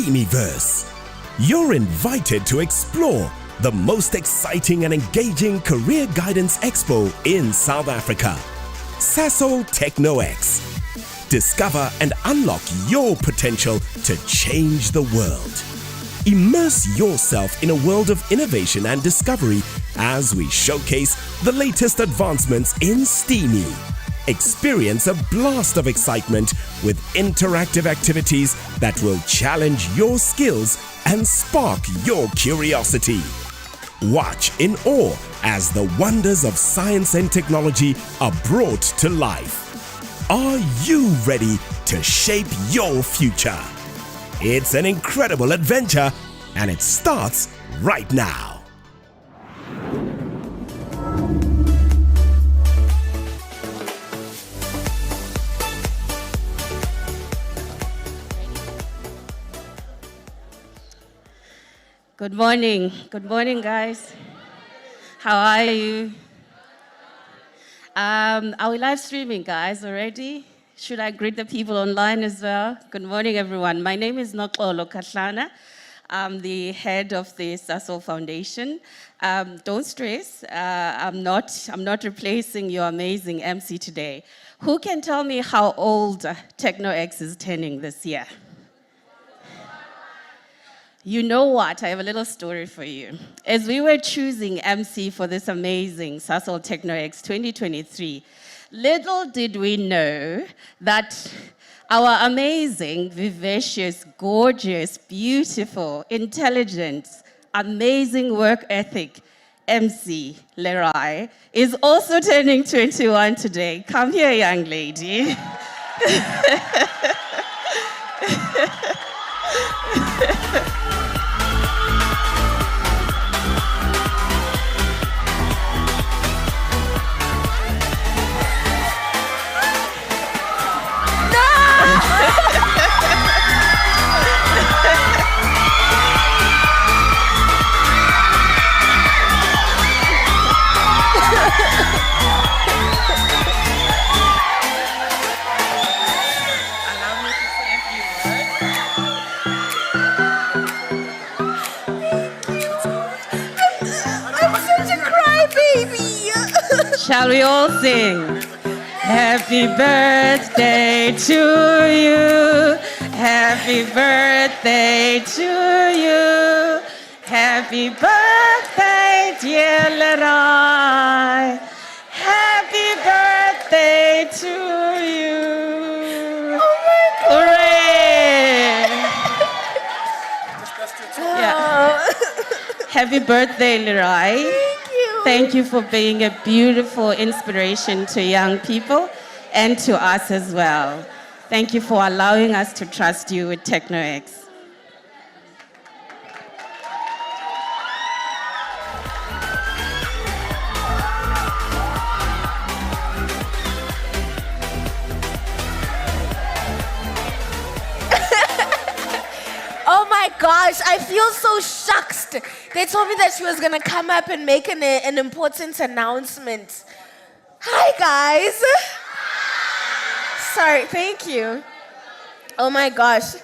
Steamyverse. You're invited to explore the most exciting and engaging career guidance expo in South Africa, Sasol TechnoX. Discover and unlock your potential to change the world. Immerse yourself in a world of innovation and discovery as we showcase the latest advancements in STEAMy. Experience a blast of excitement with interactive activities that will challenge your skills and spark your curiosity. Watch in awe as the wonders of science and technology are brought to life. Are you ready to shape your future? It's an incredible adventure, and it starts right now. Good morning. Good morning, guys. How are you? Are we live streaming, guys, already? Should I greet the people online as well? Good morning, everyone. My name is Noxolo Kahlana. I'm the head of the Sasol Foundation. Don't stress. I'm not replacing your amazing MC today. Who can tell me how old TechnoX is turning this year? You know what? I have a little story for you. As we were choosing MC for this amazing Sasol TechnoX 2023, little did we know that our amazing, vivacious, gorgeous, beautiful, intelligent, amazing work ethic MC Lerai is also turning 21 today. Come here, young lady. Shall we all sing? Happy birthday to you. Happy birthday to you. Happy birthday, dear Lerai. Happy birthday to you. Oh my God. Hooray! Yeah. Happy birthday, Lerai. Thank you for being a beautiful inspiration to young people and to us as well. Thank you for allowing us to trust you with TechnoX. Oh my gosh, I feel so shucked. They told me that she was going to come up and make an important announcement. Hi, guys. Sorry, thank you. Oh my gosh.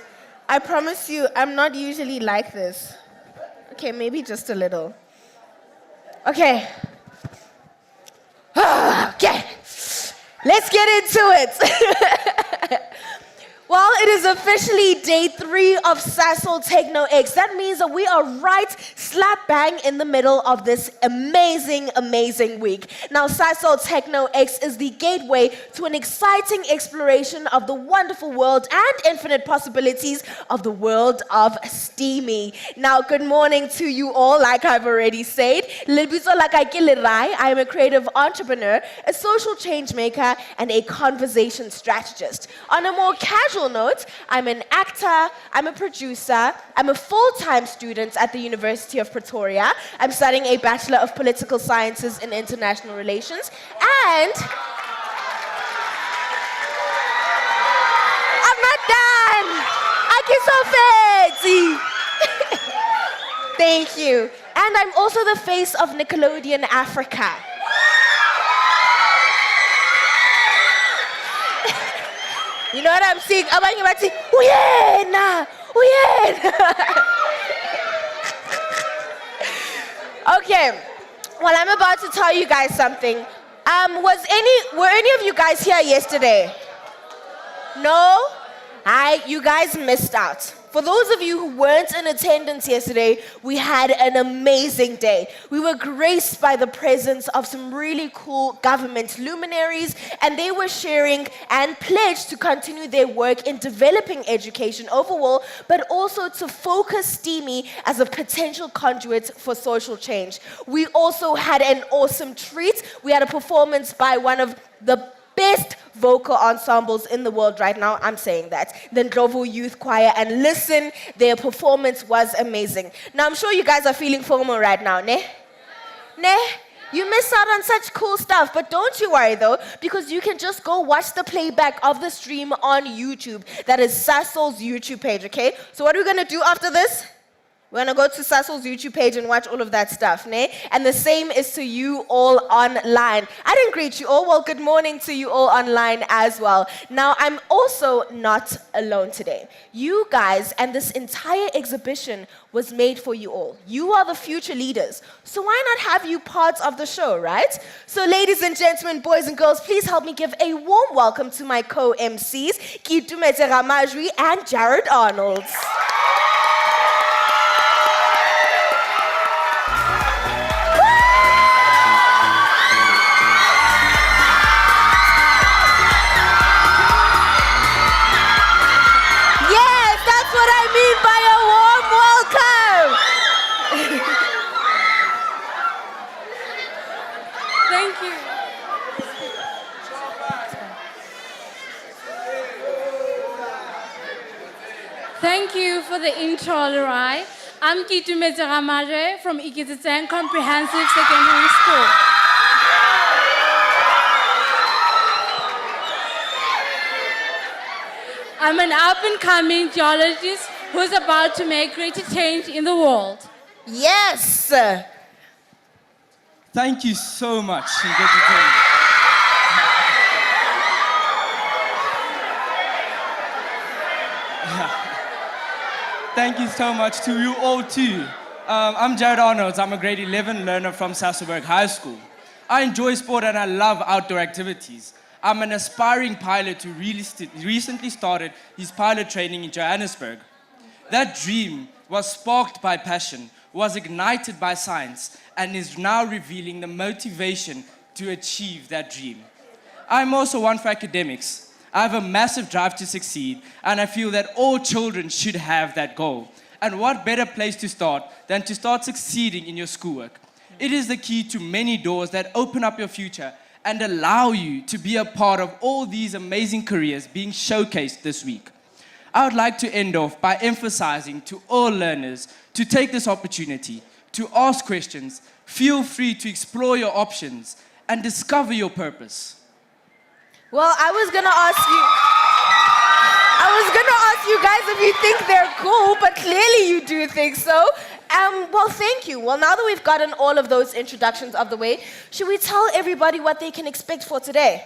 I promise you, I'm not usually like this. Okay, maybe just a little. Okay. Okay. Let's get into it. Well, it is officially day 3 of Sasol TechnoX. That means that we are right slap bang in the middle of this amazing, amazing week. Now, Sasol TechnoX is the gateway to an exciting exploration of the wonderful world and infinite possibilities of the world of STEAMy. Now, good morning to you all, like I've already said. I am a creative entrepreneur, a social change maker, and a conversation strategist. On a more casual note, I'm an actor, I'm a producer, I'm a full-time student at the University of Pretoria. I'm studying a Bachelor of Political Sciences in International Relations, and I'm not done! Thank you. And I'm also the face of Nickelodeon Africa. You know what I'm saying? Abanye bathi, uyena, Okay, well, I'm about to tell you guys something. Were any of you guys here yesterday? No? You guys missed out. For those of you who weren't in attendance yesterday, we had an amazing day. We were graced by the presence of some really cool government luminaries, and they were sharing and pledged to continue their work in developing education overall, but also to focus STEAMY as a potential conduit for social change. We also had an awesome treat. We had a performance by one of the best vocal ensembles in the world right now. I'm saying that. The Ndlovu Youth Choir. And listen, their performance was amazing. Now, I'm sure you guys are feeling FOMO right now, ne? Ne? You missed out on such cool stuff, but don't you worry though, because you can just go watch the playback of the stream on YouTube. That is Sasol's YouTube page, okay? So what are we gonna do after this? We're gonna go to Sasol's YouTube page and watch all of that stuff, ne? And the same is to you all online. I didn't greet you all. Well, good morning to you all online as well. Now, I'm also not alone today. You guys and this entire exhibition was made for you all. You are the future leaders. So why not have you parts of the show, right? So ladies and gentlemen, boys and girls, please help me give a warm welcome to my co-MCs, Kitumete Ramajwi and Jared Arnolds. Thank you for the intro, Lerai. I'm Kitumete Ramajwi from Ikititseng Comprehensive Secondary School. I'm an up-and-coming geologist who's about to make greater change in the world. Yes! Thank you so much. Thank you so much to you all too. I'm Jared Arnolds. I'm a grade 11 learner from Sasolburg High School. I enjoy sport and I love outdoor activities. I'm an aspiring pilot who recently started his pilot training in Johannesburg. That dream was sparked by passion, was ignited by science, and is now revealing the motivation to achieve that dream. I'm also one for academics. I have a massive drive to succeed, and I feel that all children should have that goal. And what better place to start than to start succeeding in your schoolwork? It is the key to many doors that open up your future and allow you to be a part of all these amazing careers being showcased this week. I would like to end off by emphasizing to all learners to take this opportunity to ask questions, feel free to explore your options, and discover your purpose. Well, I was gonna ask you guys if you think they're cool, but clearly you do think so. Well, thank you. Well, now that we've gotten all of those introductions of the way, should we tell everybody what they can expect for today?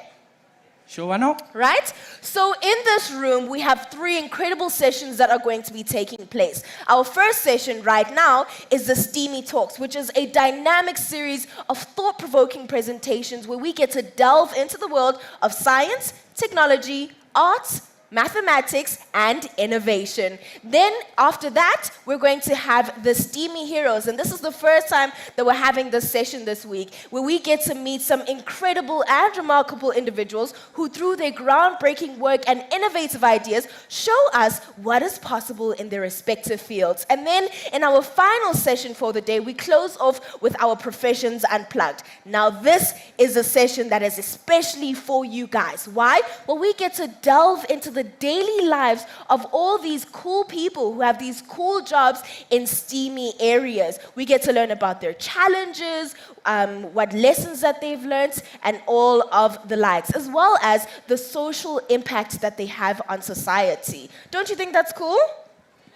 Sure, why not? Right? So in this room, we have 3 incredible sessions that are going to be taking place. Our first session right now is the STEAMY Talks, which is a dynamic series of thought-provoking presentations where we get to delve into the world of science, technology, arts, mathematics, and innovation. Then, after that, we're going to have the STEAMY Heroes. And this is the first time that we're having this session this week, where we get to meet some incredible and remarkable individuals who, through their groundbreaking work and innovative ideas, show us what is possible in their respective fields. And then, in our final session for the day, we close off with our Professions Unplugged. Now, this is a session that is especially for you guys. Why? Well, we get to delve into the daily lives of all these cool people who have these cool jobs in STEAMY areas. We get to learn about their challenges, what lessons that they've learned, and all of the likes, as well as the social impact that they have on society. Don't you think that's cool?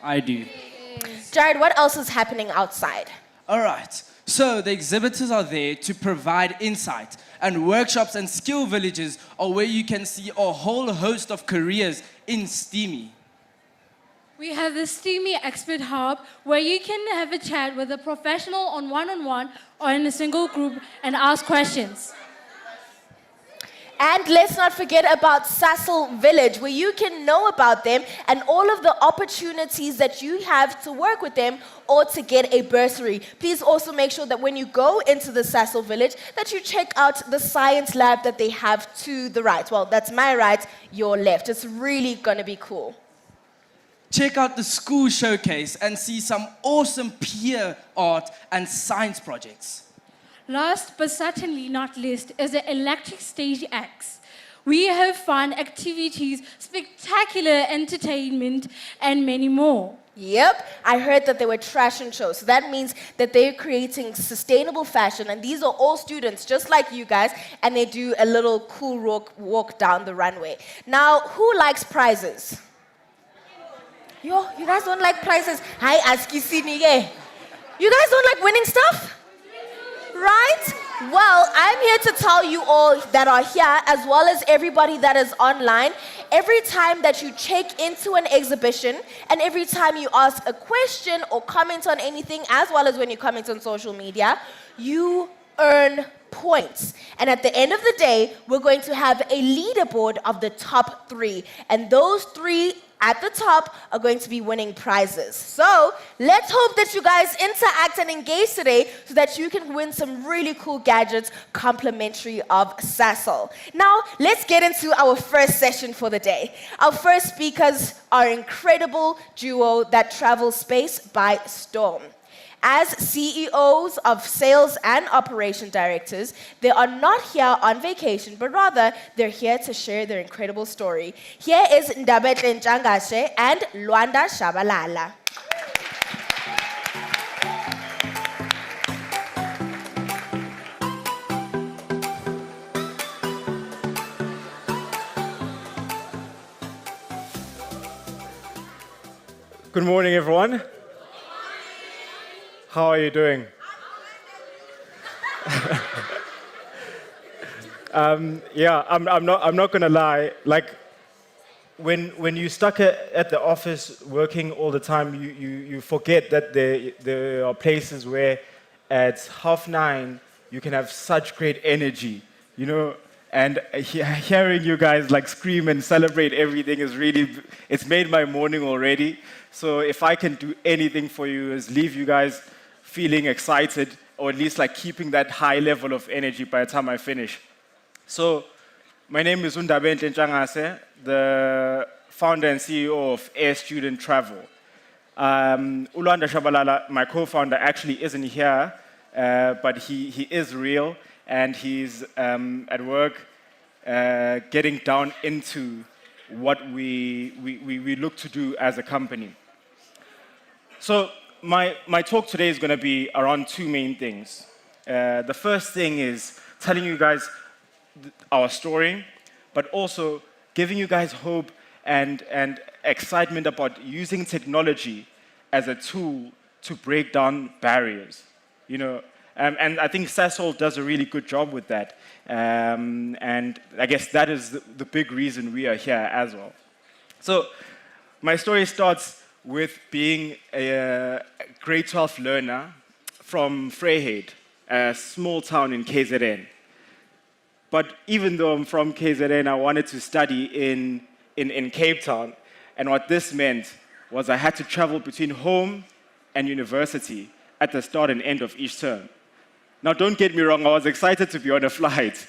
I do. Jared, what else is happening outside? All right. So the exhibitors are there to provide insight, and workshops and skill villages are where you can see a whole host of careers in STEAMY. We have the Steamy Expert Hub, where you can have a chat with a professional on one-on-one or in a single group and ask questions. And let's not forget about Sasol Village, where you can know about them and all of the opportunities that you have to work with them or to get a bursary. Please also make sure that when you go into the Sasol Village, that you check out the science lab that they have to the right. Well, that's my right, your left. It's really going to be cool. Check out the school showcase and see some awesome peer art and science projects. Last but certainly not least is the Electric Stage X. We have fun activities, spectacular entertainment, and many more. Yep, I heard that they were fashion shows. So that means that they're creating sustainable fashion. And these are all students just like you guys. And they do a little cool walk down the runway. Now, who likes prizes? Yo, you guys don't like prizes? Hi, Askisini. You guys don't like winning stuff? Right? Well, I'm here to tell you all that are here, as well as everybody that is online, every time that you check into an exhibition, and every time you ask a question or comment on anything, as well as when you comment on social media, you earn points. And at the end of the day, we're going to have a leaderboard of the top 3. And those 3 at the top are going to be winning prizes. So let's hope that you guys interact and engage today so that you can win some really cool gadgets complimentary of Sasol. Now, let's get into our first session for the day. Our first speakers are incredible duo that travel space by storm. As CEOs of sales and operation directors, they are not here on vacation, but rather they're here to share their incredible story. Here is Ndabetle Njangashe and Luanda Shabalala. Good morning, everyone. How are you doing? I'm not gonna lie. Like, when you're stuck at the office working all the time, you forget that there are places where at 9:30 you can have such great energy, you know. And hearing you guys like scream and celebrate everything it's made my morning already. So if I can do anything for you, is leave you guys feeling excited, or at least like keeping that high level of energy by the time I finish. So my name is Ndabetle Njangashe, the founder and CEO of Air Student Travel. Luanda Shabalala, my co-founder, actually isn't here, but he is real, and he's at work getting down into what we look to do as a company. So my talk today is going to be around 2 main things. The first thing is telling you guys our story, but also giving you guys hope and excitement about using technology as a tool to break down barriers. You know, and I think Sasol does a really good job with that. And I guess that is the big reason we are here as well. So my story starts with being a grade 12 learner from Vryheid, a small town in KZN. But even though I'm from KZN, I wanted to study in Cape Town. And what this meant was I had to travel between home and university at the start and end of each term. Now, don't get me wrong, I was excited to be on a flight,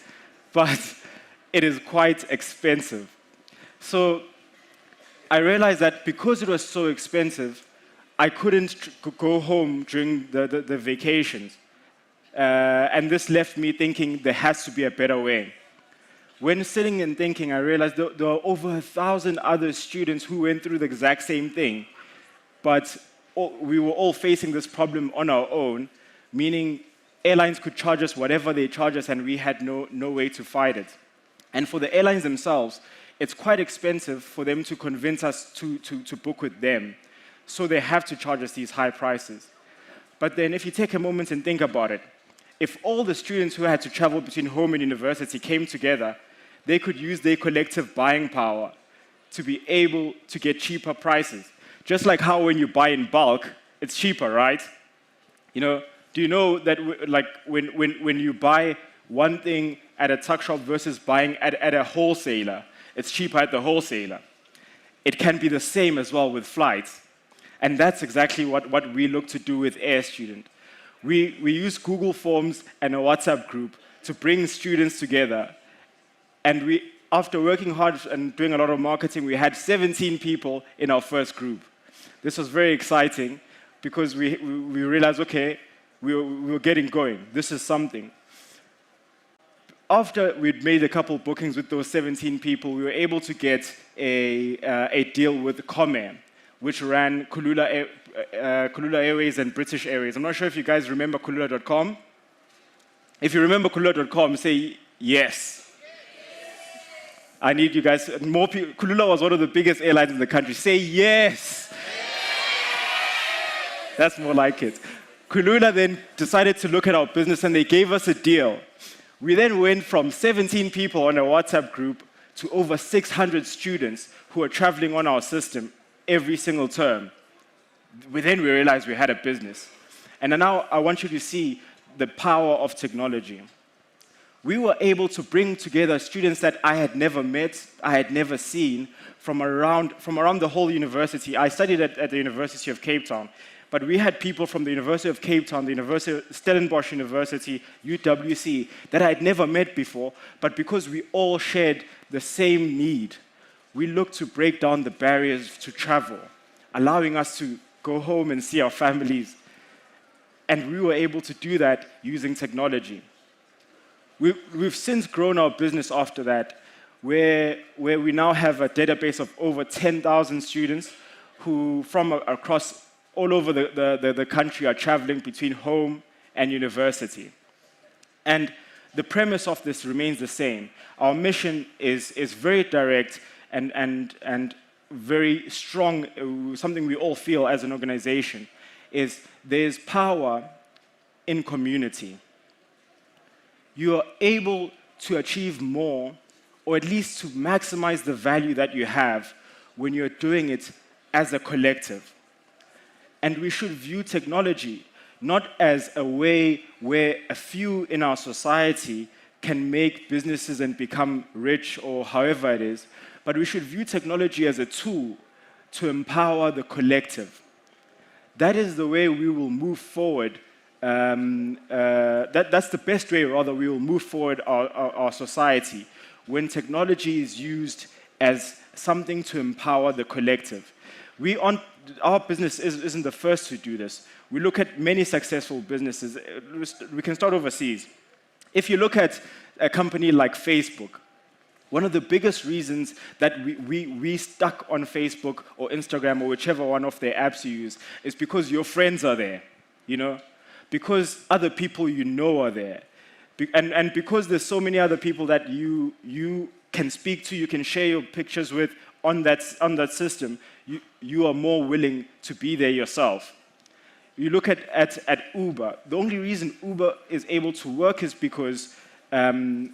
but it is quite expensive. So I realized that because it was so expensive, I couldn't go home during the vacations. And this left me thinking there has to be a better way. When sitting and thinking, I realized there are over 1,000 other students who went through the exact same thing, but we were all facing this problem on our own, meaning airlines could charge us whatever they charge us, and we had no way to fight it. And for the airlines themselves, it's quite expensive for them to convince us to book with them. So they have to charge us these high prices. But then if you take a moment and think about it, if all the students who had to travel between home and university came together, they could use their collective buying power to be able to get cheaper prices, Just like how when you buy in bulk, it's cheaper, right? You know, do you know that when you buy one thing at a tuck shop versus buying at a wholesaler, it's cheaper at the wholesaler. It can be the same as well with flights. And that's exactly what we look to do with Air Student. We use Google Forms and a WhatsApp group to bring students together. And after working hard and doing a lot of marketing, we had 17 people in our first group. This was very exciting because we realized, okay, we were getting going. This is something. After we'd made a couple bookings with those 17 people, we were able to get a deal with Comair, which ran Kulula Airways and British Airways. I'm not sure if you guys remember Kulula.com. If you remember Kulula.com, say yes. I need you guys, more people. Kulula was one of the biggest airlines in the country. Say yes. That's more like it. Kulula then decided to look at our business and they gave us a deal. We then went from 17 people on a WhatsApp group to over 600 students who are traveling on our system every single term. Then we realized we had a business. And now I want you to see the power of technology. We were able to bring together students that I had never met, I had never seen, from around the whole university. I studied at the University of Cape Town. But we had people from the University of Cape Town, the University of Stellenbosch University, UWC, that I had never met before, but because we all shared the same need, we looked to break down the barriers to travel, allowing us to go home and see our families. And we were able to do that using technology. We've since grown our business after that, where we now have a database of over 10,000 students who, from across all over the country, are traveling between home and university. And the premise of this remains the same. Our mission is very direct and very strong, something we all feel as an organization, is there's power in community. You are able to achieve more, or at least to maximize the value that you have when you're doing it as a collective. And we should view technology not as a way where a few in our society can make businesses and become rich or however it is, but we should view technology as a tool to empower the collective. That is the way we will move forward. That's the best way, rather, we will move forward our society, when technology is used as something to empower the collective. Our business isn't the first to do this. We look at many successful businesses. We can start overseas. If you look at a company like Facebook, one of the biggest reasons that we stuck on Facebook or Instagram or whichever one of their apps you use is because your friends are there, you know? Because other people you know are there. And because there's so many other people that you can speak to, you can share your pictures with on that system, you are more willing to be there yourself. You look at Uber. The only reason Uber is able to work is because everyone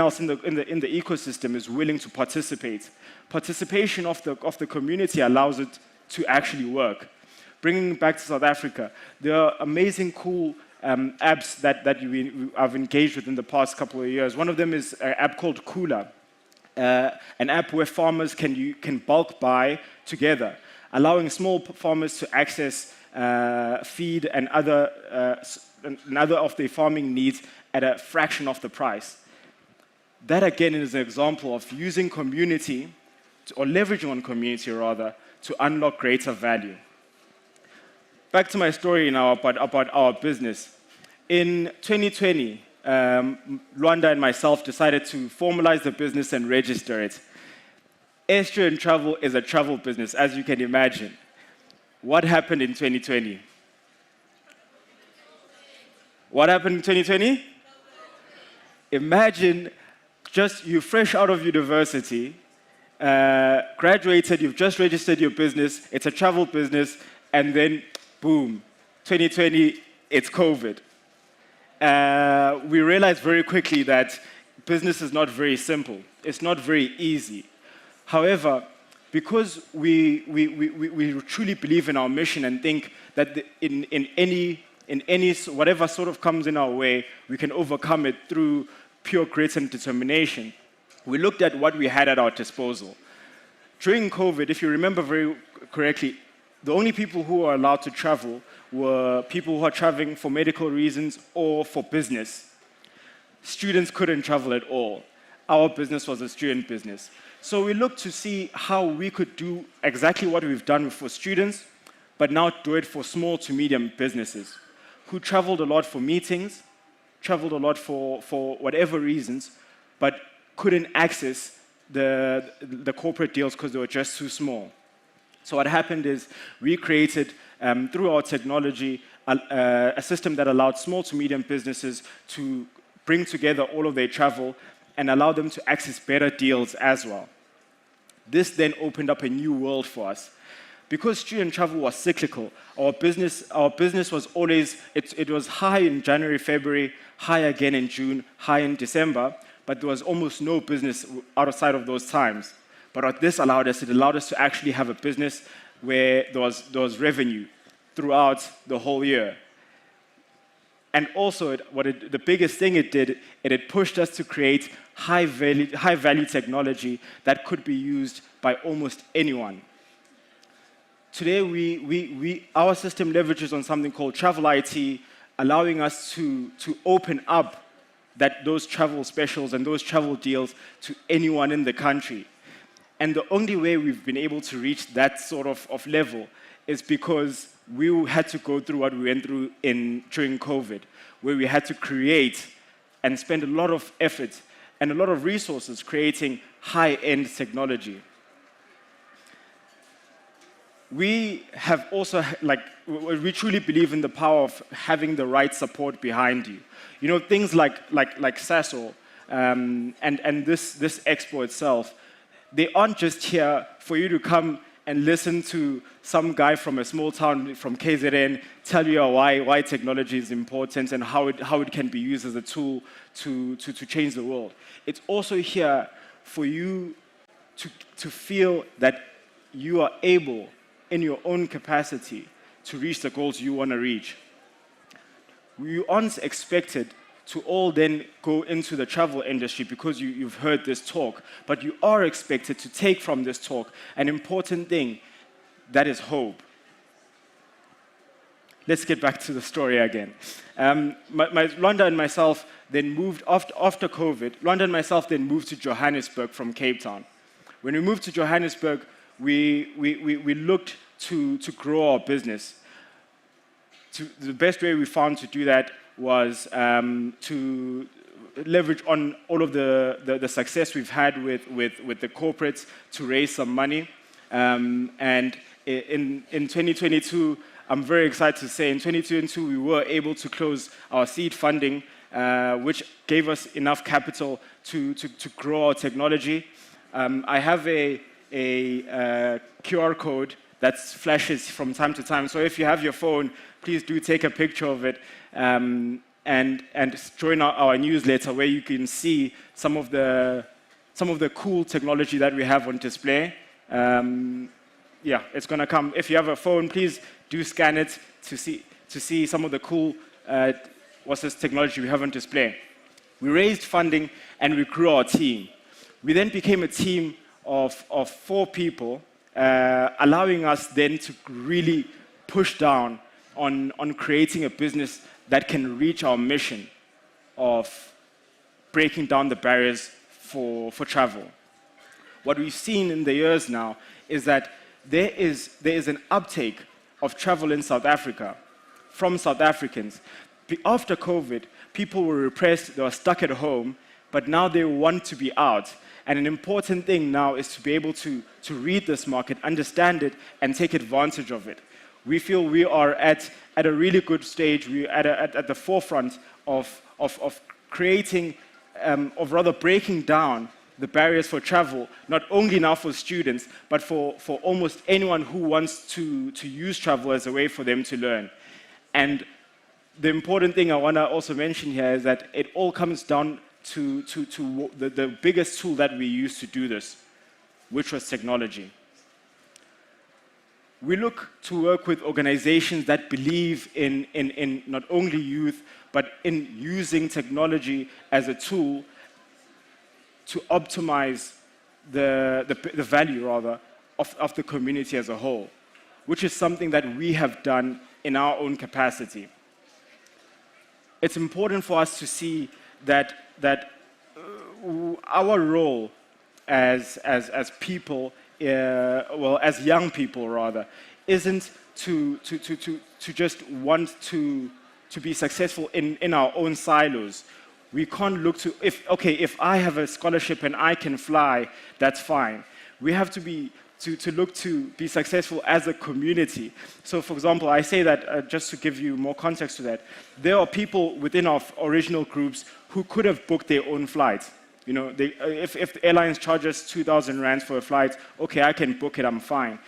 else in the ecosystem is willing to participate. Participation of the community allows it to actually work. Bringing it back to South Africa, there are amazing, cool apps that I've engaged with in the past couple of years. One of them is an app called Kula. An app where farmers can bulk buy together, allowing small farmers to access feed and other of their farming needs at a fraction of the price. That again is an example of using community, or leveraging on community rather, to unlock greater value. Back to my story now about our business. In 2020, Luanda and myself decided to formalize the business and register it. Air Student Travel is a travel business, as you can imagine. What happened in 2020? What happened in 2020? Imagine just you fresh out of university, graduated, you've just registered your business, it's a travel business, and then boom, 2020, it's COVID. We realized very quickly that business is not very simple. It's not very easy. However, because we truly believe in our mission and think that in any whatever sort of comes in our way, we can overcome it through pure grit and determination. We looked at what we had at our disposal. During COVID, if you remember very correctly, the only people who are allowed to travel were people who are traveling for medical reasons or for business. Students couldn't travel at all. Our business was a student business. So we looked to see how we could do exactly what we've done for students, but now do it for small to medium businesses who traveled a lot for meetings, traveled a lot for whatever reasons, but couldn't access the corporate deals because they were just too small. So what happened is we created, through our technology, a system that allowed small to medium businesses to bring together all of their travel and allow them to access better deals as well. This then opened up a new world for us. Because student travel was cyclical, our business was always, it was high in January, February, high again in June, high in December, but there was almost no business outside of those times. But what this allowed us, it allowed us to actually have a business where there was revenue throughout the whole year. And also, the biggest thing it did, it pushed us to create high-value technology that could be used by almost anyone. Today, our system leverages on something called travel IT, allowing us to open up those travel specials and those travel deals to anyone in the country. And the only way we've been able to reach that sort of level is because we had to go through what we went through during COVID, where we had to create and spend a lot of effort and a lot of resources creating high-end technology. We have also, we truly believe in the power of having the right support behind you. You know, things like SASO and this expo itself, they aren't just here for you to come and listen to some guy from a small town from KZN tell you why technology is important and how it can be used as a tool to change the world. It's also here for you to feel that you are able, in your own capacity, to reach the goals you want to reach. We aren't expected to all then go into the travel industry because you've heard this talk, but you are expected to take from this talk an important thing, that is hope. Let's get back to the story again. Londa and myself then moved, after COVID, Londa and myself then moved to Johannesburg from Cape Town. When we moved to Johannesburg, we looked to grow our business. The best way we found to do that was to leverage on all of the success we've had with the corporates to raise some money. And in 2022, I'm very excited to say, in 2022, we were able to close our seed funding, which gave us enough capital to grow our technology. I have a QR code that flashes from time to time. So if you have your phone, please do take a picture of it and join our newsletter where you can see some of the cool technology that we have on display. Yeah, it's going to come. If you have a phone, please do scan it to see some of the cool technology we have on display. We raised funding and we grew our team. We then became a team of 4 people, allowing us then to really push down on creating a business that can reach our mission of breaking down the barriers for travel. What we've seen in the years now is that there is an uptake of travel in South Africa from South Africans. After COVID, people were repressed, they were stuck at home, but now they want to be out. And an important thing now is to be able to read this market, understand it, and take advantage of it. We feel we are at a really good stage. We're at the forefront of creating, of rather breaking down the barriers for travel, not only now for students, but for almost anyone who wants to use travel as a way for them to learn. And the important thing I want to also mention here is that it all comes down to the biggest tool that we use to do this, which was technology. we look to work with organizations that believe in not only youth, but in using technology as a tool to optimize the value, rather, of the community as a whole, which is something that we have done in our own capacity. It's important for us to see that our role as people, well, as young people rather, isn't to just want to be successful in our own silos. We can't look to, if I have a scholarship and I can fly, that's fine. We have to look to be successful as a community. So, for example, I say that just to give you more context to that, there are people within our original groups who could have booked their own flights. You know, if the airlines charge us 2,000 rands for a flight, okay, I can book it, I'm fine.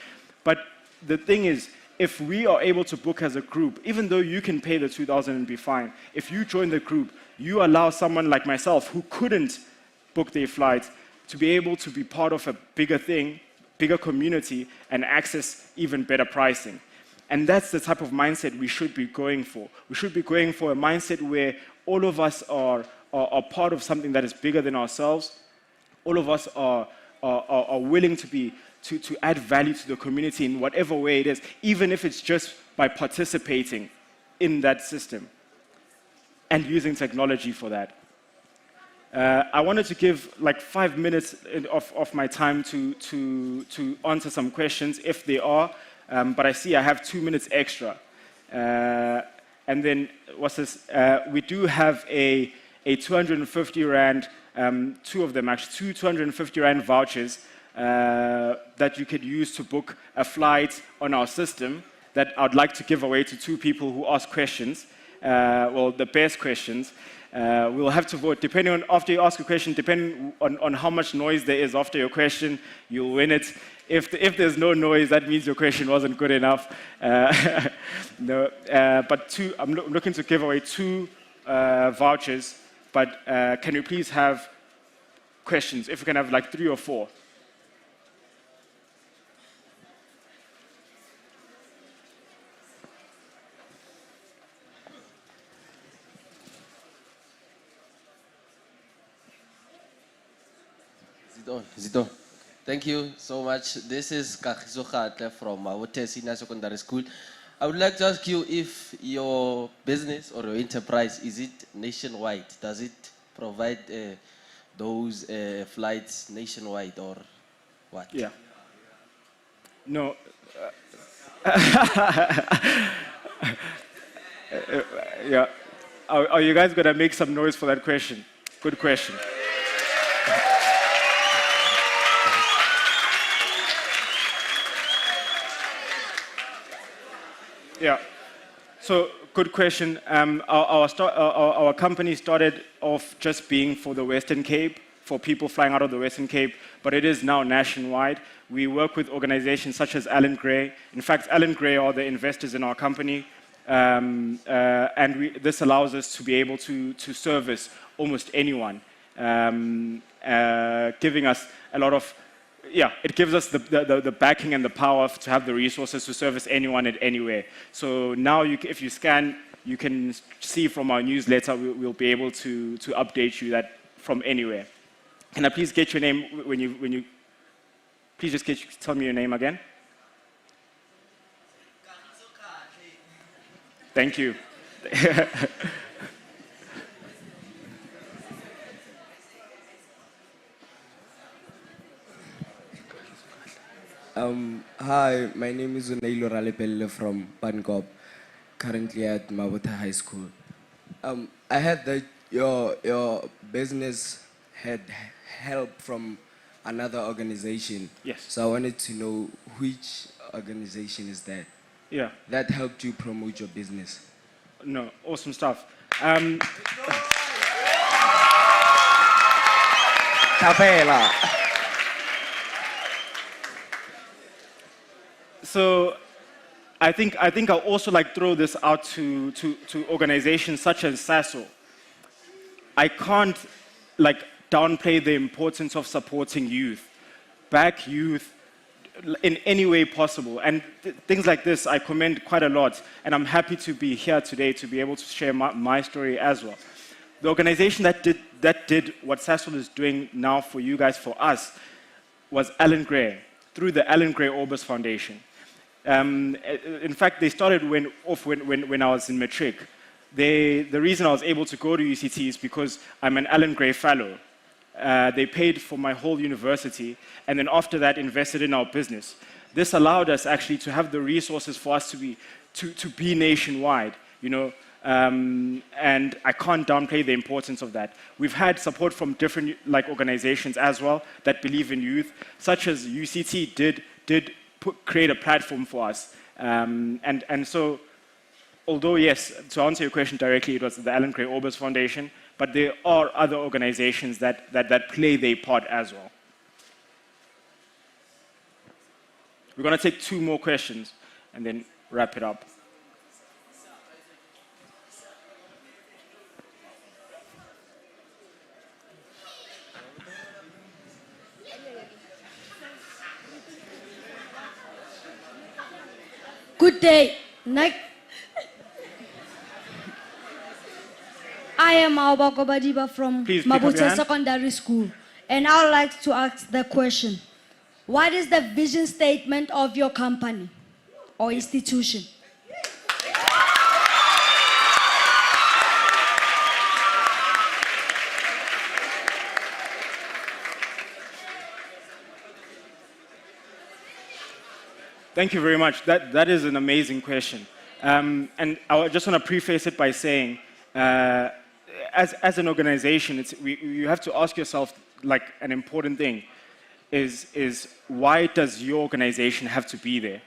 But the thing is, if we are able to book as a group, even though you can pay the 2,000 and be fine, if you join the group, you allow someone like myself who couldn't book their flight to be able to be part of a bigger thing, bigger community, and access even better pricing. And that's the type of mindset we should be going for. We should be going for a mindset where all of us are part of something that is bigger than ourselves. All of us are willing to add value to the community in whatever way it is, even if it's just by participating in that system and using technology for that. I wanted to give like 5 minutes of my time to answer some questions, if there are, but I see I have 2 minutes extra. And then, what's this? We do have a 250 Rand, two of them actually, two 250 Rand vouchers that you could use to book a flight on our system that I'd like to give away to 2 people who ask questions, well, the best questions. We'll have to vote, depending on, after you ask a question, depending on how much noise there is after your question, you'll win it. If there's no noise, that means your question wasn't good enough. No, but I'm looking to give away 2 vouchers, but can we please have questions? If we can have like 3 or 4. Zito, thank you so much. This is Kagiso Khatle from Wote Senior Secondary School. I would like to ask you if your business or your enterprise, is it nationwide? Does it provide those flights nationwide or what? Yeah. No. Yeah. Are you guys going to make some noise for that question? Good question. Yeah, so good question. Our company started off just being for the Western Cape, for people flying out of the Western Cape, but it is now nationwide. We work with organizations such as Allen Gray. In fact, Allen Gray are the investors in our company, and this allows us to be able to service almost anyone, giving us a lot of, yeah, it gives us the backing and the power to have the resources to service anyone at anywhere. So now, if you scan, you can see from our newsletter, we'll be able to update you that from anywhere. Can I please get your name when you please just tell me your name again? Thank you. Hi, my name is Unailo Ralepelle from Pankop, currently at Mabota High School. I heard that your business had help from another organization. Yes. So I wanted to know which organization is that? Yeah. That helped you promote your business. No, awesome stuff. Capella. So I think I'll also like throw this out to organizations such as SASO. I can't like downplay the importance of supporting youth. Back youth, in any way possible. And things like this, I commend quite a lot. And I'm happy to be here today to be able to share my story as well. The organization that did what Sasol is doing now for you guys, for us, was Alan Gray, through the Alan Gray Orbis Foundation. In fact, they started when I was in matric. The reason I was able to go to UCT is because I'm an Alan Gray Fellow. They paid for my whole university, and then after that invested in our business. This allowed us actually to have the resources for us to be nationwide, you know, and I can't downplay the importance of that. We've had support from different organizations as well that believe in youth, such as UCT did create a platform for us, and so. Although, yes, to answer your question directly, it was the Alan Gray Orbis Foundation, but there are other organizations that play their part as well. We're going to take 2 more questions and then wrap it up. Good day. I am Aubako Badiba from Mabute Secondary School, and I would like to ask the question, what is the vision statement of your company or institution? Thank you very much. That is an amazing question. And I just want to preface it by saying, as an organization, you have to ask yourself, an important thing is why does your organization have to be there?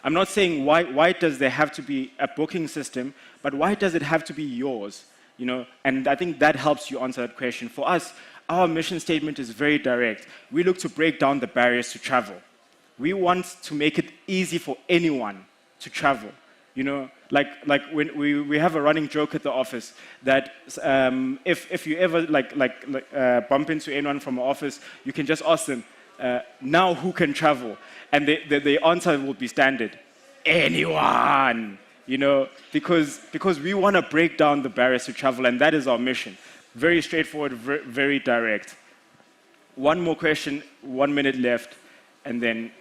I'm not saying why does there have to be a booking system, but why does it have to be yours? You know, and I think that helps you answer that question. For us, our mission statement is very direct. We look to break down the barriers to travel. We want to make it easy for anyone to travel. You know, like when we have a running joke at the office that if you ever bump into anyone from the office, you can just ask them, now who can travel? And the answer will be standard, anyone. You know, because we want to break down the barriers to travel, and that is our mission. Very straightforward, very direct. One more question, 1 minute left, and then.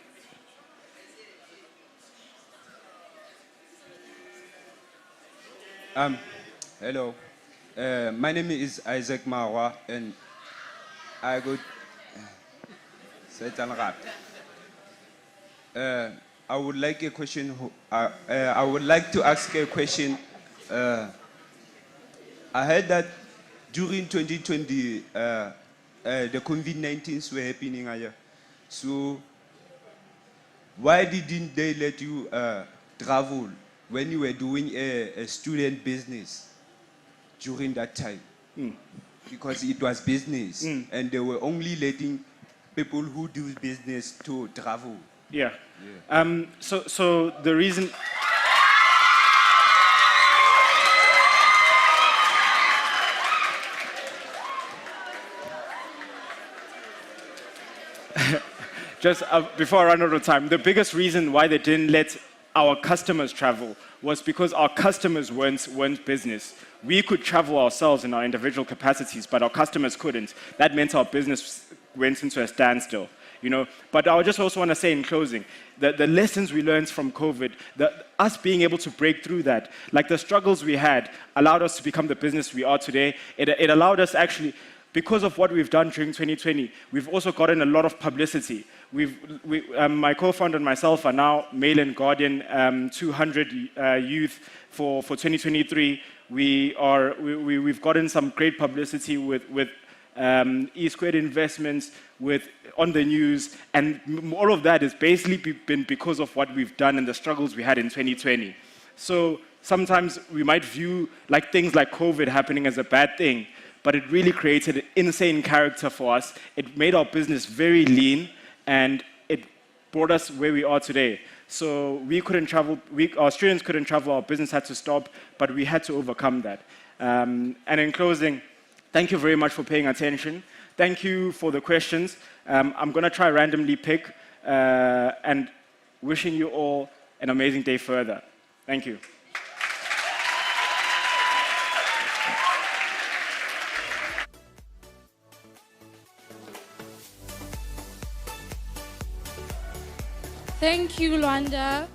Hello. My name is Isaac Marwa, and I go. I would like a question. I would like to ask a question. I heard that during 2020, the COVID-19s were happening here. So why didn't they let you travel when you were doing a student business during that time? Because it was business, and they were only letting people who do business to travel. Yeah. So the reason. Just before I run out of time, the biggest reason why they didn't let our customers travel was because our customers weren't business. We could travel ourselves in our individual capacities, but our customers couldn't. That meant our business went into a standstill. You know, but I just also want to say in closing, the lessons we learned from COVID, us being able to break through that, like the struggles we had, allowed us to become the business we are today. It allowed us actually, because of what we've done during 2020, we've also gotten a lot of publicity. My co-founder and myself are now Mail and Guardian 200 youth for 2023. We've gotten some great publicity with E-Squared Investments, on the news, and all of that has basically been because of what we've done and the struggles we had in 2020. So sometimes we might view things like COVID happening as a bad thing, but it really created an insane character for us. It made our business very lean, and it brought us where we are today. So we couldn't travel, our students couldn't travel, our business had to stop, but we had to overcome that. And in closing, thank you very much for paying attention. Thank you for the questions. I'm going to try randomly pick and wishing you all an amazing day further. Thank you. Thank you, Luanda.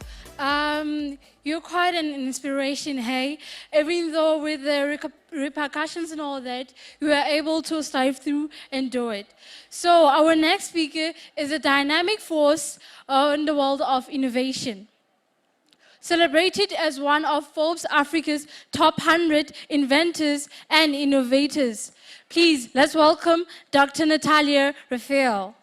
You're quite an inspiration, hey? Even though with the repercussions and all that, you were able to strive through and do it. So our next speaker is a dynamic force in the world of innovation. Celebrated as one of Forbes Africa's top 100 inventors and innovators. Please, let's welcome Dr. Natalia Raphael.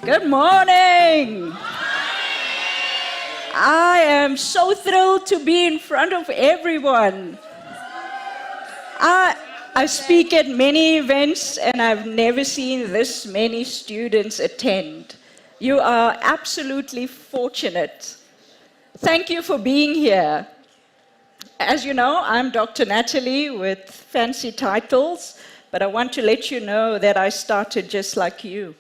Good morning. I am so thrilled to be in front of everyone. I speak at many events and I've never seen this many students attend. You are absolutely fortunate. Thank you for being here. As you know, I'm Dr. Natalie with fancy titles, but I want to let you know that I started just like you.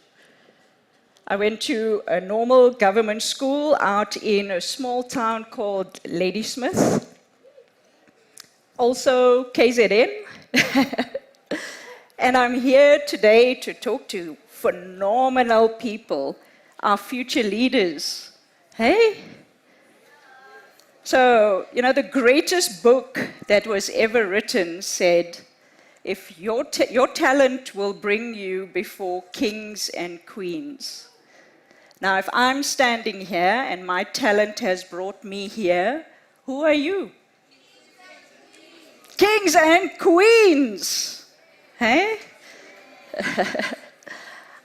I went to a normal government school out in a small town called Ladysmith, also KZN. And I'm here today to talk to phenomenal people, our future leaders. Hey? So, you know, the greatest book that was ever written said, if your talent will bring you before kings and queens. Now, if I'm standing here and my talent has brought me here, who are you? Kings and queens. Hey?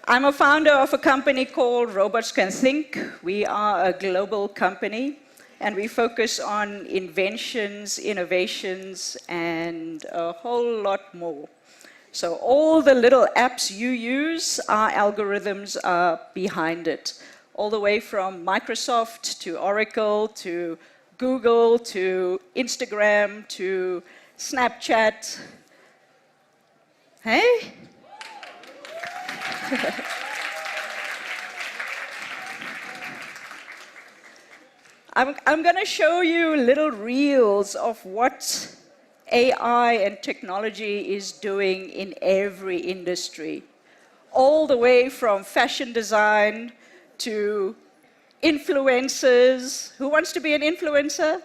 I'm a founder of a company called Robots Can Think. We are a global company, and we focus on inventions, innovations, and a whole lot more. So all the little apps you use, our algorithms are behind it. All the way from Microsoft to Oracle to Google to Instagram to Snapchat. Hey? I'm going to show you little reels of what AI and technology is doing in every industry, all the way from fashion design to influencers. Who wants to be an influencer?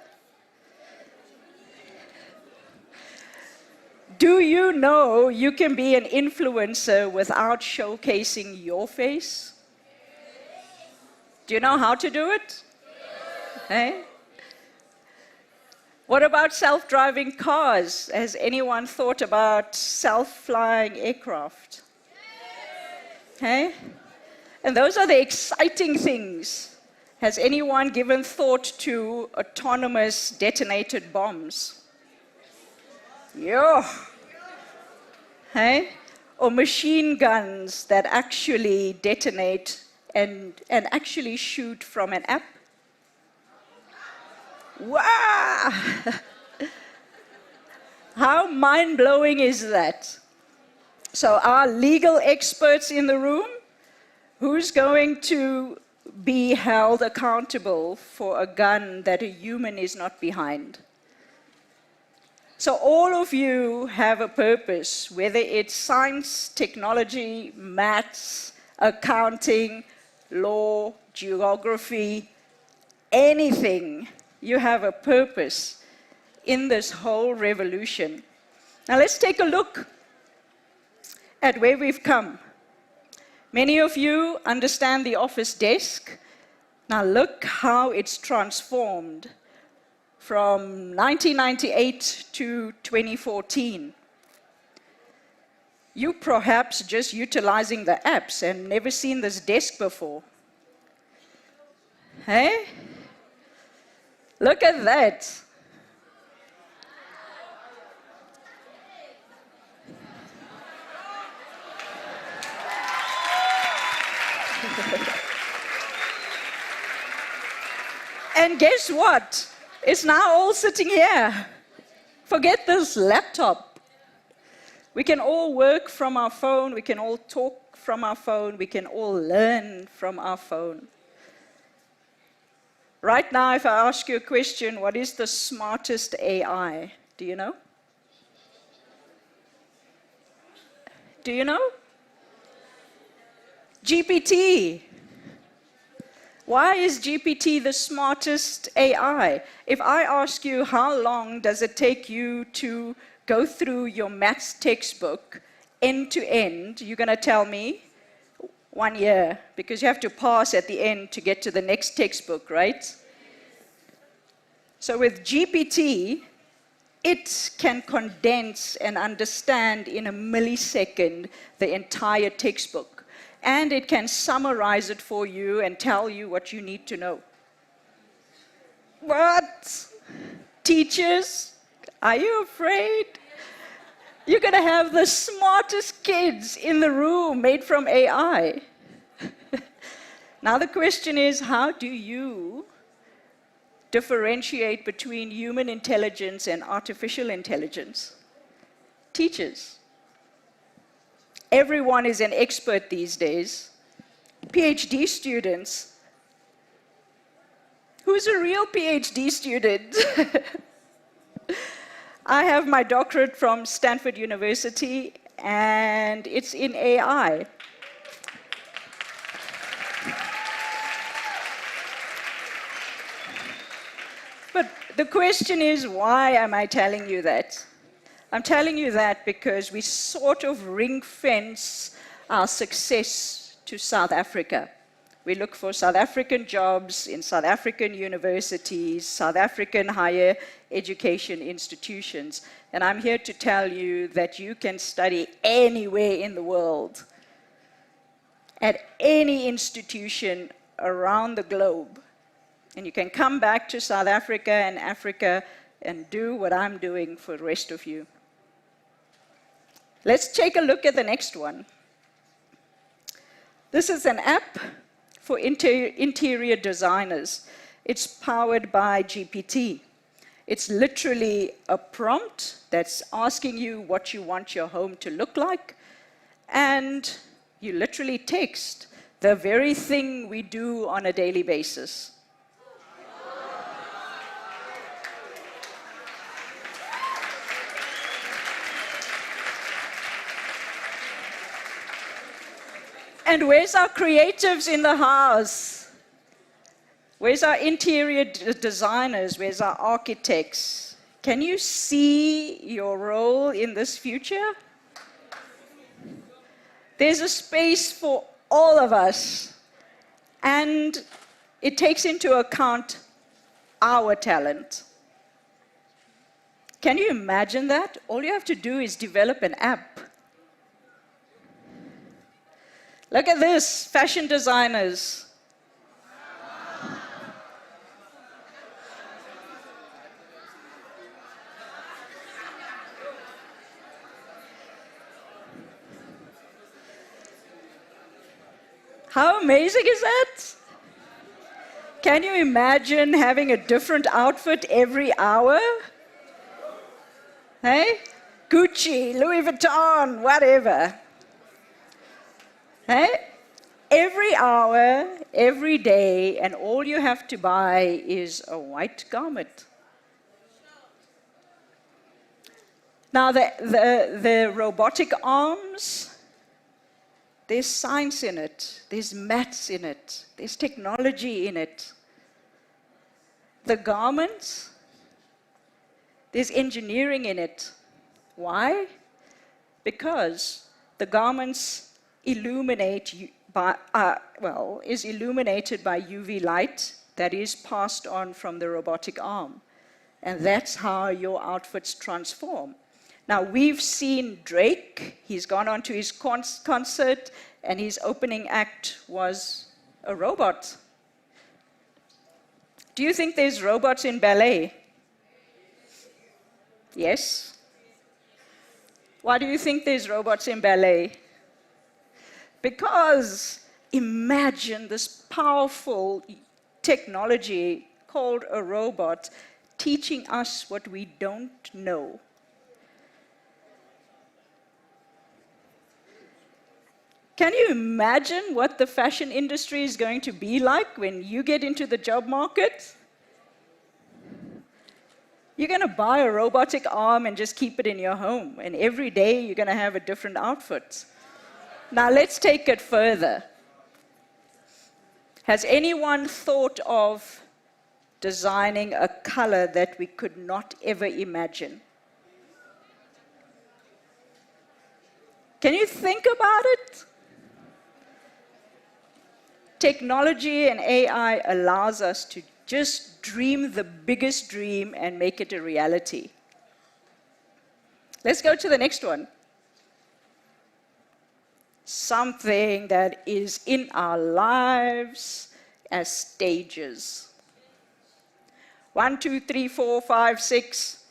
Do you know you can be an influencer without showcasing your face? Do you know how to do it? Hey? What about self-driving cars? Has anyone thought about self-flying aircraft? Hey? And those are the exciting things. Has anyone given thought to autonomous detonated bombs? Yeah. Hey? Or machine guns that actually detonate and actually shoot from an app? Wow! How mind-blowing is that? So our legal experts in the room, who's going to be held accountable for a gun that a human is not behind? So all of you have a purpose, whether it's science, technology, maths, accounting, law, geography, anything. You have a purpose in this whole revolution. Now let's take a look at where we've come. Many of you understand the office desk. Now look how it's transformed from 1998 to 2014. You perhaps just utilizing the apps and never seen this desk before. Hey? Look at that. And guess what? It's now all sitting here. Forget this laptop. We can all work from our phone, we can all talk from our phone, we can all learn from our phone. Right now, if I ask you a question, what is the smartest AI? Do you know? Do you know? GPT. Why is GPT the smartest AI? If I ask you how long does it take you to go through your maths textbook end to end, you're going to tell me 1 year, because you have to pass at the end to get to the next textbook, right? So with GPT, it can condense and understand in a millisecond the entire textbook. And it can summarize it for you and tell you what you need to know. What? Teachers, are you afraid? You're going to have the smartest kids in the room made from AI. Now the question is, how do you differentiate between human intelligence and artificial intelligence? Teachers. Everyone is an expert these days. PhD students. Who's a real PhD student? I have my doctorate from Stanford University, and it's in AI. But the question is, why am I telling you that? I'm telling you that because we sort of ring-fence our success to South Africa. We look for South African jobs in South African universities, South African higher education institutions. And I'm here to tell you that you can study anywhere in the world, at any institution around the globe. And you can come back to South Africa and Africa and do what I'm doing for the rest of you. Let's take a look at the next one. This is an app for interior designers. It's powered by GPT. It's literally a prompt that's asking you what you want your home to look like, and you literally text the very thing we do on a daily basis. And where's our creatives in the house? Where's our interior designers? Where's our architects? Can you see your role in this future? There's a space for all of us, and it takes into account our talent. Can you imagine that? All you have to do is develop an app. Look at this, fashion designers. How amazing is that? Can you imagine having a different outfit every hour? Hey? Gucci, Louis Vuitton, whatever. Hey? Every hour, every day, and all you have to buy is a white garment. Now, the robotic arms, there's science in it, there's maths in it, there's technology in it. The garments, there's engineering in it. Why? Because the garments illuminate is illuminated by UV light that is passed on from the robotic arm. And that's how your outfits transform. Now, we've seen Drake. He's gone on to his concert, and his opening act was a robot. Do you think there's robots in ballet? Yes? Why do you think there's robots in ballet? Because imagine this powerful technology called a robot teaching us what we don't know. Can you imagine what the fashion industry is going to be like when you get into the job market? You're going to buy a robotic arm and just keep it in your home, and every day you're going to have a different outfit. Now let's take it further. Has anyone thought of designing a color that we could not ever imagine? Can you think about it? Technology and AI allows us to just dream the biggest dream and make it a reality. Let's go to the next one. Something that is in our lives as stages. 1, 2, 3, 4, 5, 6.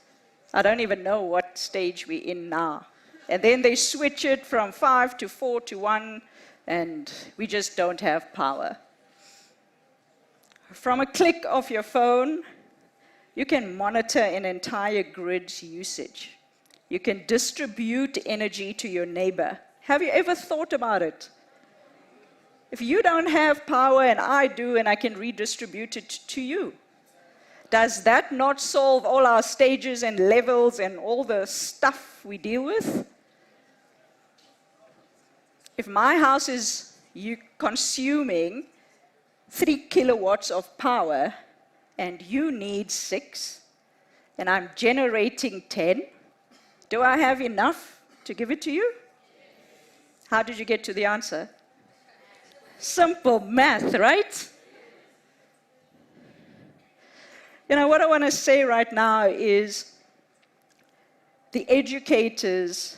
I don't even know what stage we're in now. And then they switch it from 5 to 4 to 1, and we just don't have power. From a click of your phone, you can monitor an entire grid's usage. You can distribute energy to your neighbor. Have you ever thought about it? If you don't have power and I do, and I can redistribute it to you, does that not solve all our stages and levels and all the stuff we deal with? If my house is consuming 3 kilowatts of power and you need 6, and I'm generating 10, do I have enough to give it to you? How did you get to the answer? Simple math, right? You know, what I want to say right now is the educators,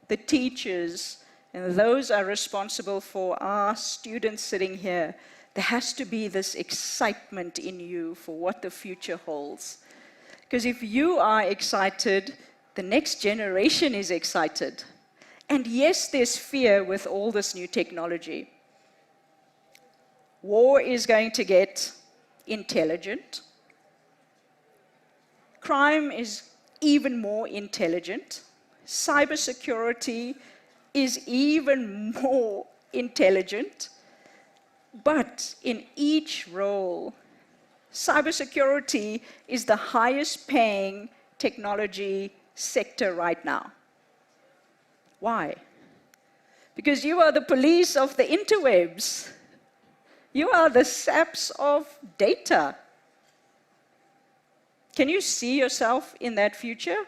the teachers, and those are responsible for our students sitting here. There has to be this excitement in you for what the future holds. Because if you are excited, the next generation is excited. And yes, there's fear with all this new technology. War is going to get intelligent. Crime is even more intelligent. Cybersecurity is even more intelligent. But in each role, cybersecurity is the highest paying technology sector right now. Why? Because you are the police of the interwebs. You are the saps of data. Can you see yourself in that future?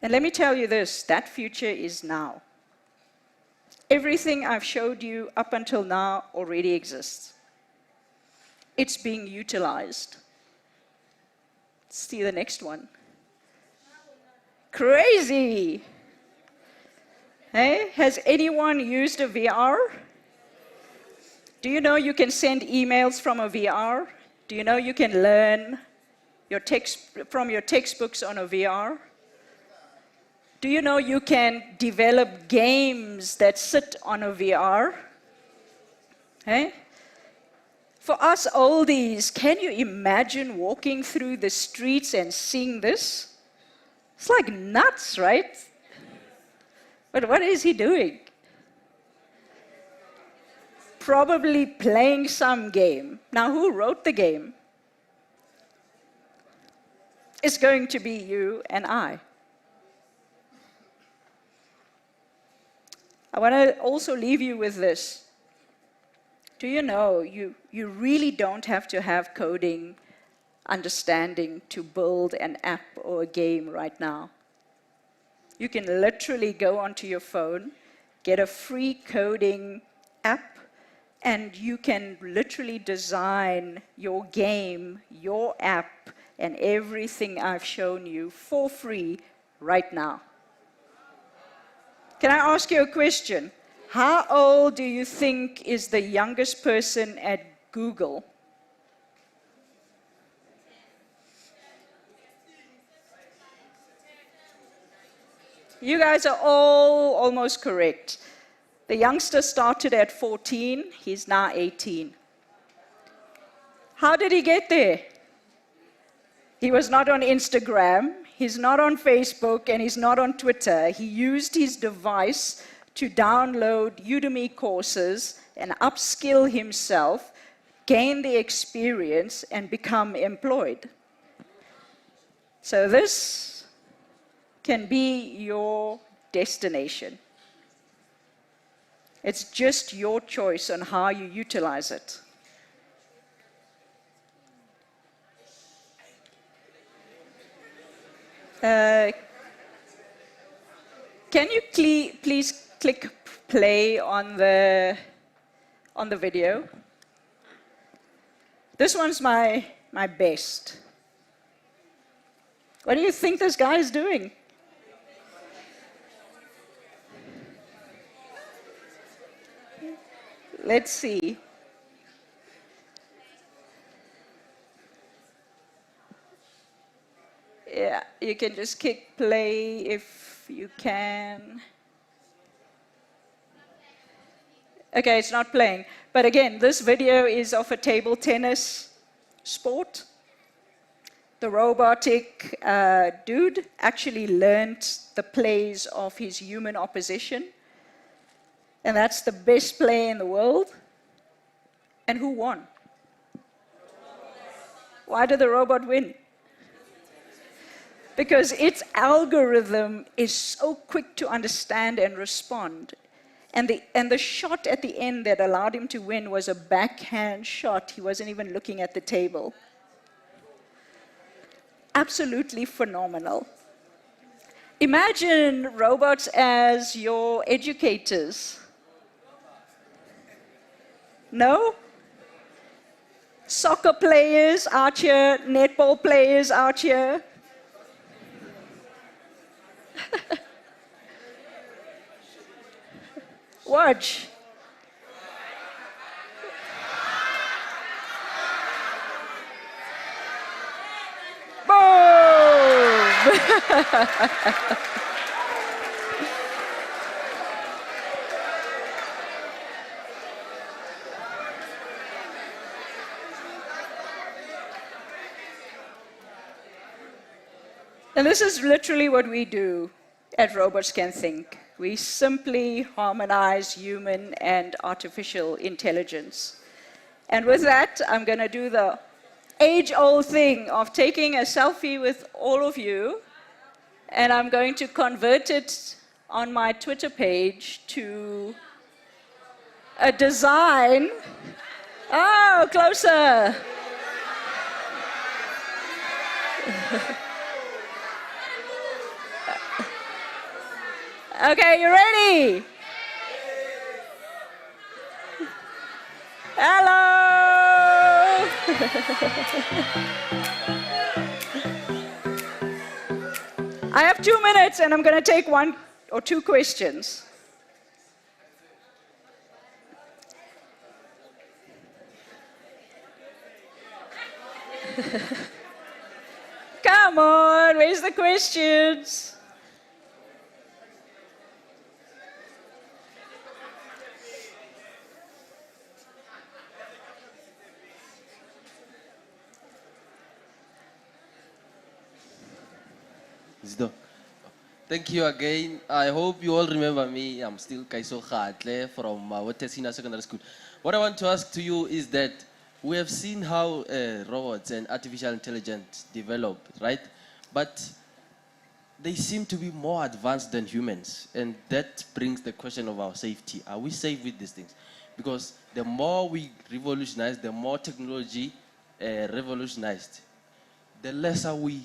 And let me tell you this, that future is now. Everything I've showed you up until now already exists. It's being utilized. See the next one. Crazy! Hey, has anyone used a VR? Do you know you can send emails from a VR? Do you know you can learn from your textbooks on a VR? Do you know you can develop games that sit on a VR? Hey? For us oldies, can you imagine walking through the streets and seeing this? It's like nuts, right? But what is he doing? Probably playing some game. Now, who wrote the game? It's going to be you and I. I want to also leave you with this. Do you know you really don't have to have coding understanding to build an app or a game right now? You can literally go onto your phone, get a free coding app, and you can literally design your game, your app, and everything I've shown you for free right now. Can I ask you a question? How old do you think is the youngest person at Google? You guys are all almost correct. The youngster started at 14, he's now 18. How did he get there? He was not on Instagram, he's not on Facebook, and he's not on Twitter. He used his device to download Udemy courses and upskill himself, gain the experience, and become employed. So this can be your destination. It's just your choice on how you utilize it. Can you please click play on the video? This one's my best. What do you think this guy is doing? Let's see. Yeah, you can just click play if you can. Okay, it's not playing. But again, this video is of a table tennis sport. The robotic dude actually learned the plays of his human opposition. And that's the best player in the world. And who won? Why did the robot win? Because its algorithm is so quick to understand and respond. And the shot at the end that allowed him to win was a backhand shot. He wasn't even looking at the table. Absolutely phenomenal. Imagine robots as your educators. No? Soccer players out here, netball players out here. Watch. Boom! And this is literally what we do at Robots Can Think. We simply harmonize human and artificial intelligence. And with that, I'm going to do the age-old thing of taking a selfie with all of you, and I'm going to convert it on my Twitter page to a design. Oh, closer. Okay, you ready? Hello! I have 2 minutes and I'm going to take 1 or 2 questions. Come on, where's the questions? Thank you again. I hope you all remember me. I'm still Kaiso Khatle from Wotesina Secondary School. What I want to ask to you is that we have seen how robots and artificial intelligence develop, right? But they seem to be more advanced than humans. And that brings the question of our safety. Are we safe with these things? Because the more we revolutionize, the more technology revolutionized, the lesser we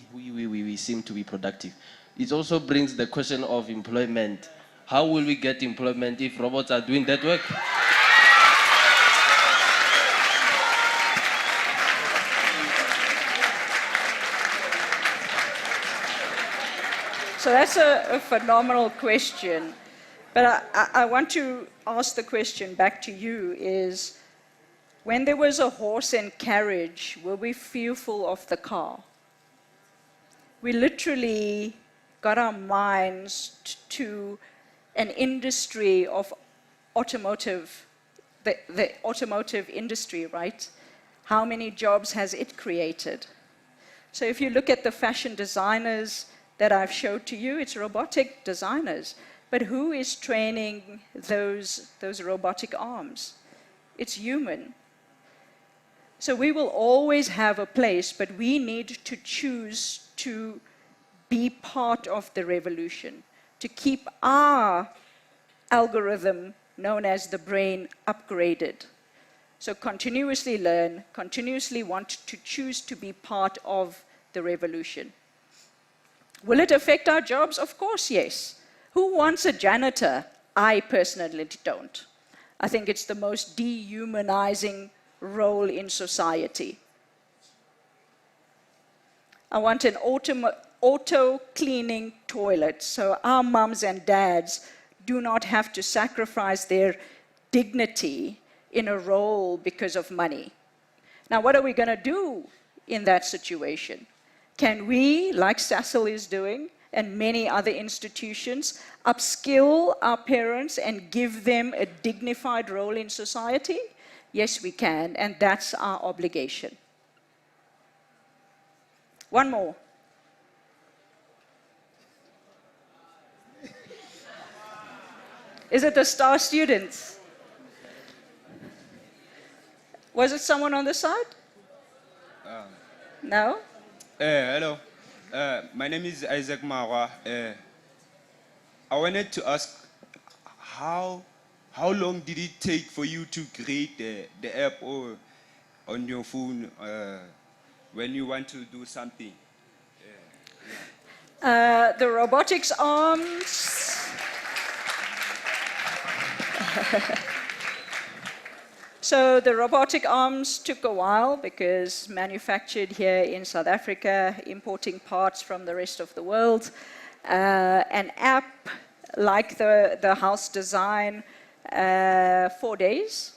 seem to be productive. It also brings the question of employment. How will we get employment if robots are doing that work? So that's a phenomenal question. But I want to ask the question back to you is, when there was a horse and carriage, were we fearful of the car? We literally got our minds to an industry of automotive, the automotive industry, right? How many jobs has it created? So if you look at the fashion designers that I've showed to you, it's robotic designers. But who is training those robotic arms? It's human. So we will always have a place, but we need to choose to be part of the revolution, to keep our algorithm, known as the brain, upgraded. So continuously learn, continuously want to choose to be part of the revolution. Will it affect our jobs? Of course, yes. Who wants a janitor? I personally don't. I think it's the most dehumanizing role in society. I want an auto-cleaning toilet, so our mums and dads do not have to sacrifice their dignity in a role because of money. Now, what are we going to do in that situation? Can we, like Sasol is doing, and many other institutions, upskill our parents and give them a dignified role in society? Yes, we can, and that's our obligation. One more. Is it the star students? Was it someone on the side? No? Hello. My name is Isaac Marwa. I wanted to ask, how long did it take for you to create the app or on your phone when you want to do something? The robotics arms. So the robotic arms took a while because manufactured here in South Africa, importing parts from the rest of the world. An app like the house design, 4 days.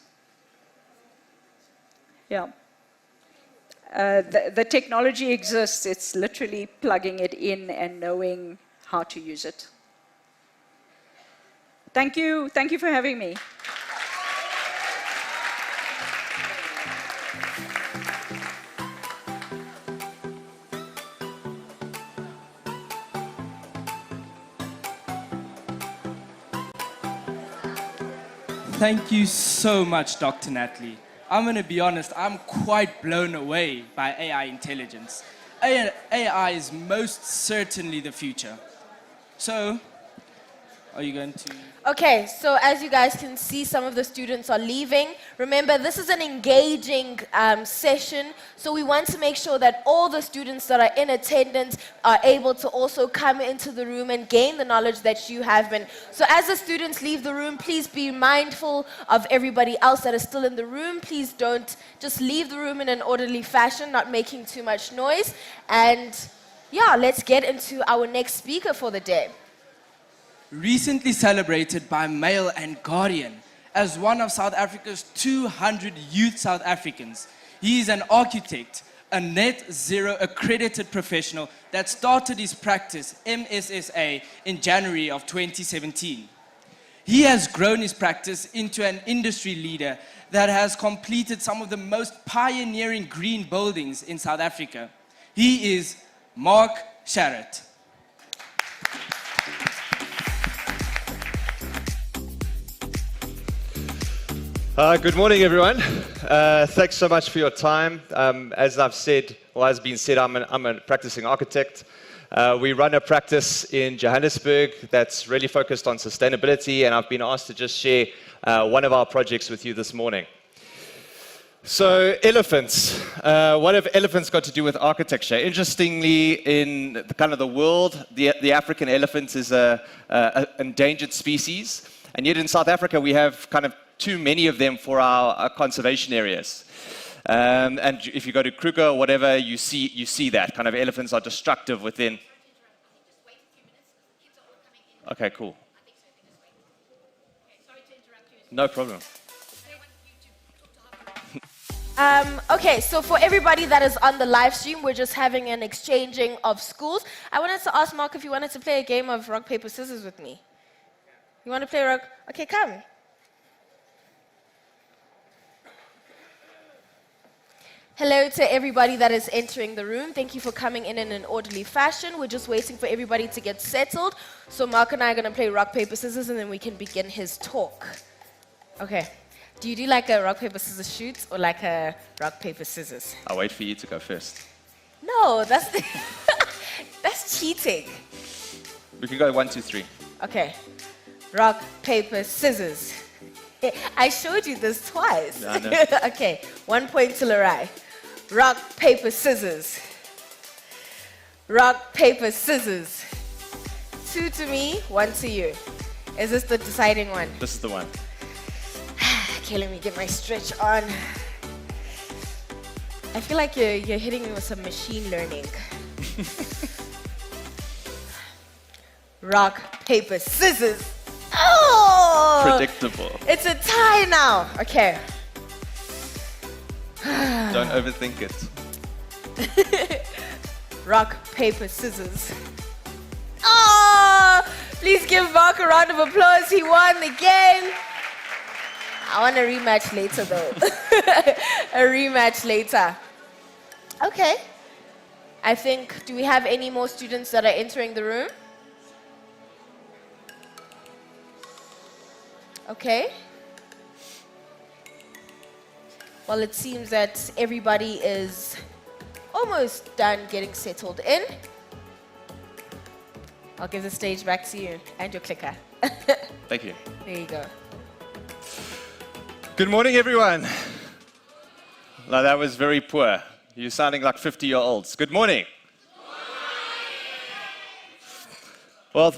Yeah. The technology exists. It's literally plugging it in and knowing how to use it. Thank you. Thank you for having me. Thank you so much, Dr. Natalie. I'm going to be honest, I'm quite blown away by AI intelligence. AI is most certainly the future. So, are you going to... Okay, so as you guys can see, some of the students are leaving. Remember, this is an engaging session, so we want to make sure that all the students that are in attendance are able to also come into the room and gain the knowledge that you have been. So as the students leave the room, please be mindful of everybody else that is still in the room. Please don't just leave the room in an orderly fashion, not making too much noise. And yeah, let's get into our next speaker for the day. Recently celebrated by Mail and Guardian as one of South Africa's 200 youth South Africans. He is an architect, a net zero accredited professional that started his practice, MSSA, in January of 2017. He has grown his practice into an industry leader that has completed some of the most pioneering green buildings in South Africa. He is Mark Sharrett. Good morning, everyone. Thanks so much for your time. As I've said, or has been said, I'm a practicing architect. We run a practice in Johannesburg that's really focused on sustainability, and I've been asked to just share one of our projects with you this morning. So, elephants. What have elephants got to do with architecture? Interestingly, in the world, the African elephant is an endangered species, and yet in South Africa we have too many of them for our conservation areas. And if you go to Kruger or whatever, you see that. Elephants are destructive within... Okay, cool. No problem. Okay, so for everybody that is on the live stream, we're just having an exchanging of schools. I wanted to ask Mark if you wanted to play a game of rock, paper, scissors with me. You want to play rock? Okay, come. Hello to everybody that is entering the room. Thank you for coming in an orderly fashion. We're just waiting for everybody to get settled. So Mark and I are going to play rock, paper, scissors, and then we can begin his talk. Okay. Do you do like a rock, paper, scissors shoot or like a rock, paper, scissors? I'll wait for you to go first. No, that's that's cheating. We can go 1, 2, 3. Okay. Rock, paper, scissors. I showed you this twice. No, no. Okay. 1 point to Larai. Rock, paper, scissors. Rock, paper, scissors. 2 to me, 1 to you. Is this the deciding one? This is the one. Okay, let me get my stretch on. I feel like you're hitting me with some machine learning. Rock, paper, scissors. Oh! Predictable. It's a tie now. Okay. Don't overthink it. Rock, paper, scissors. Oh! Please give Mark a round of applause. He won the game. I want a rematch later, though. A rematch later. Okay. I think, do we have any more students that are entering the room? Okay. Well, it seems that everybody is almost done getting settled in. I'll give the stage back to you and your clicker. Thank you. There you go. Good morning, everyone. No, that was very poor. You're sounding like 50-year-olds. Good morning. Well,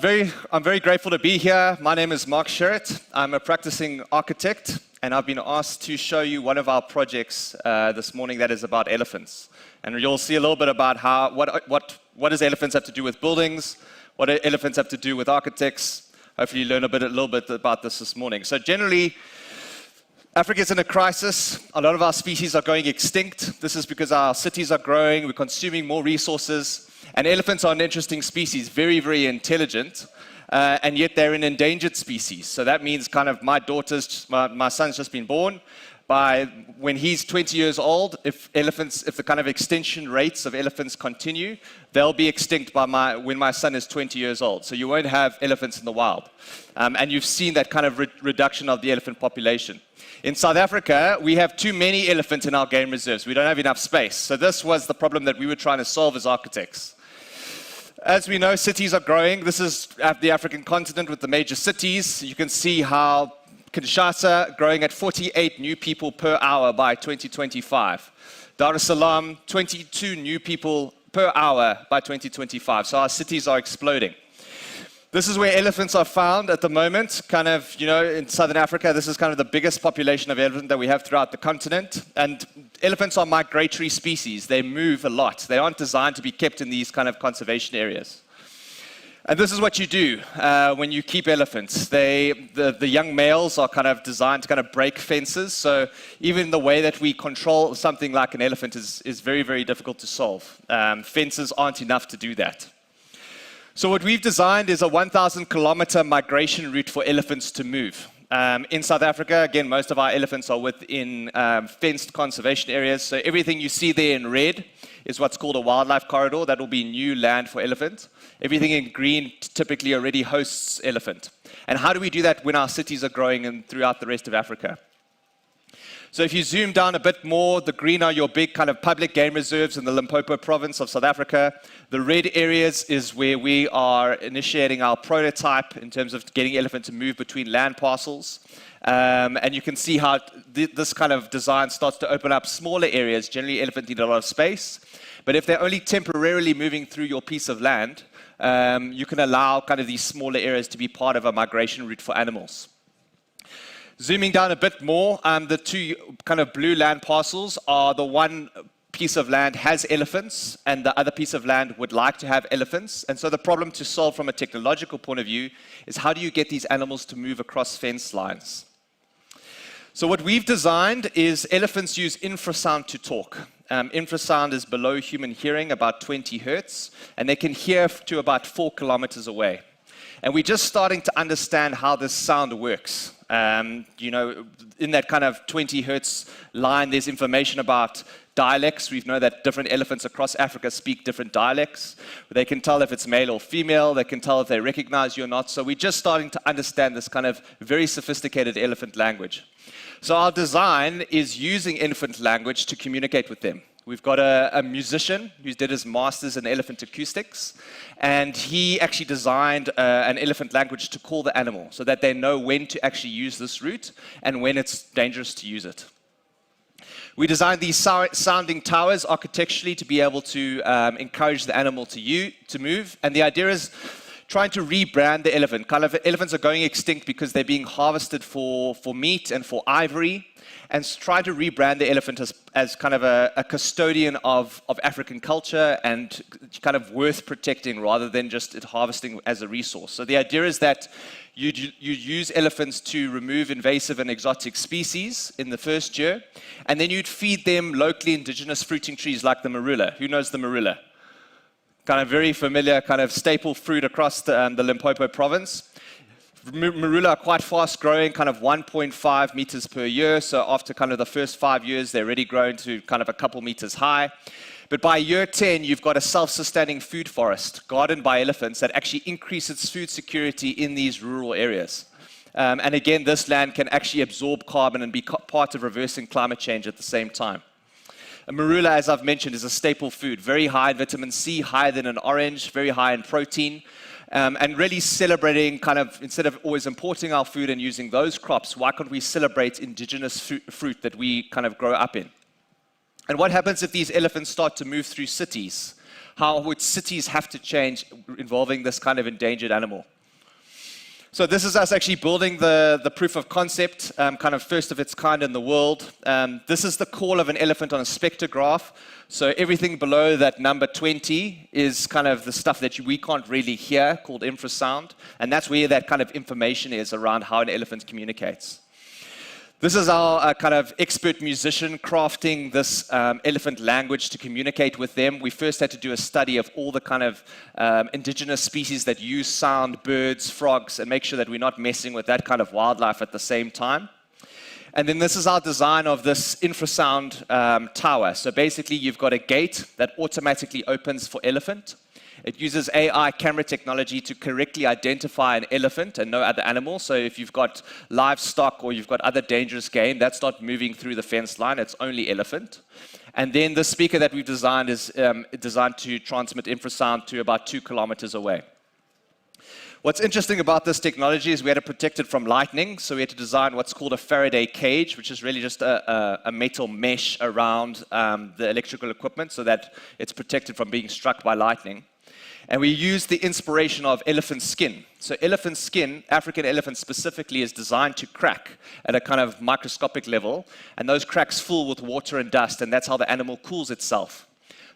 I'm very grateful to be here. My name is Mark Sherritt. I'm a practicing architect, and I've been asked to show you one of our projects this morning that is about elephants. And you'll see a little bit about what does elephants have to do with buildings, what do elephants have to do with architects. Hopefully you learn a little bit about this morning. So generally, Africa is in a crisis. A lot of our species are going extinct. This is because our cities are growing, we're consuming more resources. And elephants are an interesting species, very, very intelligent, and yet they're an endangered species. So that means kind of my son's just been born. When he's 20 years old, if the kind of extinction rates of elephants continue, they'll be extinct when my son is 20 years old. So you won't have elephants in the wild. And you've seen that kind of reduction of the elephant population. In South Africa, we have too many elephants in our game reserves. We don't have enough space. So this was the problem that we were trying to solve as architects. As we know, cities are growing. This is the African continent with the major cities. You can see how Kinshasa growing at 48 new people per hour by 2025. Dar es Salaam, 22 new people per hour by 2025. So our cities are exploding. This is where elephants are found at the moment, kind of, in Southern Africa. This is kind of the biggest population of elephant that we have throughout the continent. And elephants are migratory species. They move a lot. They aren't designed to be kept in these kind of conservation areas. And this is what you do when you keep elephants. The young males are kind of designed to kind of break fences. So even the way that we control something like an elephant is very, very difficult to solve. Fences aren't enough to do that. So what we've designed is a 1,000-kilometer migration route for elephants to move. In South Africa, again, most of our elephants are within fenced conservation areas. So everything you see there in red is what's called a wildlife corridor. That will be new land for elephant. Everything in green typically already hosts elephant. And how do we do that when our cities are growing and throughout the rest of Africa? So if you zoom down a bit more, the green are your big kind of public game reserves in the Limpopo province of South Africa. The red areas is where we are initiating our prototype in terms of getting elephant to move between land parcels. And you can see how this kind of design starts to open up smaller areas. Generally, elephants need a lot of space. But if they're only temporarily moving through your piece of land, you can allow kind of these smaller areas to be part of a migration route for animals. Zooming down a bit more, the two kind of blue land parcels are the one piece of land has elephants and the other piece of land would like to have elephants. And so the problem to solve from a technological point of view is how do you get these animals to move across fence lines? So what we've designed is elephants use infrasound to talk. Infrasound is below human hearing, about 20 hertz, and they can hear to about 4 kilometers away. And we're just starting to understand how this sound works. You know, in that kind of 20 hertz line, there's information about dialects. We know that different elephants across Africa speak different dialects. They can tell if it's male or female. They can tell if they recognize you or not. So we're just starting to understand this kind of very sophisticated elephant language. So our design is using elephant language to communicate with them. We've got a musician who did his master's in elephant acoustics, and he actually designed an elephant language to call the animal so that they know when to actually use this route and when it's dangerous to use it. We designed these sounding towers architecturally to be able to encourage the animal to move, and the idea is trying to rebrand the elephant. Kind of elephants are going extinct because they're being harvested for meat and for ivory, and trying to rebrand the elephant as kind of a custodian of African culture and kind of worth protecting rather than just harvesting as a resource. So the idea is that you use elephants to remove invasive and exotic species in the first year, and then you'd feed them locally indigenous fruiting trees like the marula. Who knows the marula? Kind of very familiar, kind of staple fruit across the Limpopo province. Marula are quite fast growing, kind of 1.5 meters per year. So after kind of the first 5 years, they're already grown to kind of a couple meters high. But by year 10, you've got a self-sustaining food forest gardened by elephants that actually increases food security in these rural areas. And again, this land can actually absorb carbon and be part of reversing climate change at the same time. A marula, as I've mentioned, is a staple food, very high in vitamin C, higher than an orange, very high in protein. And really celebrating kind of, instead of always importing our food and using those crops, why can't we celebrate indigenous fruit that we kind of grow up in? And what happens if these elephants start to move through cities? How would cities have to change involving this kind of endangered animal? So this is us actually building the proof of concept, kind of first of its kind in the world. This is the call of an elephant on a spectrograph. So everything below that number 20 is kind of the stuff that we can't really hear, called infrasound. And that's where that kind of information is around how an elephant communicates. This is our kind of expert musician crafting this elephant language to communicate with them. We first had to do a study of all the kind of indigenous species that use sound, birds, frogs, and make sure that we're not messing with that kind of wildlife at the same time. And then this is our design of this infrasound tower. So basically, you've got a gate that automatically opens for elephant. It uses AI camera technology to correctly identify an elephant and no other animal. So if you've got livestock or you've got other dangerous game, that's not moving through the fence line, it's only elephant. And then the speaker that we've designed is designed to transmit infrasound to about 2 kilometers away. What's interesting about this technology is we had to protect it from lightning, so we had to design what's called a Faraday cage, which is really just a metal mesh around the electrical equipment so that it's protected from being struck by lightning. And we used the inspiration of elephant skin. So elephant skin, African elephant specifically, is designed to crack at a kind of microscopic level, and those cracks fill with water and dust, and that's how the animal cools itself.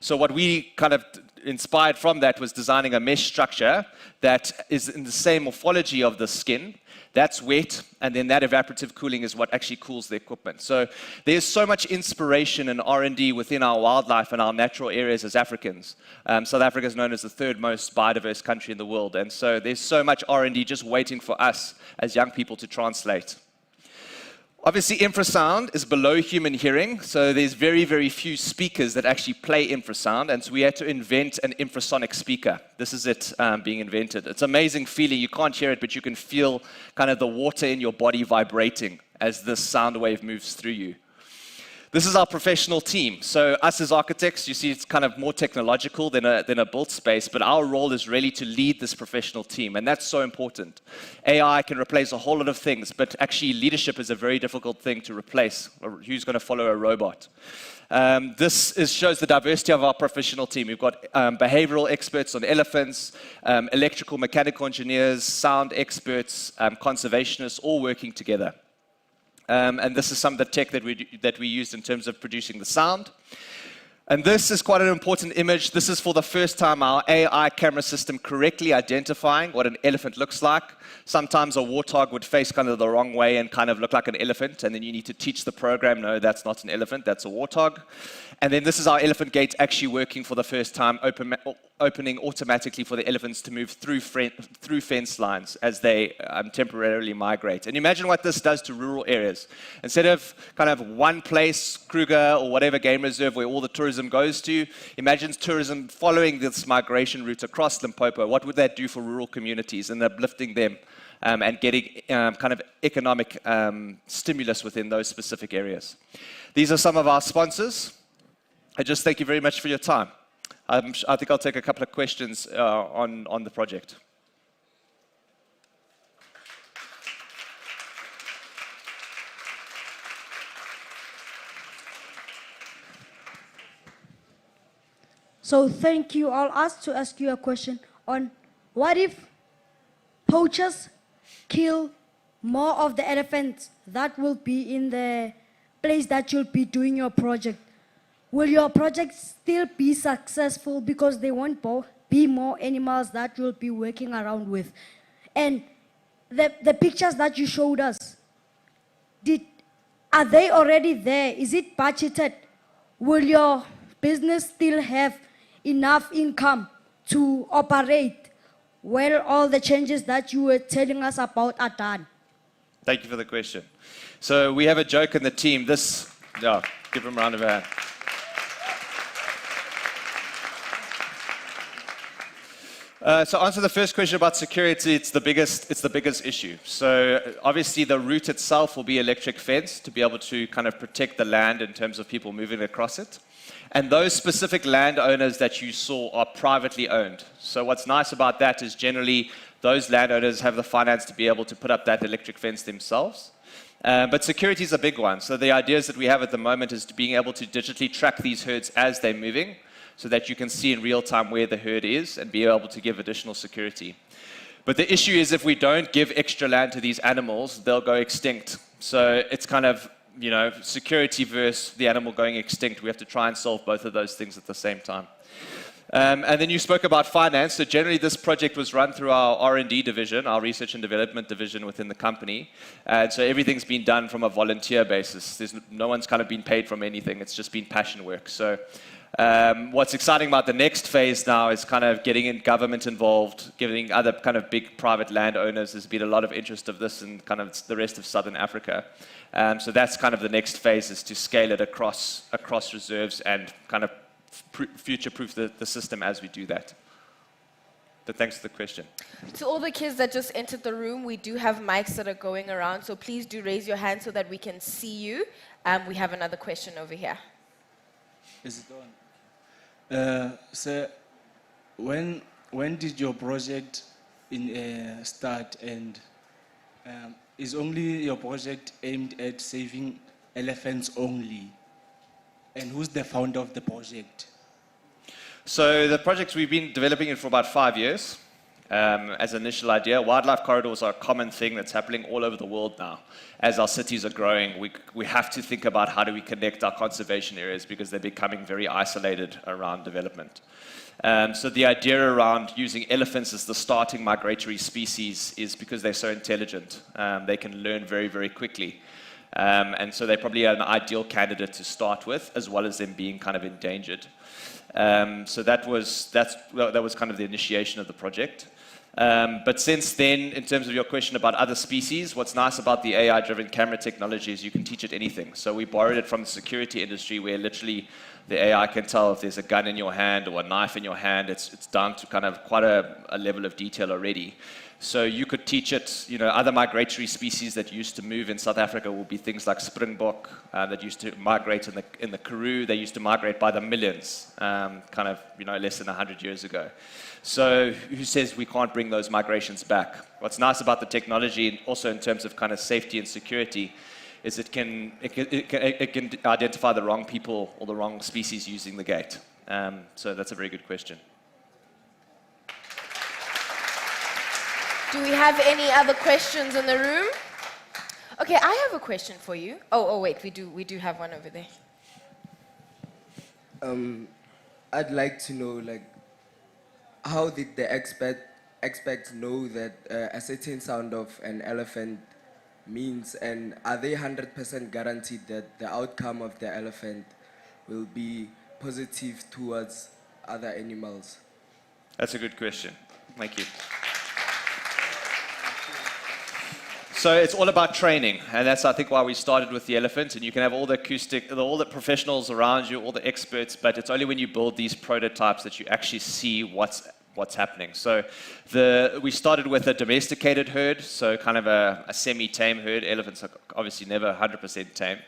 So what we kind of inspired from that was designing a mesh structure that is in the same morphology of the skin. That's wet, and then that evaporative cooling is what actually cools the equipment. So there's so much inspiration and R&D within our wildlife and our natural areas as Africans. South Africa is known as the 3rd most biodiverse country in the world, and so there's so much R&D just waiting for us as young people to translate. Obviously, infrasound is below human hearing, so there's very, very few speakers that actually play infrasound, and so we had to invent an infrasonic speaker. This is it being invented. It's an amazing feeling. You can't hear it, but you can feel kind of the water in your body vibrating as this sound wave moves through you. This is our professional team. So us as architects, you see it's kind of more technological than a built space, but our role is really to lead this professional team, and that's so important. AI can replace a whole lot of things, but actually leadership is a very difficult thing to replace. Who's going to follow a robot? This shows the diversity of our professional team. We've got behavioral experts on elephants, electrical, mechanical engineers, sound experts, conservationists, all working together. And this is some of the tech that we used in terms of producing the sound. And this is quite an important image. This is for the first time our AI camera system correctly identifying what an elephant looks like. Sometimes a warthog would face kind of the wrong way and kind of look like an elephant, and then you need to teach the program, no, that's not an elephant, that's a warthog. And then this is our elephant gate actually working for the first time, opening automatically for the elephants to move through fence lines as they temporarily migrate. And imagine what this does to rural areas. Instead of kind of one place, Kruger or whatever game reserve where all the tourism goes to, imagine tourism following this migration route across Limpopo. What would that do for rural communities and uplifting them and getting kind of economic stimulus within those specific areas? These are some of our sponsors. I just thank you very much for your time. I think I'll take a couple of questions on the project. So thank you. I'll ask you a question on what if poachers kill more of the elephants that will be in the place that you'll be doing your project. Will your project still be successful because there won't be more animals that you'll be working around with? And the pictures that you showed us, are they already there? Is it budgeted? Will your business still have enough income to operate when all the changes that you were telling us about are done? Thank you for the question. So we have a joke in the team. Give him a round of applause. So answer the first question about security, it's the biggest issue. So obviously the route itself will be electric fence to be able to kind of protect the land in terms of people moving across it. And those specific landowners that you saw are privately owned. So what's nice about that is generally those landowners have the finance to be able to put up that electric fence themselves. But security is a big one. So the ideas that we have at the moment is to being able to digitally track these herds as they're moving, so that you can see in real time where the herd is and be able to give additional security. But the issue is if we don't give extra land to these animals, they'll go extinct. So it's kind of, security versus the animal going extinct. We have to try and solve both of those things at the same time. And then you spoke about finance. So generally this project was run through our R&D division, our research and development division within the company. And so everything's been done from a volunteer basis. No one's kind of been paid from anything. It's just been passion work. So what's exciting about the next phase now is kind of getting in government involved, getting other kind of big private landowners. There's been a lot of interest of this in kind of the rest of Southern Africa. So that's kind of the next phase, is to scale it across reserves and kind of future-proof the system as we do that. But thanks for the question. To all the kids that just entered the room, we do have mics that are going around, so please do raise your hand so that we can see you. We have another question over here. Is it on? So, when did your project start, and is only your project aimed at saving elephants only? And who's the founder of the project? So the project, we've been developing it for about 5 years. As an initial idea, wildlife corridors are a common thing that's happening all over the world now. As our cities are growing, we have to think about how do we connect our conservation areas, because they're becoming very isolated around development. So the idea around using elephants as the starting migratory species is because they're so intelligent. They can learn very, very quickly. And so they're probably an ideal candidate to start with, as well as them being kind of endangered. So that was kind of the initiation of the project. But since then, in terms of your question about other species, what's nice about the AI-driven camera technology is you can teach it anything. So we borrowed it from the security industry, where literally the AI can tell if there's a gun in your hand or a knife in your hand. It's down to kind of quite a level of detail already. So you could teach it, other migratory species that used to move in South Africa will be things like springbok that used to migrate in the Karoo. They used to migrate by the millions, less than 100 years ago. So who says we can't bring those migrations back? What's nice about the technology, and also in terms of kind of safety and security, is it can identify the wrong people or the wrong species using the gate. So that's a very good question. Do we have any other questions in the room? Okay, I have a question for you. Oh, wait, we do have one over there. I'd like to know, like, how did the experts know that a certain sound of an elephant means, and are they 100% guaranteed that the outcome of the elephant will be positive towards other animals? That's a good question. Thank you. So it's all about training, and that's, I think, why we started with the elephant. And you can have all the all the professionals around you, all the experts, but it's only when you build these prototypes that you actually see what's happening. So we started with a domesticated herd, so kind of a semi-tame herd. Elephants are obviously never 100% tame.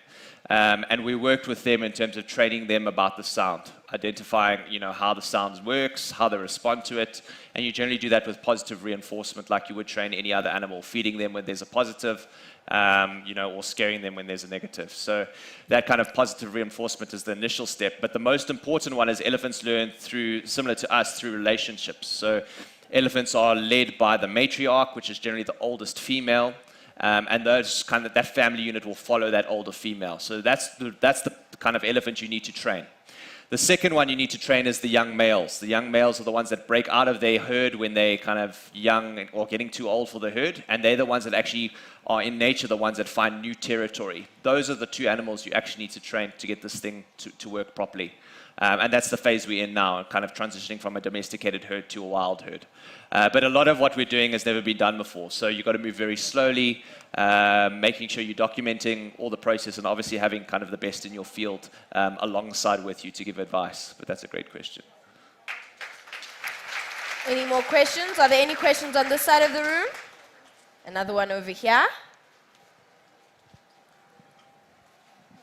And we worked with them in terms of training them about the sound, identifying, how the sound works, how they respond to it. And you generally do that with positive reinforcement, like you would train any other animal, feeding them when there's a positive, or scaring them when there's a negative. So that kind of positive reinforcement is the initial step. But the most important one is elephants learn similar to us, through relationships. So elephants are led by the matriarch, which is generally the oldest female. And that family unit will follow that older female. So that's the kind of elephant you need to train. The second one you need to train is the young males. The young males are the ones that break out of their herd when they're kind of young or getting too old for the herd, and they're the ones that actually are in nature the ones that find new territory. Those are the two animals you actually need to train to get this thing to work properly. And that's the phase we're in now, kind of transitioning from a domesticated herd to a wild herd. But a lot of what we're doing has never been done before. So you've got to move very slowly, making sure you're documenting all the process, and obviously having kind of the best in your field alongside with you to give advice. But that's a great question. Any more questions? Are there any questions on this side of the room? Another one over here.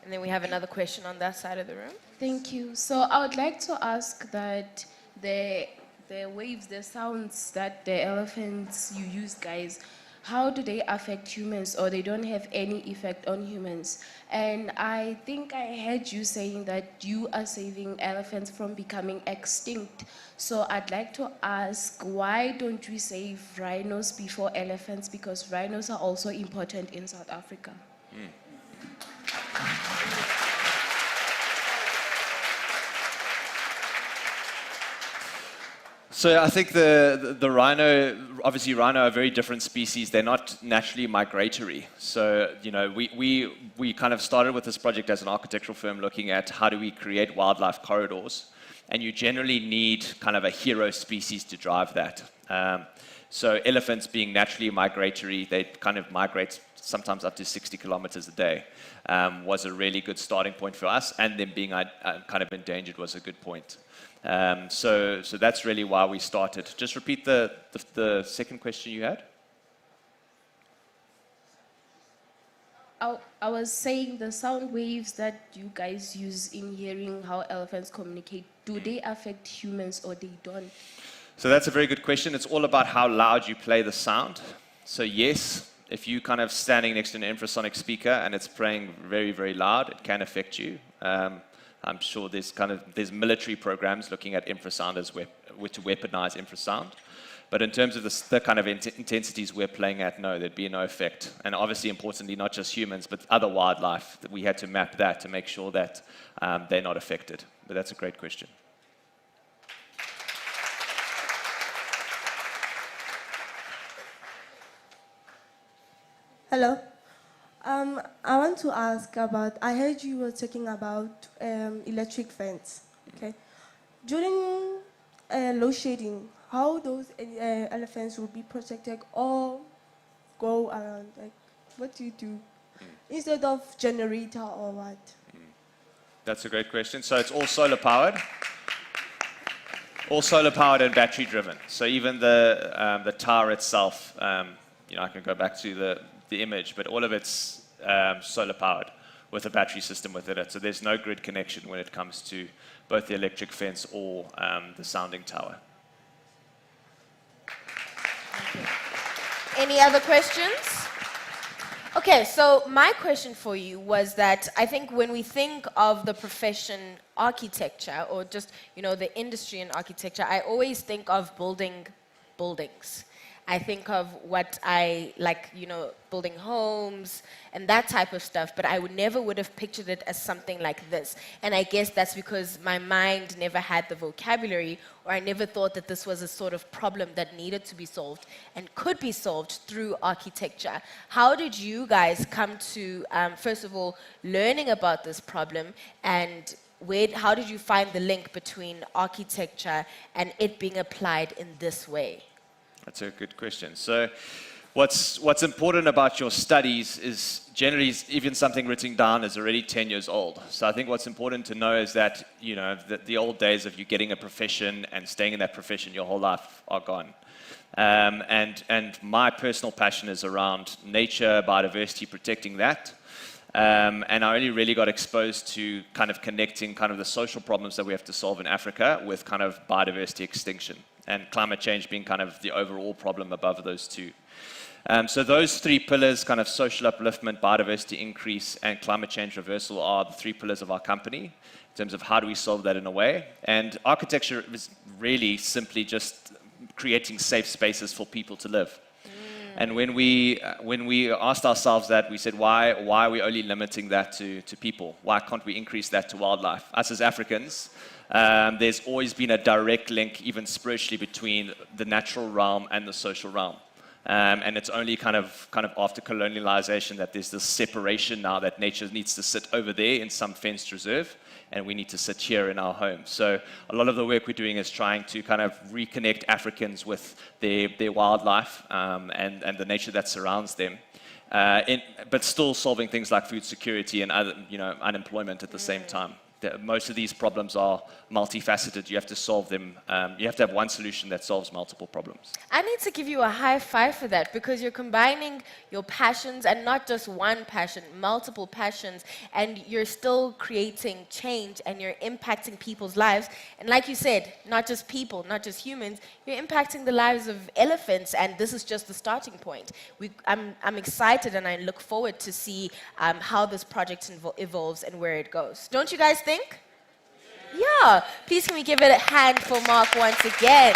And then we have another question on that side of the room. Thank you. So I would like to ask that the waves, the sounds that the elephants you use, guys, how do they affect humans, or they don't have any effect on humans? And I think I heard you saying that you are saving elephants from becoming extinct. So I'd like to ask, why don't we save rhinos before elephants? Because rhinos are also important in South Africa. So I think the rhino, obviously rhino are a very different species. They're not naturally migratory. So, we kind of started with this project as an architectural firm looking at how do we create wildlife corridors. And you generally need kind of a hero species to drive that. So elephants being naturally migratory, they kind of migrate sometimes up to 60 kilometers a day, was a really good starting point for us. And them being kind of endangered was a good point. So that's really why we started. Just repeat the second question you had. I was saying the sound waves that you guys use in hearing how elephants communicate, do they affect humans or they don't? So that's a very good question. It's all about how loud you play the sound. So yes, if you kind of standing next to an infrasonic speaker and it's playing very, very loud, it can affect you. I'm sure there's military programs looking at infrasound to weaponize infrasound. But in terms of the kind of intensities we're playing at, no, there'd be no effect. And obviously, importantly, not just humans, but other wildlife, that we had to map that to make sure that they're not affected. But that's a great question. Hello. I want to ask about, I heard you were talking about electric fence, okay? During load shedding, how those elephants will be protected or go around? Like, what do you do? Instead of generator or what? That's a great question. So it's all solar powered. All solar powered and battery driven. So even the tower itself, I can go back to the image, but all of it's solar powered with a battery system within it. So there's no grid connection when it comes to both the electric fence or the sounding tower. Any other questions? Okay, so my question for you was that I think when we think of the profession architecture, or just, the industry in architecture, I always think of building buildings. I think of what I like, building homes and that type of stuff, but I never would have pictured it as something like this. And I guess that's because my mind never had the vocabulary, or I never thought that this was a sort of problem that needed to be solved and could be solved through architecture. How did you guys come to, first of all, learning about this problem, and how did you find the link between architecture and it being applied in this way? That's a good question. So what's important about your studies is generally even something written down is already 10 years old. So I think what's important to know is that, that the old days of you getting a profession and staying in that profession your whole life are gone. And my personal passion is around nature, biodiversity, protecting that. And I only really got exposed to kind of connecting kind of the social problems that we have to solve in Africa with kind of biodiversity extinction, and climate change being kind of the overall problem above those two. So those three pillars, kind of social upliftment, biodiversity increase, and climate change reversal, are the three pillars of our company in terms of how do we solve that in a way. And architecture is really simply just creating safe spaces for people to live. And when we asked ourselves that, we said, why are we only limiting that to people? Why can't we increase that to wildlife? Us as Africans, there's always been a direct link, even spiritually, between the natural realm and the social realm. And it's only kind of after colonialization that there's this separation now that nature needs to sit over there in some fenced reserve, and we need to sit here in our home. So a lot of the work we're doing is trying to kind of reconnect Africans with their wildlife and the nature that surrounds them, but still solving things like food security and other, unemployment at the same time. Most of these problems are multifaceted. You have to solve them. You have to have one solution that solves multiple problems. I need to give you a high five for that, because you're combining your passions, and not just one passion, multiple passions, and you're still creating change, and you're impacting people's lives. And like you said, not just people, not just humans, you're impacting the lives of elephants, and this is just the starting point. I'm excited, and I look forward to see how this project evolves and where it goes. Don't you guys think? Yeah. Please can we give it a hand for Mark once again.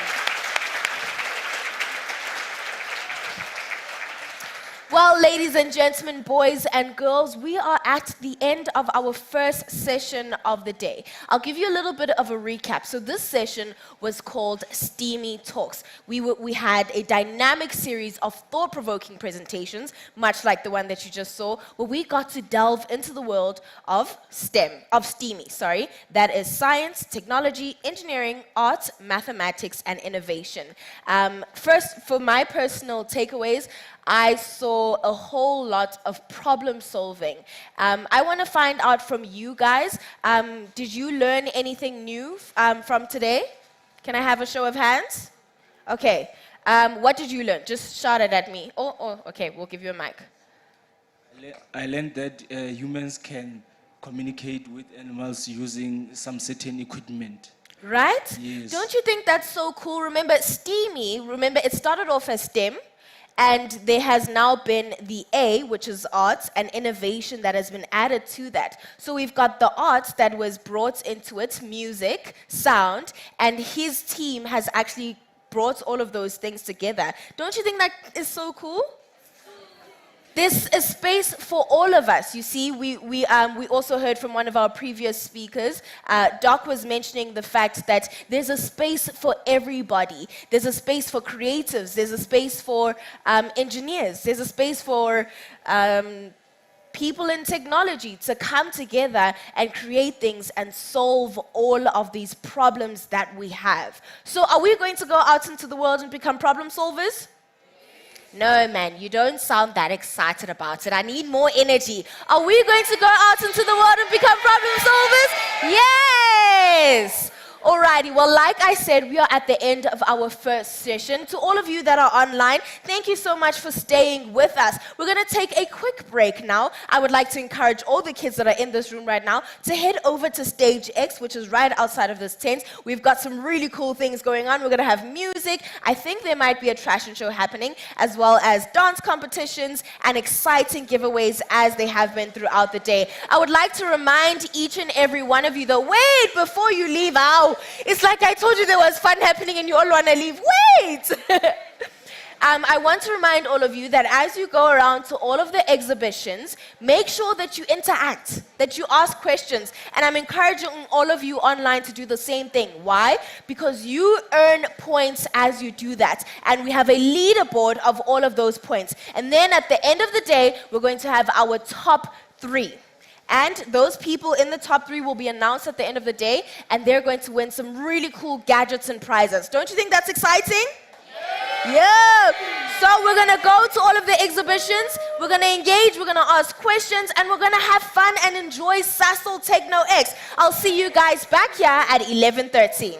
Well, ladies and gentlemen, boys and girls, we are at the end of our first session of the day. I'll give you a little bit of a recap. So this session was called Steamy Talks. We had a dynamic series of thought-provoking presentations, much like the one that you just saw, where we got to delve into the world of STEAMY. That is science, technology, engineering, art, mathematics, and innovation. First, for my personal takeaways, I saw a whole lot of problem solving. I want to find out from you guys, did you learn anything new from today? Can I have a show of hands? Okay. What did you learn? Just shout it at me. Oh, okay, we'll give you a mic. I learned that humans can communicate with animals using some certain equipment. Right? Yes. Don't you think that's so cool? Remember, STEAMY, it started off as STEM, and there has now been the A, which is arts, and innovation that has been added to that. So we've got the arts that was brought into it, music, sound, and his team has actually brought all of those things together. Don't you think that is so cool? There's a space for all of us. You see, we also heard from one of our previous speakers. Doc was mentioning the fact that there's a space for everybody. There's a space for creatives. There's a space for engineers. There's a space for people in technology to come together and create things and solve all of these problems that we have. So are we going to go out into the world and become problem solvers? No, man, you don't sound that excited about it. I need more energy. Are we going to go out into the world and become problem solvers? Yes! Alrighty, well, like I said, we are at the end of our first session. To all of you that are online, thank you so much for staying with us. We're going to take a quick break now. I would like to encourage all the kids that are in this room right now to head over to Stage X, which is right outside of this tent. We've got some really cool things going on. We're going to have music. I think there might be a fashion show happening, as well as dance competitions and exciting giveaways as they have been throughout the day. I would like to remind each and every one of you that, wait, before you leave out, it's like I told you there was fun happening and you all want to leave. Wait! I want to remind all of you that as you go around to all of the exhibitions, make sure that you interact, that you ask questions. And I'm encouraging all of you online to do the same thing. Why? Because you earn points as you do that. And we have a leaderboard of all of those points. And then at the end of the day, we're going to have our top 3. And those people in the top 3 will be announced at the end of the day, and they're going to win some really cool gadgets and prizes. Don't you think that's exciting? Yeah. So we're going to go to all of the exhibitions, we're going to engage, we're going to ask questions, and we're going to have fun and enjoy Sasol Techno X. I'll see you guys back here at 11:30.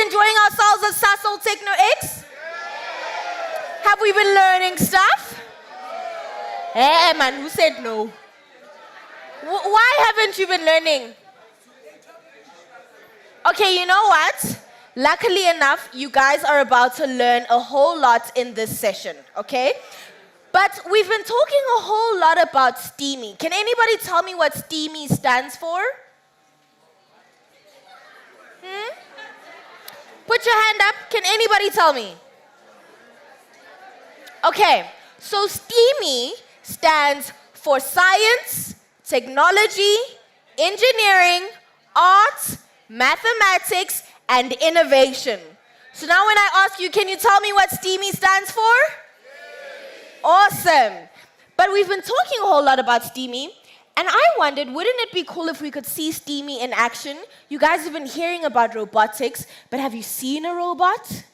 Enjoying ourselves at Sasol Techno X? Have we been learning stuff? Hey man, who said no? Why haven't you been learning? Okay, you know what? Luckily enough, you guys are about to learn a whole lot in this session, okay? But we've been talking a whole lot about STEAMY. Can anybody tell me what STEAMY stands for? Put your hand up. Can anybody tell me? Okay, so STEAMY stands for science, technology, engineering, arts, mathematics, and innovation. So now when I ask you, can you tell me what STEAMY stands for? Awesome. But we've been talking a whole lot about STEAMY, and I wondered, wouldn't it be cool if we could see STEAMY in action? You guys have been hearing about robotics, but have you seen a robot?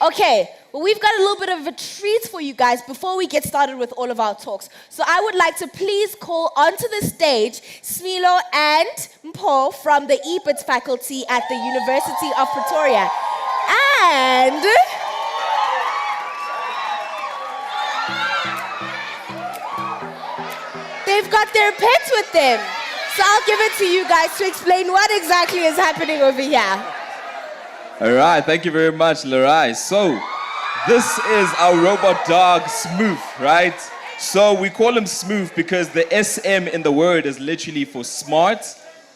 Okay, well, we've got a little bit of a treat for you guys before we get started with all of our talks. So I would like to please call onto the stage Smilo and Mpho from the EBIT faculty at the University of Pretoria. And they've got their pets with them. So I'll give it to you guys to explain what exactly is happening over here. All right, thank you very much, Larai. So, this is our robot dog, Smooth, right? So, we call him Smooth because the SM in the word is literally for smart,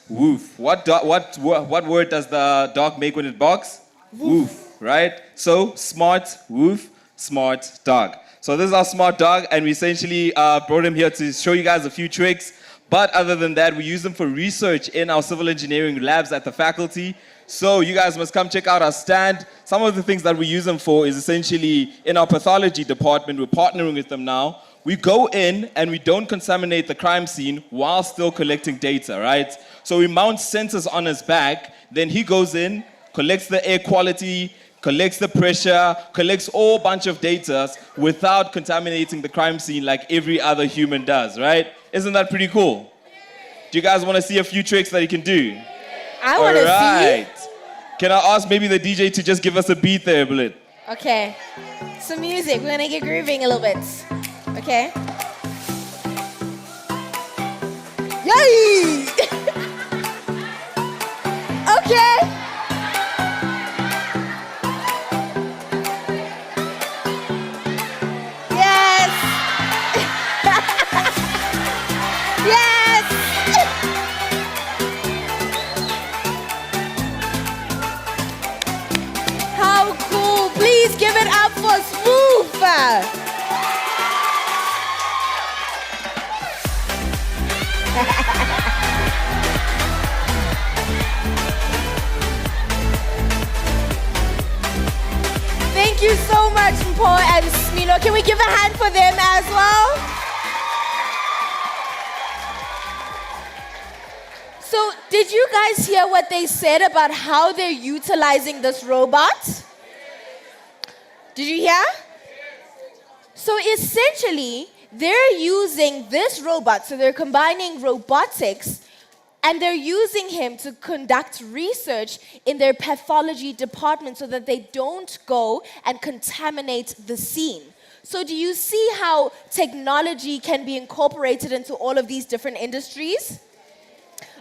woof. What word does the dog make when it barks? Woof, right? So, smart, woof, smart dog. So, this is our smart dog, and we essentially brought him here to show you guys a few tricks. But other than that, we use them for research in our civil engineering labs at the faculty. So you guys must come check out our stand. Some of the things that we use them for is essentially in our pathology department. We're partnering with them now. We go in and we don't contaminate the crime scene while still collecting data, right? So we mount sensors on his back. Then he goes in, collects the air quality, collects the pressure, collects all bunch of data without contaminating the crime scene like every other human does, right? Isn't that pretty cool? Do you guys want to see a few tricks that he can do? I want to see. Can I ask maybe the DJ to just give us a beat there, Blit? Okay. Some music. We're going to get grooving a little bit. Okay. Yay! Okay. Yes. Yes. How cool. Please give it up for Smooth. Thank you so much, Mpho and Smilo. Can we give a hand for them as well? So, did you guys hear what they said about how they're utilizing this robot? Did you hear? So, essentially, they're using this robot, so they're combining robotics, and they're using him to conduct research in their pathology department so that they don't go and contaminate the scene. So do you see how technology can be incorporated into all of these different industries?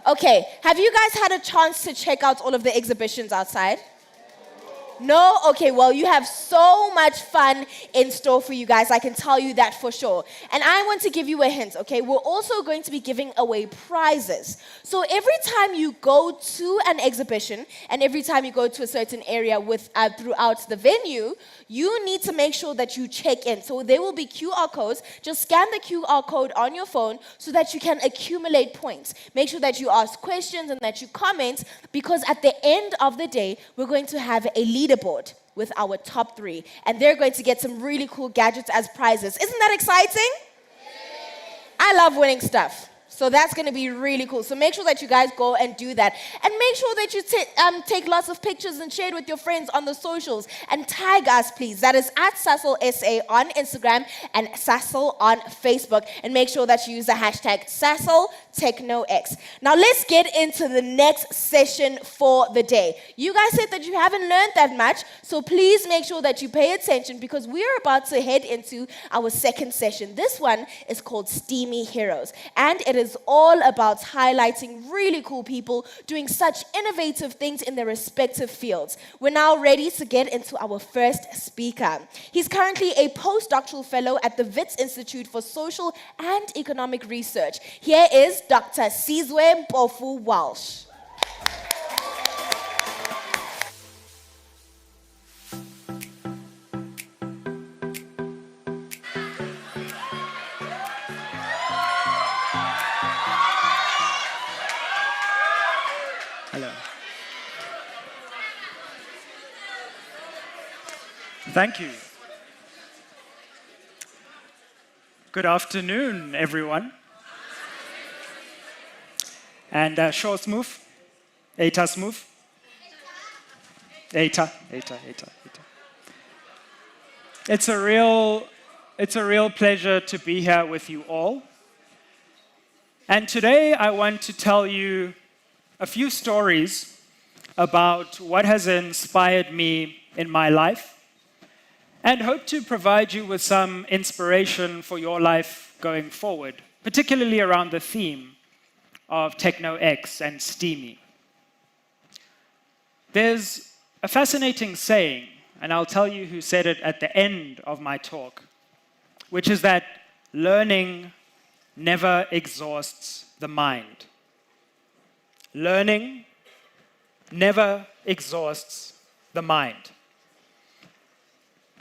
Okay, have you guys had a chance to check out all of the exhibitions outside? No? Okay, well, you have so much fun in store for you guys. I can tell you that for sure. And I want to give you a hint, okay? We're also going to be giving away prizes. So every time you go to an exhibition and every time you go to a certain area throughout the venue, you need to make sure that you check in. So there will be QR codes. Just scan the QR code on your phone so that you can accumulate points. Make sure that you ask questions and that you comment, because at the end of the day, we're going to have a leaderboard with our top 3. And they're going to get some really cool gadgets as prizes. Isn't that exciting? I love winning stuff. So that's going to be really cool. So make sure that you guys go and do that. And make sure that you take lots of pictures and share it with your friends on the socials. And tag us, please. That is at Sasol SA on Instagram and Sasol on Facebook. And make sure that you use the hashtag Sasol Techno X. Now let's get into the next session for the day. You guys said that you haven't learned that much, so please make sure that you pay attention because we are about to head into our second session. This one is called Steamy Heroes, and it is all about highlighting really cool people doing such innovative things in their respective fields. We're now ready to get into our first speaker. He's currently a postdoctoral fellow at the Wits Institute for Social and Economic Research. Here is Dr. Sizwe Mpofu Walsh. Hello. Thank you. Good afternoon, everyone. And short move, Eta move. Eta. It's a real pleasure to be here with you all. And today I want to tell you a few stories about what has inspired me in my life and hope to provide you with some inspiration for your life going forward, particularly around the theme of Techno X and Steamy. There's a fascinating saying, and I'll tell you who said it at the end of my talk, which is that learning never exhausts the mind. Learning never exhausts the mind.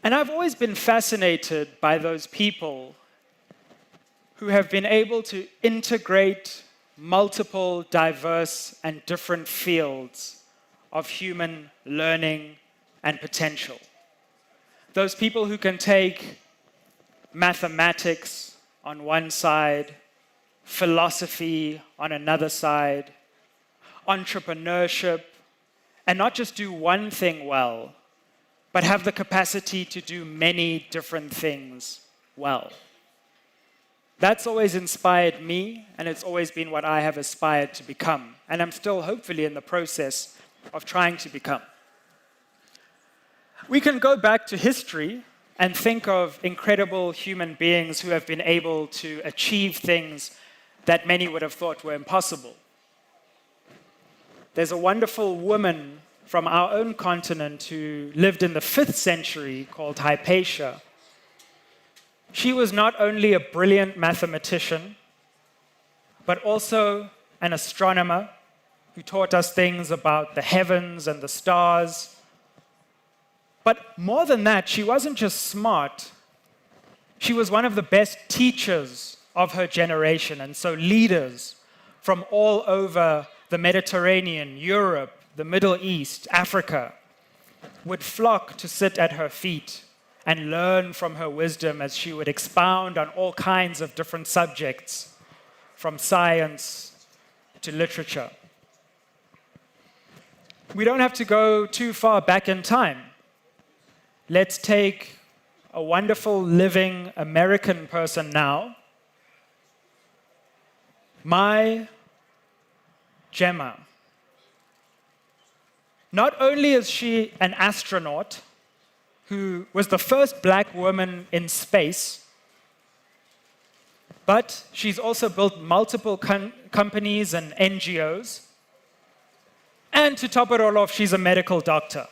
And I've always been fascinated by those people who have been able to integrate multiple, diverse, and different fields of human learning and potential. Those people who can take mathematics on one side, philosophy on another side, entrepreneurship, and not just do one thing well, but have the capacity to do many different things well. That's always inspired me, and it's always been what I have aspired to become, and I'm still hopefully in the process of trying to become. We can go back to history and think of incredible human beings who have been able to achieve things that many would have thought were impossible. There's a wonderful woman from our own continent who lived in the 5th century called Hypatia. She was not only a brilliant mathematician, but also an astronomer who taught us things about the heavens and the stars. But more than that, she wasn't just smart, she was one of the best teachers of her generation, and so leaders from all over the Mediterranean, Europe, the Middle East, Africa, would flock to sit at her feet and learn from her wisdom as she would expound on all kinds of different subjects, from science to literature. We don't have to go too far back in time. Let's take a wonderful living American person now, my Gemma. Not only is she an astronaut who was the first black woman in space, but she's also built multiple companies and NGOs. And to top it all off, she's a medical doctor,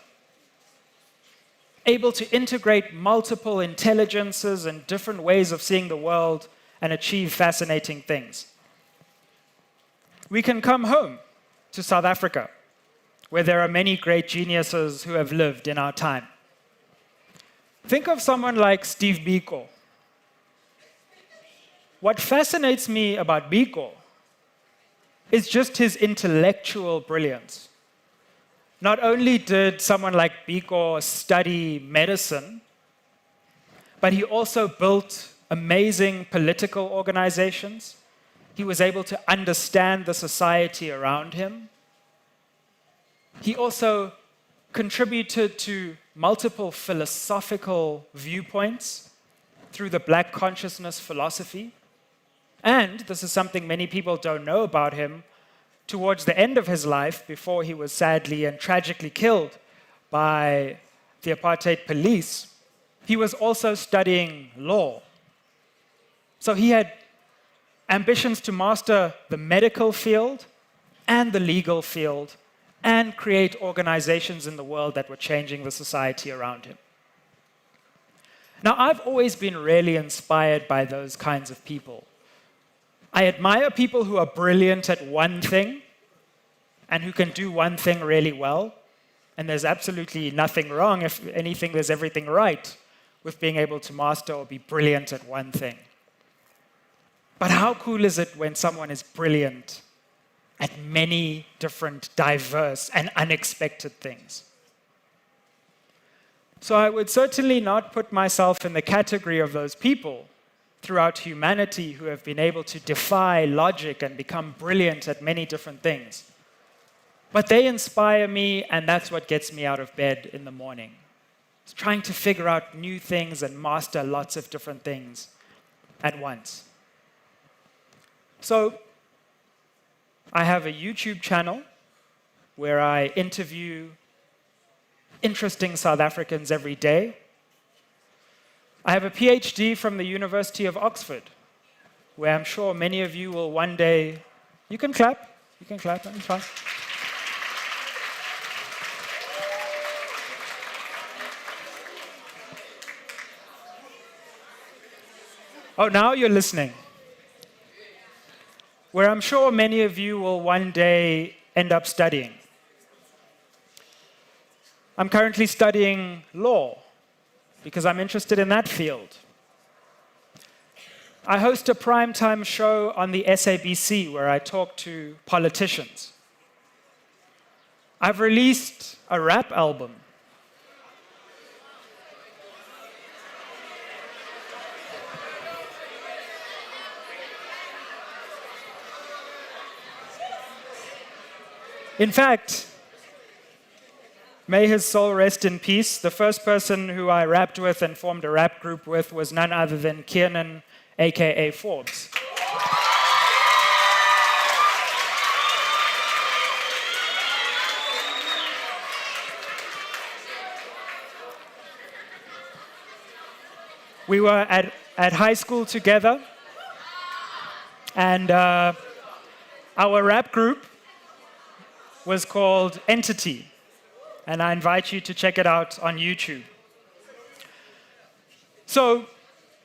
able to integrate multiple intelligences and different ways of seeing the world and achieve fascinating things. We can come home to South Africa, where there are many great geniuses who have lived in our time. Think of someone like Steve Biko. What fascinates me about Biko is just his intellectual brilliance. Not only did someone like Biko study medicine, but he also built amazing political organizations. He was able to understand the society around him. He also contributed to multiple philosophical viewpoints through the Black consciousness philosophy. And this is something many people don't know about him. Towards the end of his life, before he was sadly and tragically killed by the apartheid police, he was also studying law. So he had ambitions to master the medical field and the legal field and create organizations in the world that were changing the society around him. Now, I've always been really inspired by those kinds of people. I admire people who are brilliant at one thing and who can do one thing really well. And there's absolutely nothing wrong. If anything, there's everything right with being able to master or be brilliant at one thing. But how cool is it when someone is brilliant at many different, diverse, and unexpected things? So I would certainly not put myself in the category of those people throughout humanity who have been able to defy logic and become brilliant at many different things. But they inspire me, and that's what gets me out of bed in the morning. It's trying to figure out new things and master lots of different things at once. So I have a YouTube channel where I interview interesting South Africans every day. I have a PhD from the University of Oxford, where I'm sure many of you will one day... You can clap, it's fine. Oh, now you're listening. Where I'm sure many of you will one day end up studying. I'm currently studying law because I'm interested in that field. I host a primetime show on the SABC where I talk to politicians. I've released a rap album. In fact, may his soul rest in peace, the first person who I rapped with and formed a rap group with was none other than Kiernan, aka Forbes. We were at high school together, and our rap group was called Entity, and I invite you to check it out on YouTube. So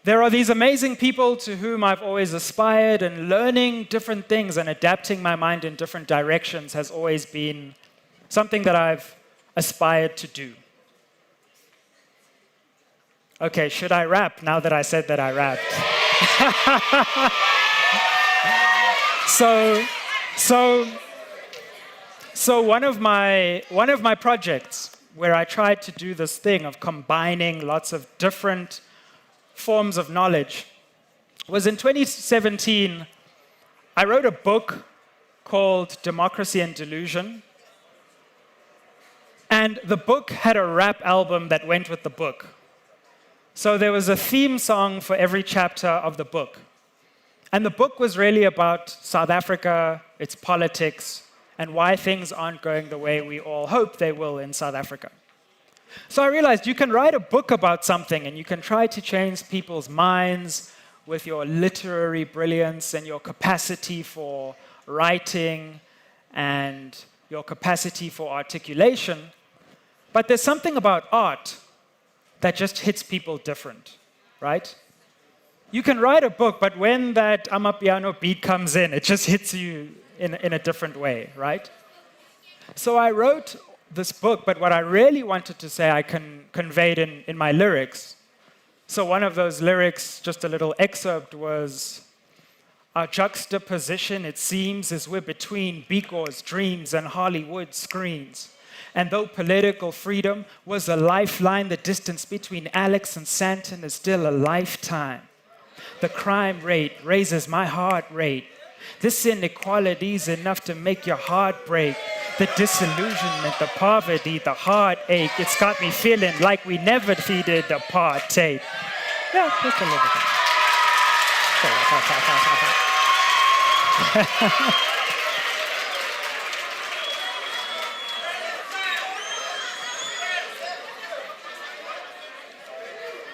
there are these amazing people to whom I've always aspired, and learning different things and adapting my mind in different directions has always been something that I've aspired to do. Okay, should I rap now that I said that I rapped? So one of my projects where I tried to do this thing of combining lots of different forms of knowledge was in 2017. I wrote a book called Democracy and Delusion. And the book had a rap album that went with the book. So there was a theme song for every chapter of the book. And the book was really about South Africa, its politics, and why things aren't going the way we all hope they will in South Africa. So I realized you can write a book about something and you can try to change people's minds with your literary brilliance and your capacity for writing and your capacity for articulation. But there's something about art that just hits people different, right? You can write a book, but when that amapiano beat comes in, it just hits you in a different way, right? So I wrote this book, but what I really wanted to say I can convey it in my lyrics. So one of those lyrics, just a little excerpt, was, our juxtaposition, it seems, is we're between Biko's dreams and Hollywood screens. And though political freedom was a lifeline, the distance between Alex and Santon is still a lifetime. The crime rate raises my heart rate. This inequality is enough to make your heart break. The disillusionment, the poverty, the heartache, it's got me feeling like we never defeated apartheid. Yeah, just a little bit.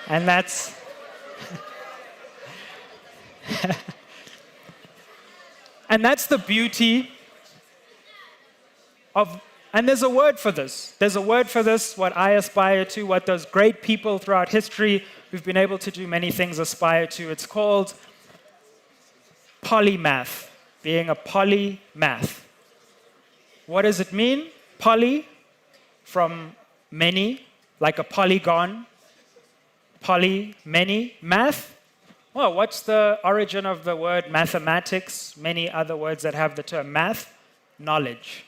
And that's and that's the beauty of, and there's a word for this. There's a word for this, what I aspire to, what those great people throughout history who've been able to do many things aspire to. It's called polymath, being a polymath. What does it mean? Poly, from many, like a polygon. Poly, many. Math? Well, what's the origin of the word mathematics? Many other words that have the term math? Knowledge.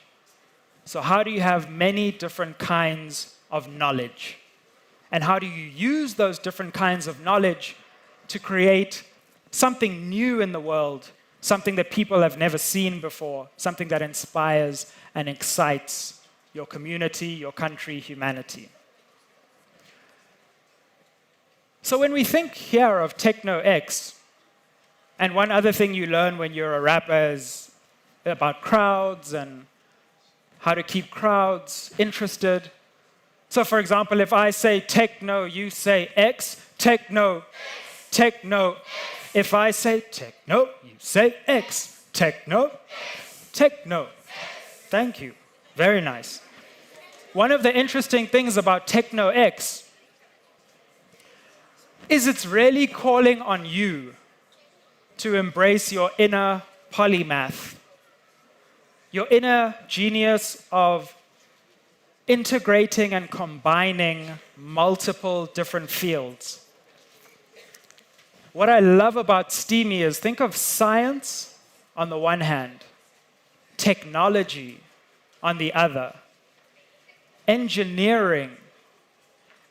So how do you have many different kinds of knowledge? And how do you use those different kinds of knowledge to create something new in the world, something that people have never seen before, something that inspires and excites your community, your country, humanity? So when we think here of Techno X, and one other thing you learn when you're a rapper is about crowds and how to keep crowds interested. So for example, if I say techno, you say X, techno, techno. If I say techno, you say X, techno, techno. Thank you. Very nice. One of the interesting things about Techno X is it's really calling on you to embrace your inner polymath, your inner genius of integrating and combining multiple different fields. What I love about STEAMY is, think of science on the one hand, technology on the other, engineering.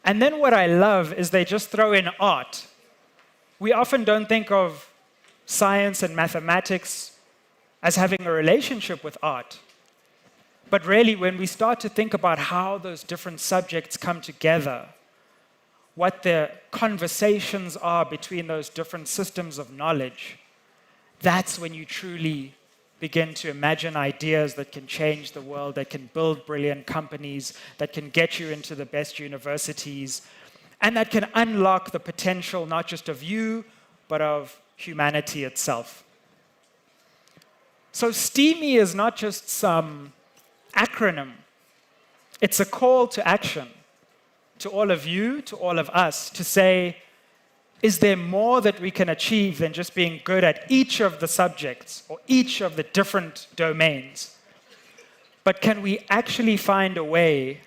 And then what I love is they just throw in art. We often don't think of science and mathematics as having a relationship with art. But really, when we start to think about how those different subjects come together, what the conversations are between those different systems of knowledge, that's when you truly begin to imagine ideas that can change the world, that can build brilliant companies, that can get you into the best universities, and that can unlock the potential not just of you, but of humanity itself. So STEAMY is not just some acronym. It's a call to action to all of you, to all of us, to say, is there more that we can achieve than just being good at each of the subjects or each of the different domains? But can we actually find a way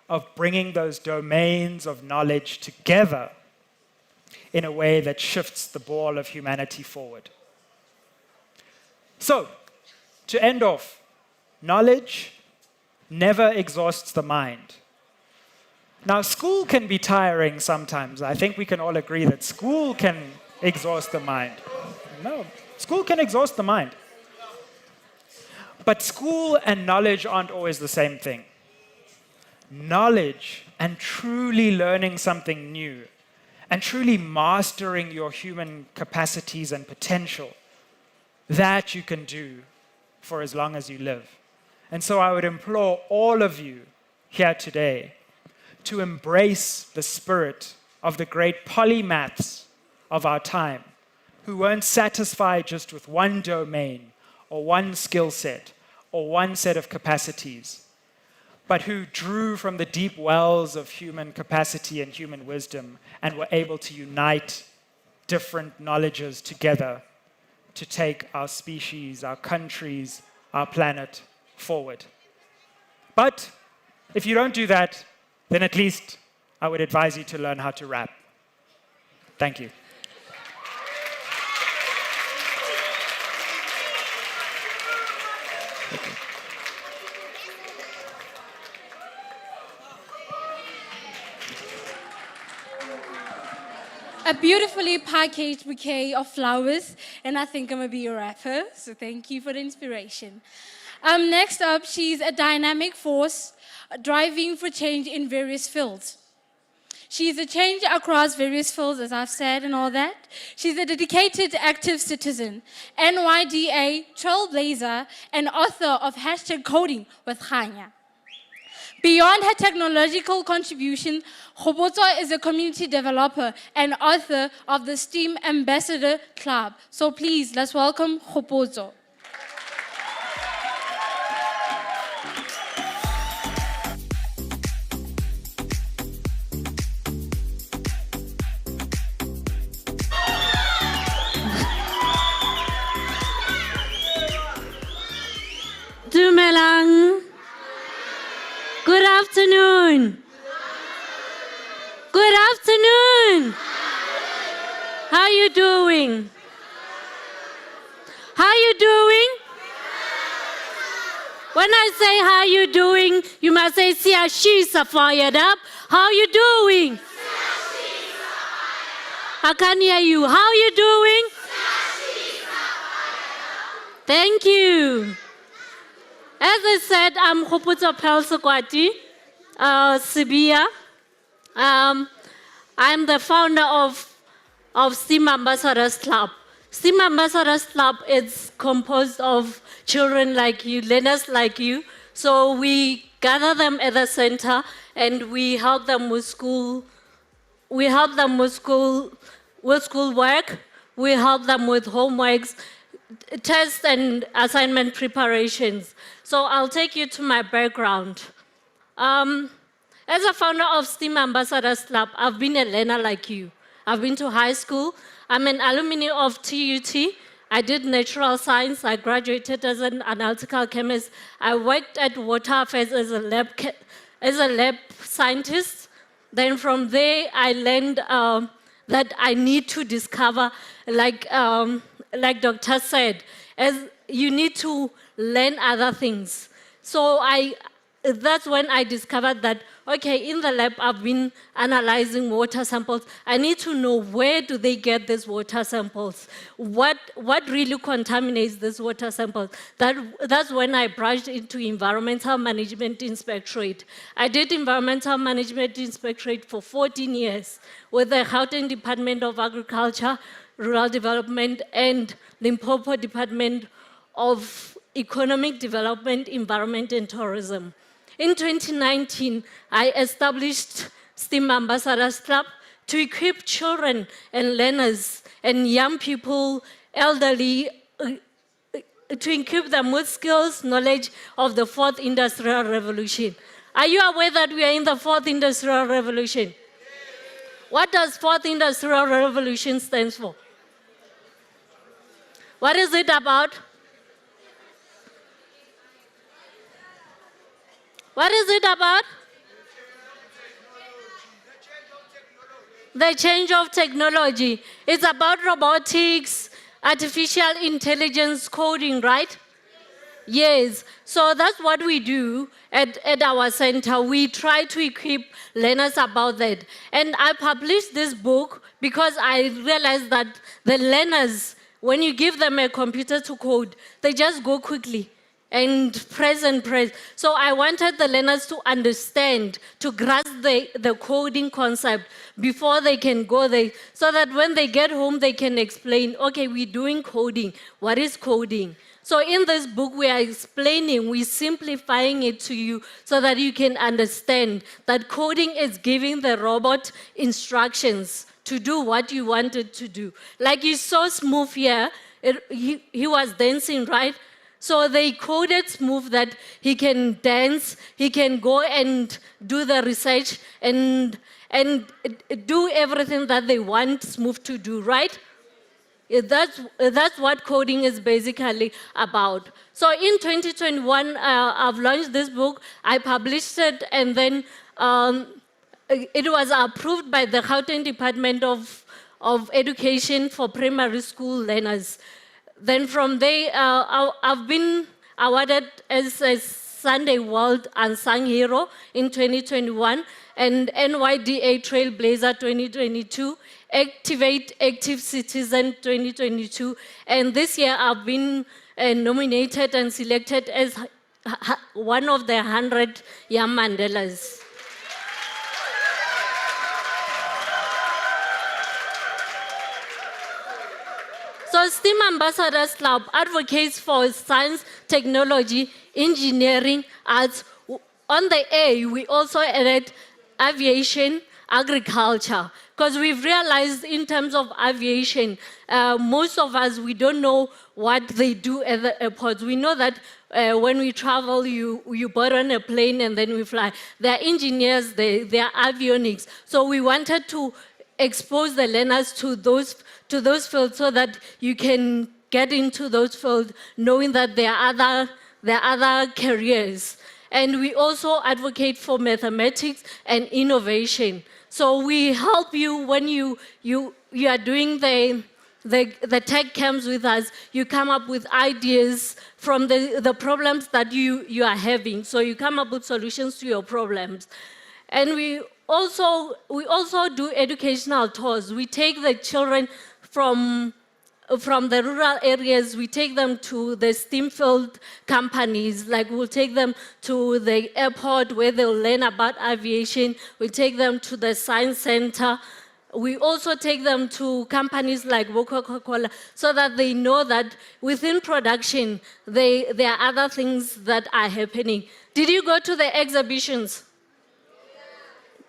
of bringing those domains of knowledge together in a way that shifts the ball of humanity forward? So, to end off, knowledge never exhausts the mind. Now, school can be tiring sometimes. I think we can all agree that school can exhaust the mind. No, school can exhaust the mind. But school and knowledge aren't always the same thing. Knowledge and truly learning something new and truly mastering your human capacities and potential, that you can do for as long as you live. And so I would implore all of you here today to embrace the spirit of the great polymaths of our time, who weren't satisfied just with one domain or one skill set or one set of capacities, but who drew from the deep wells of human capacity and human wisdom and were able to unite different knowledges together to take our species, our countries, our planet forward. But if you don't do that, then at least I would advise you to learn how to rap. Thank you. A beautifully packaged bouquet of flowers, and I think I'm gonna be a rapper, so thank you for the inspiration. Next up, she's a dynamic force driving for change in various fields. She's a change across various fields, as I've said, and all that. She's a dedicated, active citizen, NYDA trailblazer, and author of #coding with Khanya. Beyond her technological contribution, Khopotso is a community developer and author of the STEAM Ambassador Club. So please, let's welcome Khopotso. Dumelang. Good afternoon. Good afternoon. How you doing? How you doing? When I say how you doing, you must say Siashisa fired up. How you doing? I can't hear you. How you doing? Thank you. As I said, I'm Khopotso Pelsekwati, Sibia. I'm the founder of STEAM Ambassadors Club. STEAM Ambassadors Club is composed of children like you, learners like you. So we gather them at the center and we help them with school. We help them with schoolwork. We help them with homeworks, tests and assignment preparations. So I'll take you to my background. As a founder of STEAM Ambassadors Club, I've been a learner like you. I've been to high school. I'm an alumni of TUT. I did natural science. I graduated as an analytical chemist. I worked at Water Affairs as a lab scientist. Then from there, I learned that I need to discover, like Dr. said, as you need to learn other things. So that's when I discovered that, okay, in the lab, I've been analyzing water samples. I need to know where do they get these water samples? What really contaminates these water samples? That's when I branched into Environmental Management Inspectorate. I did Environmental Management Inspectorate for 14 years with the Gauteng Department of Agriculture, Rural Development, and Limpopo Department of Economic Development, Environment, and Tourism. In 2019, I established STEAM Ambassadors Club to equip children and learners and young people, elderly, to equip them with skills, knowledge of the 4th Industrial Revolution. Are you aware that we are in the 4th Industrial Revolution? What does 4th Industrial Revolution stand for? What is it about? What is it about? The change of technology. It's about robotics, artificial intelligence, coding, right? Yes. So that's what we do at our center. We try to equip learners about that. And I published this book because I realized that the learners, when you give them a computer to code, they just go quickly and press and press. So I wanted the learners to understand, to grasp the coding concept before they can go there, so that when they get home, they can explain, okay, we're doing coding. What is coding? So in this book, we are explaining, we're simplifying it to you so that you can understand that coding is giving the robot instructions to do what you want it to do. Like you saw Smooth here, he was dancing, right? So they coded Smooth that he can dance, he can go and do the research and do everything that they want Smooth to do, right? That's what coding is basically about. So in 2021, I've launched this book, I published it, and then it was approved by the Gauteng Department of Education for primary school learners. Then from there, I've been awarded as a Sunday World Unsung Hero in 2021 and NYDA Trailblazer 2022, Activate Active Citizen 2022. And this year I've been nominated and selected as one of the 100 Young Mandelas. STEAM Ambassadors Club advocates for science, technology, engineering, arts. On the A, we also added aviation, agriculture, because we've realized in terms of aviation, most of us, we don't know what they do at the airports. We know that when we travel, you board on a plane and then we fly. They're engineers, they're avionics. So we wanted to expose the learners to those fields so that you can get into those fields knowing that there are other careers. And we also advocate for mathematics and innovation. So we help you when you are doing the tech camps with us. You come up with ideas from the problems that you are having. So you come up with solutions to your problems. And we also do educational tours. We take the children from the rural areas, we take them to the STEAM field companies, like we'll take them to the airport where they'll learn about aviation, we take them to the science center, we also take them to companies like Coca-Cola so that they know that within production, there are other things that are happening. Did you go to the exhibitions?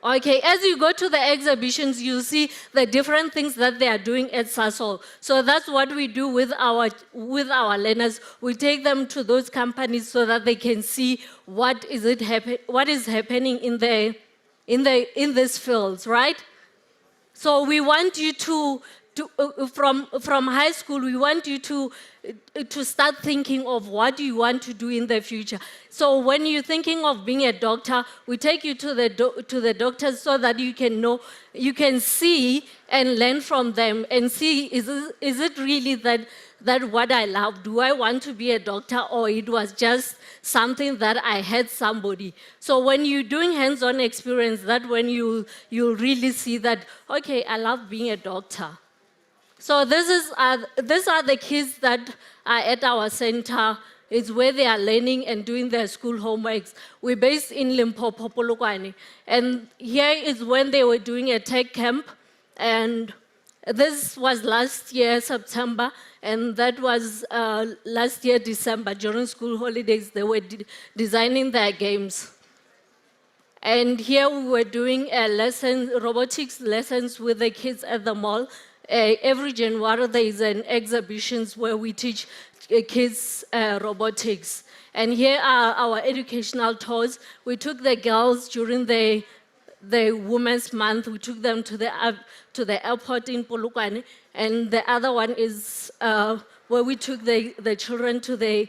Okay, as you go to the exhibitions, you see the different things that they are doing at Sasol. So that's what we do with our learners. We take them to those companies so that they can see what is happening in these fields, right? So we want you from high school, we want you to start thinking of what you want to do in the future. So when you're thinking of being a doctor, we take you to the doctors so that you can know, you can see and learn from them and see, is it really that what I love? Do I want to be a doctor, or it was just something that I had somebody? So when you're doing hands-on experience, that when you'll really see that, okay, I love being a doctor. So these are the kids that are at our center. It's where they are learning and doing their school homeworks. We're based in Limpopo, Polokwane. And here is when they were doing a tech camp. And this was last year, September. And that was last year, December, during school holidays. They were designing their games. And here we were doing robotics lessons with the kids at the mall. Every January, there is an exhibition where we teach kids robotics. And here are our educational tours. We took the girls during the Women's Month. We took them to the airport in Polokwane. And the other one is where we took the children to the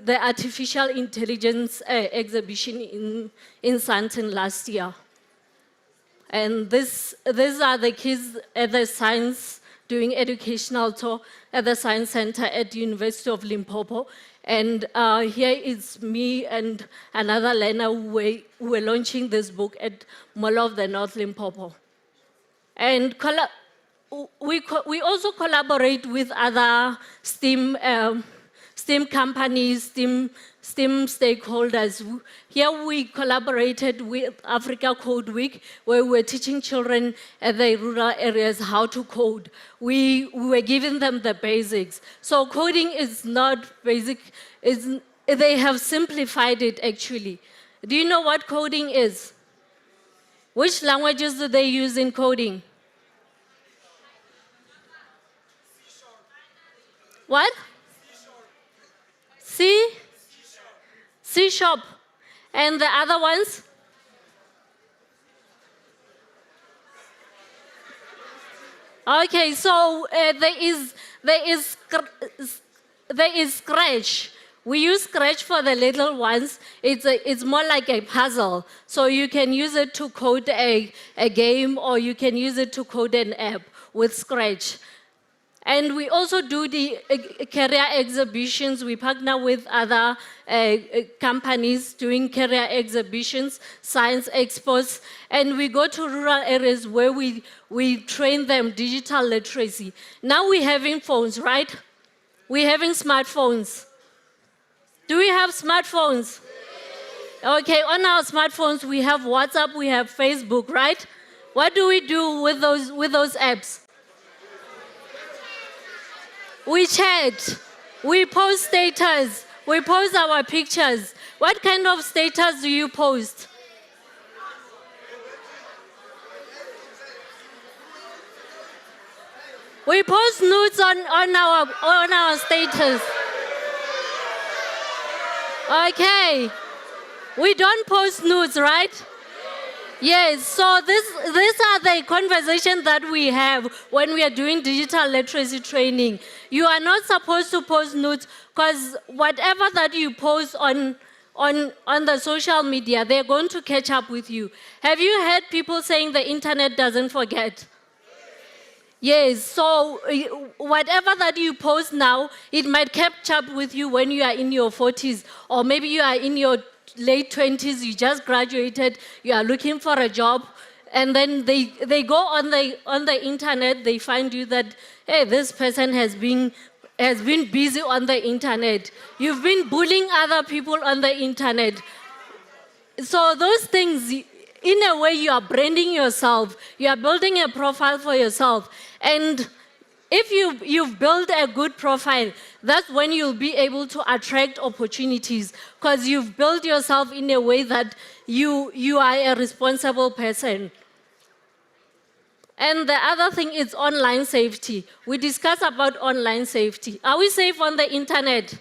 artificial intelligence exhibition in Sandton last year. And these are the kids at the science, doing educational tour at the Science Center at the University of Limpopo. And here is me and another learner who were launching this book at Mall of the North Limpopo. And we also collaborate with other STEAM companies, STEAM stakeholders. Here we collaborated with Africa Code Week, where we were teaching children at the rural areas how to code. We were giving them the basics. So coding is not basic, they have simplified it actually. Do you know what coding is? Which languages do they use in coding? What? C#. And the other ones? Okay, so there is Scratch. We use Scratch for the little ones. It's more like a puzzle. So you can use it to code a game, or you can use it to code an app with Scratch. And we also do the career exhibitions. We partner with other companies doing career exhibitions, science expos, and we go to rural areas where we train them digital literacy. Now we're having phones, right? We're having smartphones. Do we have smartphones? Okay, on our smartphones we have WhatsApp, we have Facebook, right? What do we do with those apps? we chat, we post status, we post our pictures. What kind of status do you post? We post nudes on our status. Okay. We don't post nudes, right? Yes, so these are the conversations that we have when we are doing digital literacy training. You are not supposed to post nudes because whatever that you post on the social media, they're going to catch up with you. Have you heard people saying the internet doesn't forget? Yes, so whatever that you post now, it might catch up with you when you are in your 40s, or maybe you are in your late 20s, you just graduated, you are looking for a job, and then they go on the internet, they find you that, hey, this person has been busy on the internet. You've been bullying other people on the internet. So those things, in a way, you are branding yourself. You are building a profile for yourself. And if you've built a good profile, that's when you'll be able to attract opportunities because you've built yourself in a way that you are a responsible person. And the other thing is online safety. We discuss about online safety. Are we safe on the internet?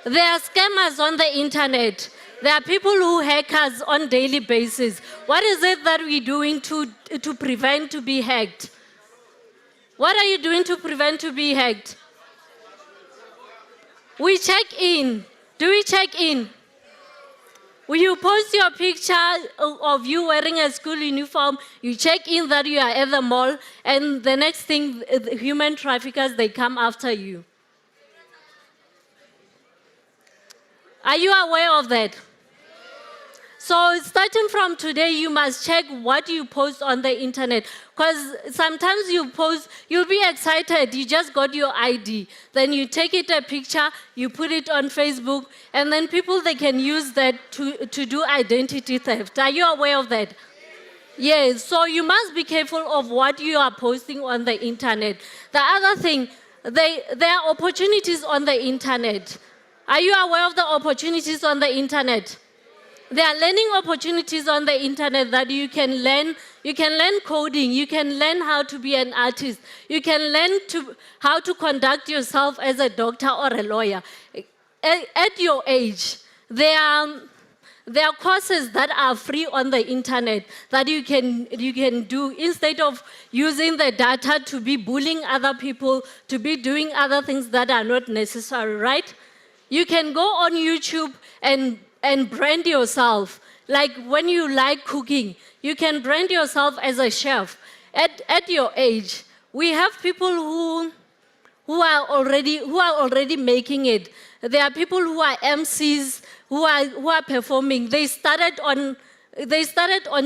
There are scammers on the internet. There are people who hack us on daily basis. What is it that we're doing to prevent to be hacked? What are you doing to prevent to be hacked? We check in. Do we check in? When you post your picture of you wearing a school uniform, you check in that you are at the mall, and the next thing, the human traffickers, they come after you. Are you aware of that? So starting from today, you must check what you post on the internet. Because sometimes you post, you'll be excited, you just got your ID. Then you take it a picture, you put it on Facebook, and then people, they can use that to do identity theft. Are you aware of that? Yes, so you must be careful of what you are posting on the internet. The other thing, there are opportunities on the internet. Are you aware of the opportunities on the internet? There are learning opportunities on the internet that you can learn. You can learn coding. You can learn how to be an artist. You can learn how to conduct yourself as a doctor or a lawyer. At your age, there are courses that are free on the internet that you can do instead of using the data to be bullying other people, to be doing other things that are not necessary, right? You can go on YouTube and brand yourself. Like when you like cooking, you can brand yourself as a chef. At your age, we have people who are already making it. There are people who are MCs who are performing. They started on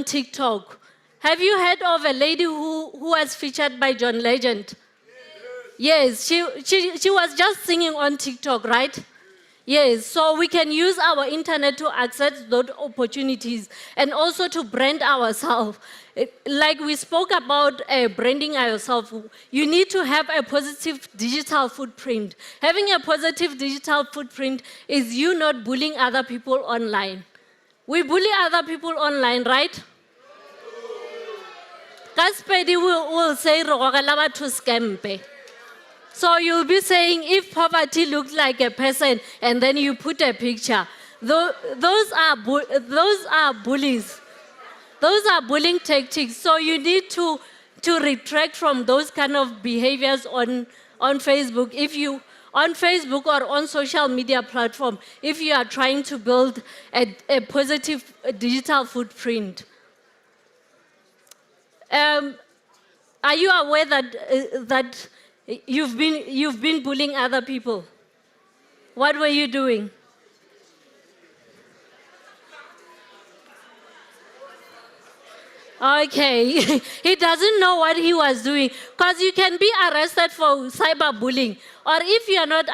TikTok. Have you heard of a lady who was featured by John Legend? Yes, she was just singing on TikTok, right? Yes, so we can use our internet to access those opportunities and also to brand ourselves. Like we spoke about branding ourselves, you need to have a positive digital footprint. Having a positive digital footprint is you not bullying other people online. We bully other people online, right? Kaspedi will say, to scampe. So you'll be saying, if poverty looks like a person, and then you put a picture, those are bullies. Those are bullying tactics. So you need to retract from those kind of behaviors on Facebook. If you on Facebook or on social media platform, if you are trying to build a positive digital footprint. Are you aware that you've been bullying other people? What were you doing? Okay, he doesn't know what he was doing because you can be arrested for cyberbullying, or if you're not,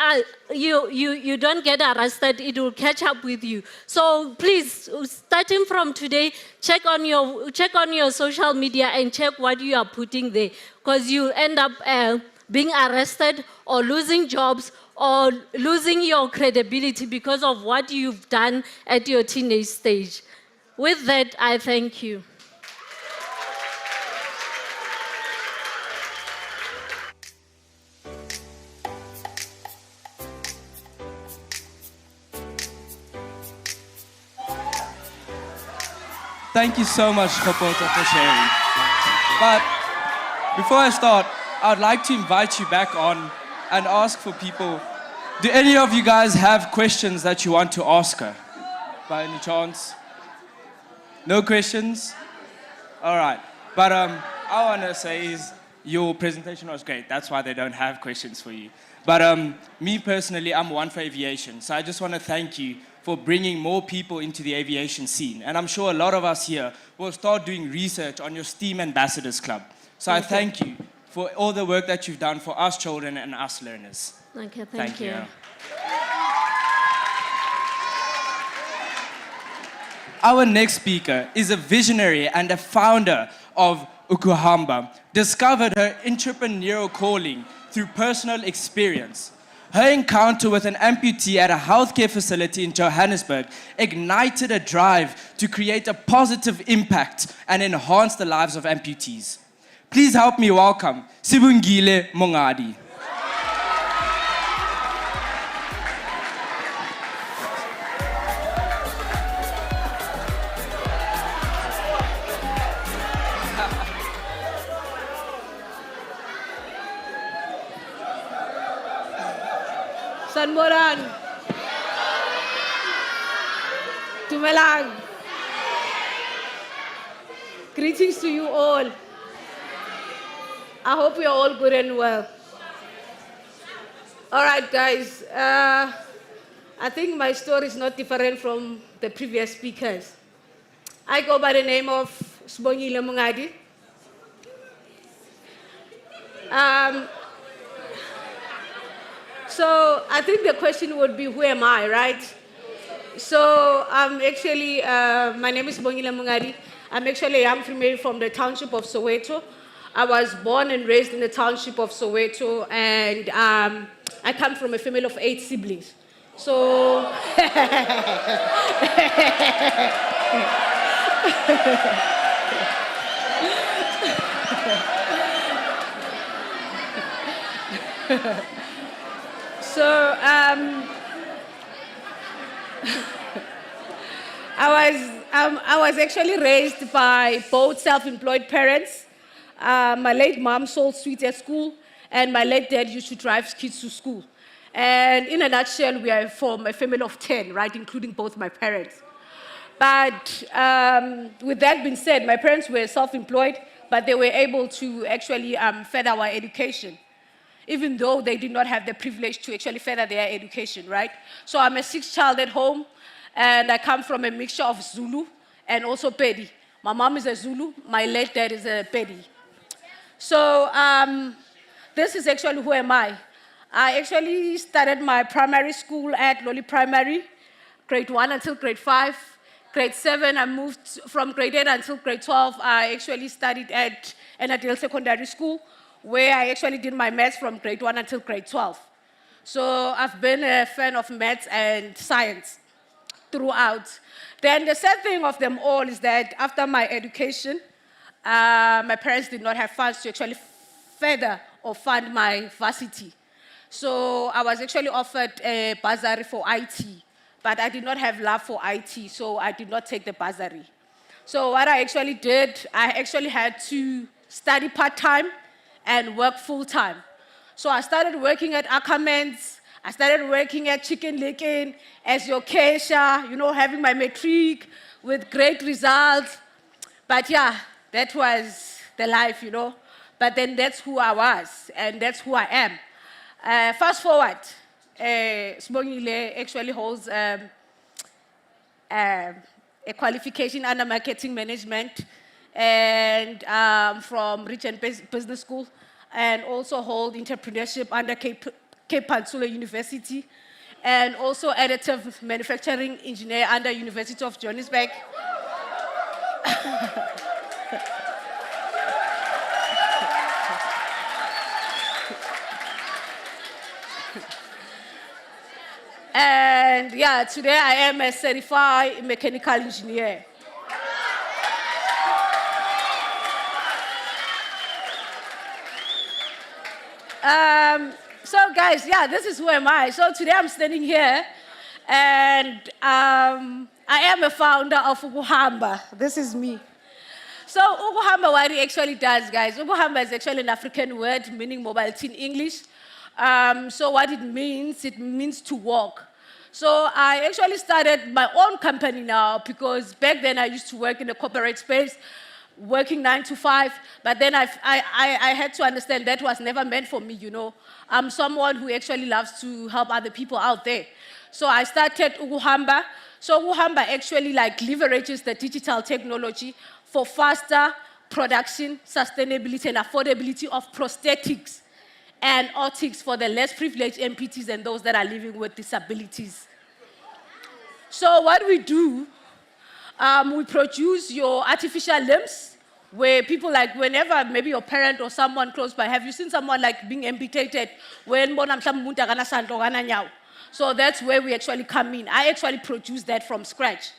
you don't get arrested, it will catch up with you. So please, starting from today, check on your social media and check what you are putting there, because you end up being arrested or losing jobs or losing your credibility because of what you've done at your teenage stage. With that, I thank you. Thank you so much, Kopota, for sharing. But before I start, I would like to invite you back on and ask for people, do any of you guys have questions that you want to ask her? By any chance? No questions? All right. But I want to say is your presentation was great. That's why they don't have questions for you. But me personally, I'm one for aviation. So I just want to thank you for bringing more people into the aviation scene. And I'm sure a lot of us here will start doing research on your STEAM Ambassadors Club. So I thank you for all the work that you've done for us children and us learners. Okay, thank you. Our next speaker is a visionary and a founder of Ukuhamba, discovered her entrepreneurial calling through personal experience. Her encounter with an amputee at a healthcare facility in Johannesburg ignited a drive to create a positive impact and enhance the lives of amputees. Please help me welcome Sibungile Mongadi. Sanboran. Tumelang. Greetings to you all. I hope you're all good and well. All right, guys. I think my story is not different from the previous speakers. I go by the name of Sibongile Mongadi. So I think the question would be, who am I, right? So I'm actually, my name is Bongile Mungadi. I'm actually a young female from the township of Soweto. I was born and raised in the township of Soweto, and I come from a family of 8 siblings. So, so I was actually raised by both self-employed parents. My late mom sold sweets at school, and my late dad used to drive kids to school. And in a nutshell, we are from a family of 10, right, including both my parents. But with that being said, my parents were self-employed, but they were able to actually further our education, even though they did not have the privilege to actually further their education, right? So I'm a 6th child at home, and I come from a mixture of Zulu and also Pedi. My mom is a Zulu, my late dad is a Pedi. So this is actually who am I. I actually started my primary school at Loli Primary, grade 1 until grade 5. Grade 7, I moved from grade 8 until grade 12. I actually studied at Enadale Secondary School, where I actually did my maths from grade 1 until grade 12. So I've been a fan of maths and science throughout. Then the sad thing of them all is that after my education, my parents did not have funds to actually further or fund my varsity. So I was actually offered a bursary for IT, but I did not have love for IT, so I did not take the bursary. So what I actually did, I actually had to study part-time and work full-time. So I started working at Ackermans, I started working at Chicken Licken as your cashier, you know, having my matric with great results. But yeah, that was the life, you know. But then that's who I was, and that's who I am. Fast forward, Sibongile actually holds a qualification under marketing management, and from Regent Business School, and also hold entrepreneurship under Cape Peninsula University, and also additive manufacturing engineer under University of Johannesburg. And yeah, today I am a certified mechanical engineer. So guys, yeah, this is who am I. So today I'm standing here, and I am a founder of Ukuhamba. This is me. So Ukuhamba, what it actually does, guys, Ukuhamba is actually an African word meaning mobility in English. So what it means to walk. So I actually started my own company now, because back then I used to work in the corporate space, working 9 to 5, but then I had to understand that was never meant for me, you know. I'm someone who actually loves to help other people out there. So I started Ukuhamba. So Ukuhamba actually leverages the digital technology for faster production, sustainability, and affordability of prosthetics and orthotics for the less privileged MPTs and those that are living with disabilities. So what we do, we produce your artificial limbs, where people whenever maybe your parent or someone close by, have you seen someone being amputated? So that's where we actually come in. I actually produce that from scratch.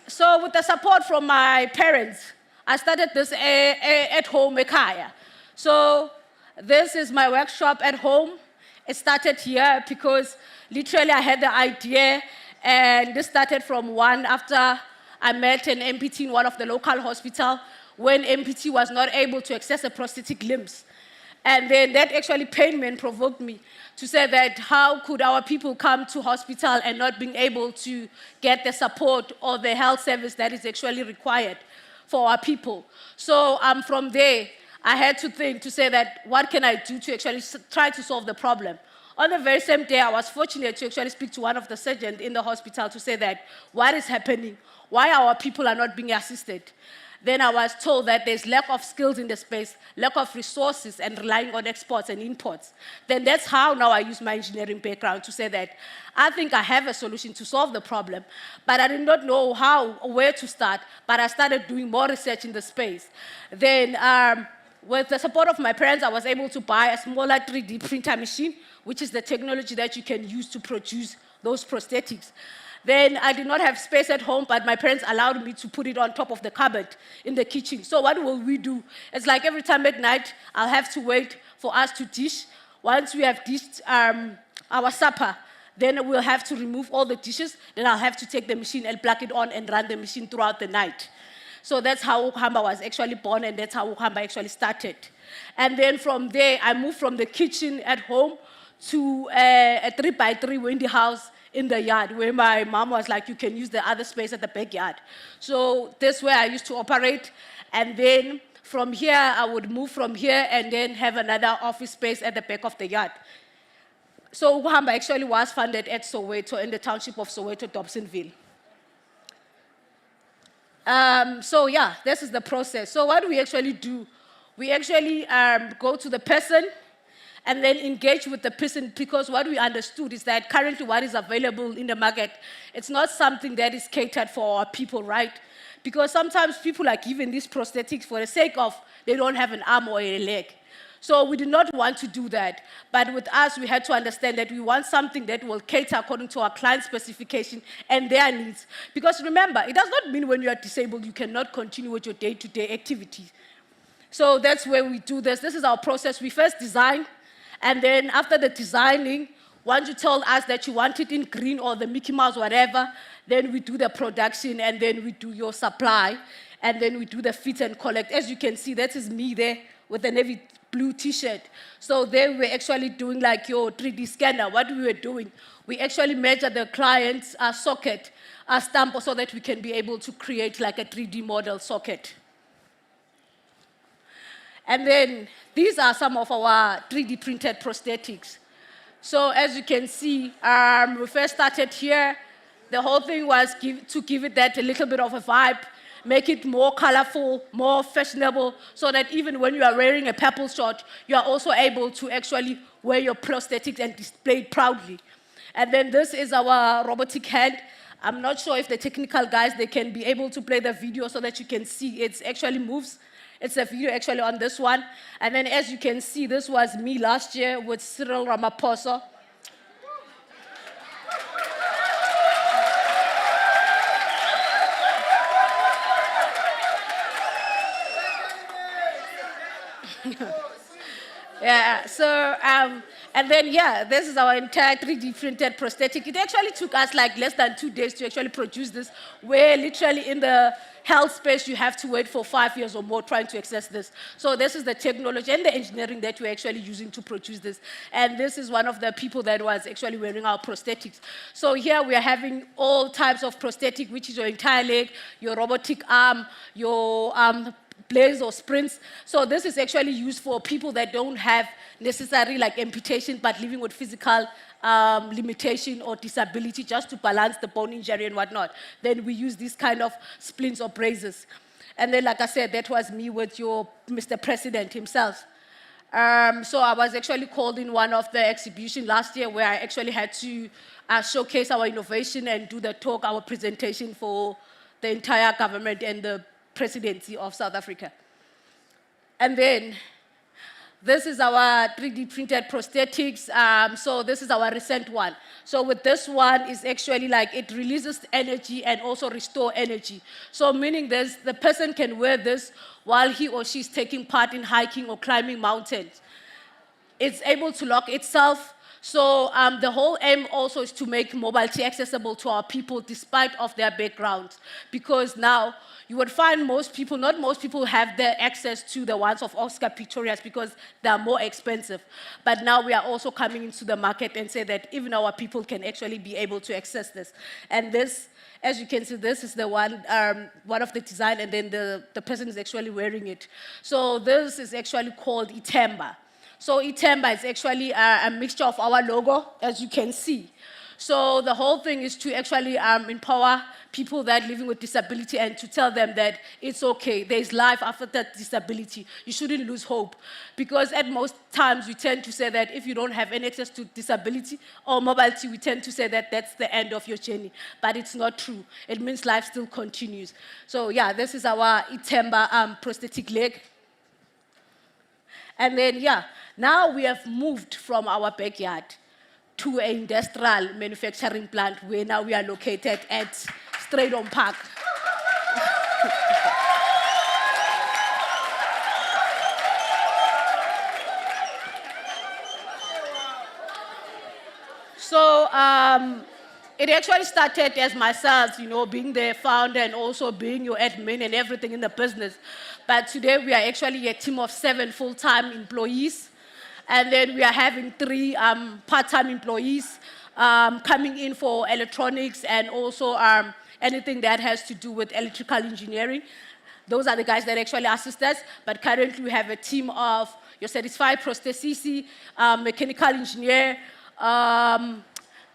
So with the support from my parents, I started this at home, Ekaya. So this is my workshop at home. It started here because literally I had the idea, and this started from one after I met an MPT in one of the local hospitals when MPT was not able to access the prosthetic limbs. And then that actually pained me and provoked me to say that how could our people come to hospital and not being able to get the support or the health service that is actually required for our people. So from there, I had to think to say that what can I do to actually try to solve the problem. On the very same day, I was fortunate to actually speak to one of the surgeons in the hospital to say that what is happening, why our people are not being assisted. Then I was told that there's lack of skills in the space, lack of resources, and relying on exports and imports. Then that's how now I use my engineering background to say that I think I have a solution to solve the problem, but I did not know how or where to start, but I started doing more research in the space. Then with the support of my parents, I was able to buy a smaller 3D printer machine, which is the technology that you can use to produce those prosthetics. Then I did not have space at home, but my parents allowed me to put it on top of the cupboard in the kitchen. So what will we do? It's like every time at night, I'll have to wait for us to dish. Once we have dished our supper, then we'll have to remove all the dishes. Then I'll have to take the machine and plug it on and run the machine throughout the night. So that's how Ukuhamba was actually born, and that's how Ukuhamba actually started. And then from there, I moved from the kitchen at home to a 3x3 windy house in the yard, where my mom was like, you can use the other space at the backyard. So that's where I used to operate. And then from here, I would move from here and then have another office space at the back of the yard. So Ukuhamba actually was funded at Soweto, in the township of Soweto, Dobsonville. So yeah, this is the process. So what do we actually do? We actually go to the person and then engage with the person, because what we understood is that currently what is available in the market, it's not something that is catered for our people, right? Because sometimes people are given these prosthetics for the sake of they don't have an arm or a leg. So we did not want to do that. But with us, we had to understand that we want something that will cater according to our client specification and their needs. Because remember, it does not mean when you are disabled, you cannot continue with your day-to-day activities. So that's where we do this. This is our process. We first design, and then after the designing, once you tell us that you want it in green or the Mickey Mouse, whatever, then we do the production, and then we do your supply, and then we do the fit and collect. As you can see, that is me there with the navy blue t-shirt. So there we were actually doing like your 3D scanner. What we were doing, we actually measure the client's socket stamp so that we can be able to create like a 3D model socket. And then these are some of our 3D printed prosthetics. So as you can see, we first started here. The whole thing was to give it that a little bit of a vibe. make it more colorful, more fashionable, so that even when you are wearing a purple short, you are also able to actually wear your prosthetics and display it proudly. And then this is our robotic hand. I'm not sure if the technical guys, they can be able to play the video so that you can see it actually moves. It's a video actually on this one. And then as you can see, this was me last year with Cyril Ramaphosa. Yeah, so, and then, yeah, this is our entire 3D printed prosthetic. It actually took us like less than 2 days to actually produce this, where literally in the health space, you have to wait for 5 years or more trying to access this. So this is the technology and the engineering that we're actually using to produce this. And this is one of the people that was actually wearing our prosthetics. So here we are having all types of prosthetic, which is your entire leg, your robotic arm, your plays or sprints. So this is actually used for people that don't have necessary like amputation, but living with physical limitation or disability just to balance the bone injury and whatnot. Then we use these kind of splints or braces. And then, like I said, that was me with your Mr. President himself. So I was actually called in one of the exhibitions last year where I actually had to showcase our innovation and do the talk, our presentation for the entire government and the presidency of South Africa. And then this is our 3D printed prosthetics. So this is our recent one. So with this one, is actually like it releases energy and also restore energy. So meaning the person can wear this while he or she is taking part in hiking or climbing mountains. It's able to lock itself. So the whole aim also is to make mobility accessible to our people despite of their backgrounds. Because now you would find most people, not most people have the access to the ones of Oscar Pictorias because they are more expensive. But now we are also coming into the market and say that even our people can actually be able to access this. And this, as you can see, this is the one of the design, and then the person is actually wearing it. So this is actually called Itemba. So Itemba is actually a mixture of our logo, as you can see. So the whole thing is to actually empower people that are living with disability and to tell them that it's okay, there's life after that disability. You shouldn't lose hope. Because at most times we tend to say that if you don't have any access to disability or mobility, we tend to say that that's the end of your journey. But it's not true. It means life still continues. So yeah, this is our Itemba prosthetic leg. And then, yeah, now we have moved from our backyard to an industrial manufacturing plant where now we are located at Strydom Park. So it actually started as myself, being the founder and also being your admin and everything in the business. But today we are actually a team of 7 full-time employees. And then we are having 3 part-time employees coming in for electronics and also anything that has to do with electrical engineering. Those are the guys that actually assist us. But currently we have a team of your certified prosthetics, mechanical engineer,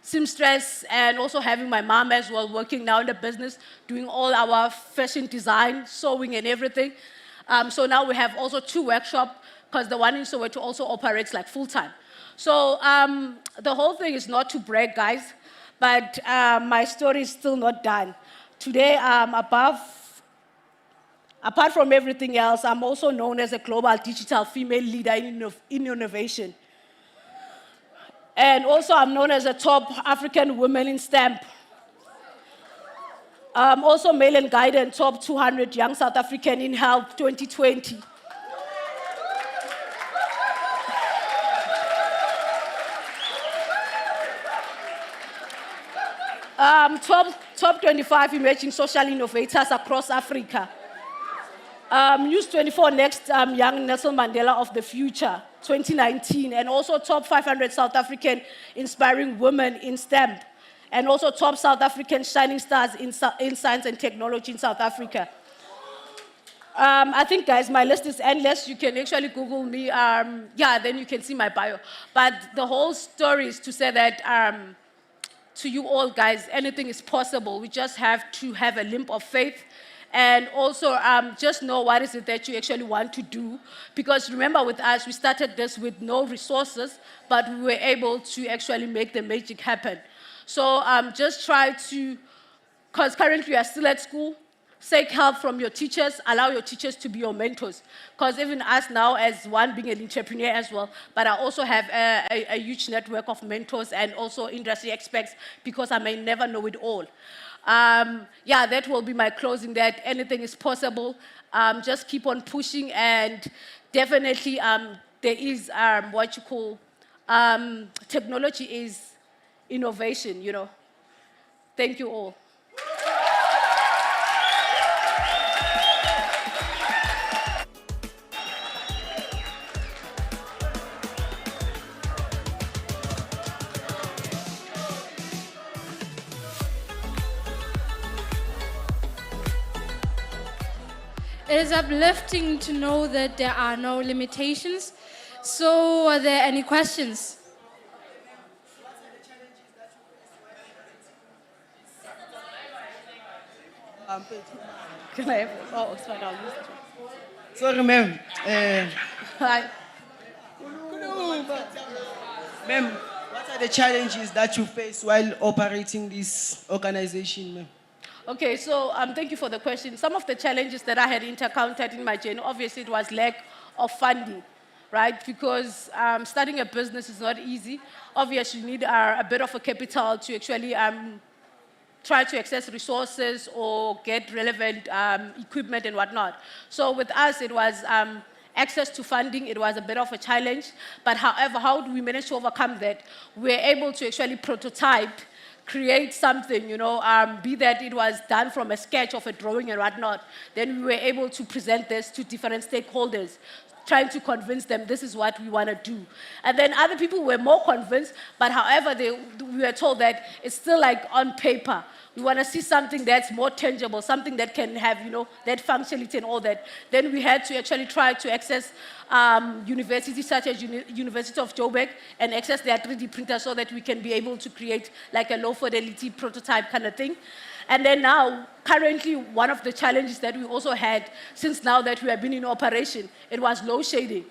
seamstress, and also having my mom as well working now in the business, doing all our fashion design, sewing and everything. So now we have also 2 workshops because the one in Soweto also operates like full-time. So the whole thing is not to brag, guys, but my story is still not done. Today, apart from everything else, I'm also known as a global digital female leader in innovation. And also, I'm known as a top African woman in STEM. Also, Mail and Guidance top 200 young South African in health 2020. Top 25 emerging social innovators across Africa. News 24 Next Young Nelson Mandela of the Future 2019, and also top 500 South African inspiring women in STEM, and also top South African shining stars in science and technology in South Africa. I think, guys, my list is endless. You can actually Google me. Then you can see my bio. But the whole story is to say that to you all, guys, anything is possible. We just have to have a limp of faith And also just know what is it that you actually want to do. Because remember with us, we started this with no resources, but we were able to actually make the magic happen. So just try to, because currently you are still at school, seek help from your teachers, allow your teachers to be your mentors. Because even us now, as one being an entrepreneur as well, but I also have a huge network of mentors and also industry experts, because I may never know it all. Yeah, that will be my closing, that anything is possible. Just keep on pushing, and definitely there is what you call, technology is innovation, you know. Thank you all. It is uplifting to know that there are no limitations. So, are there any questions? Can I have, oh, it's fine, I'll use that one. Sorry, ma'am. Hi. Ma'am, what are the challenges that you face while operating this organization, ma'am? Okay, so thank you for the question. Some of the challenges that I had encountered in my journey, obviously it was lack of funding, right? Because starting a business is not easy. Obviously you need a bit of a capital to actually try to access resources or get relevant equipment and whatnot. So with us, it was access to funding. It was a bit of a challenge. But however, how do we manage to overcome that? We're able to actually prototype, create something, you know, be that it was done from a sketch of a drawing and whatnot. Then we were able to present this to different stakeholders, trying to convince them this is what we want to do. And then other people were more convinced, but however, we were told that it's still like on paper. We want to see something that's more tangible, something that can have, you know, that functionality and all that. Then we had to actually try to access universities such as University of Joburg and access their 3D printer so that we can be able to create like a low fidelity prototype kind of thing. And then now, currently, one of the challenges that we also had, since now that we have been in operation, it was load shedding.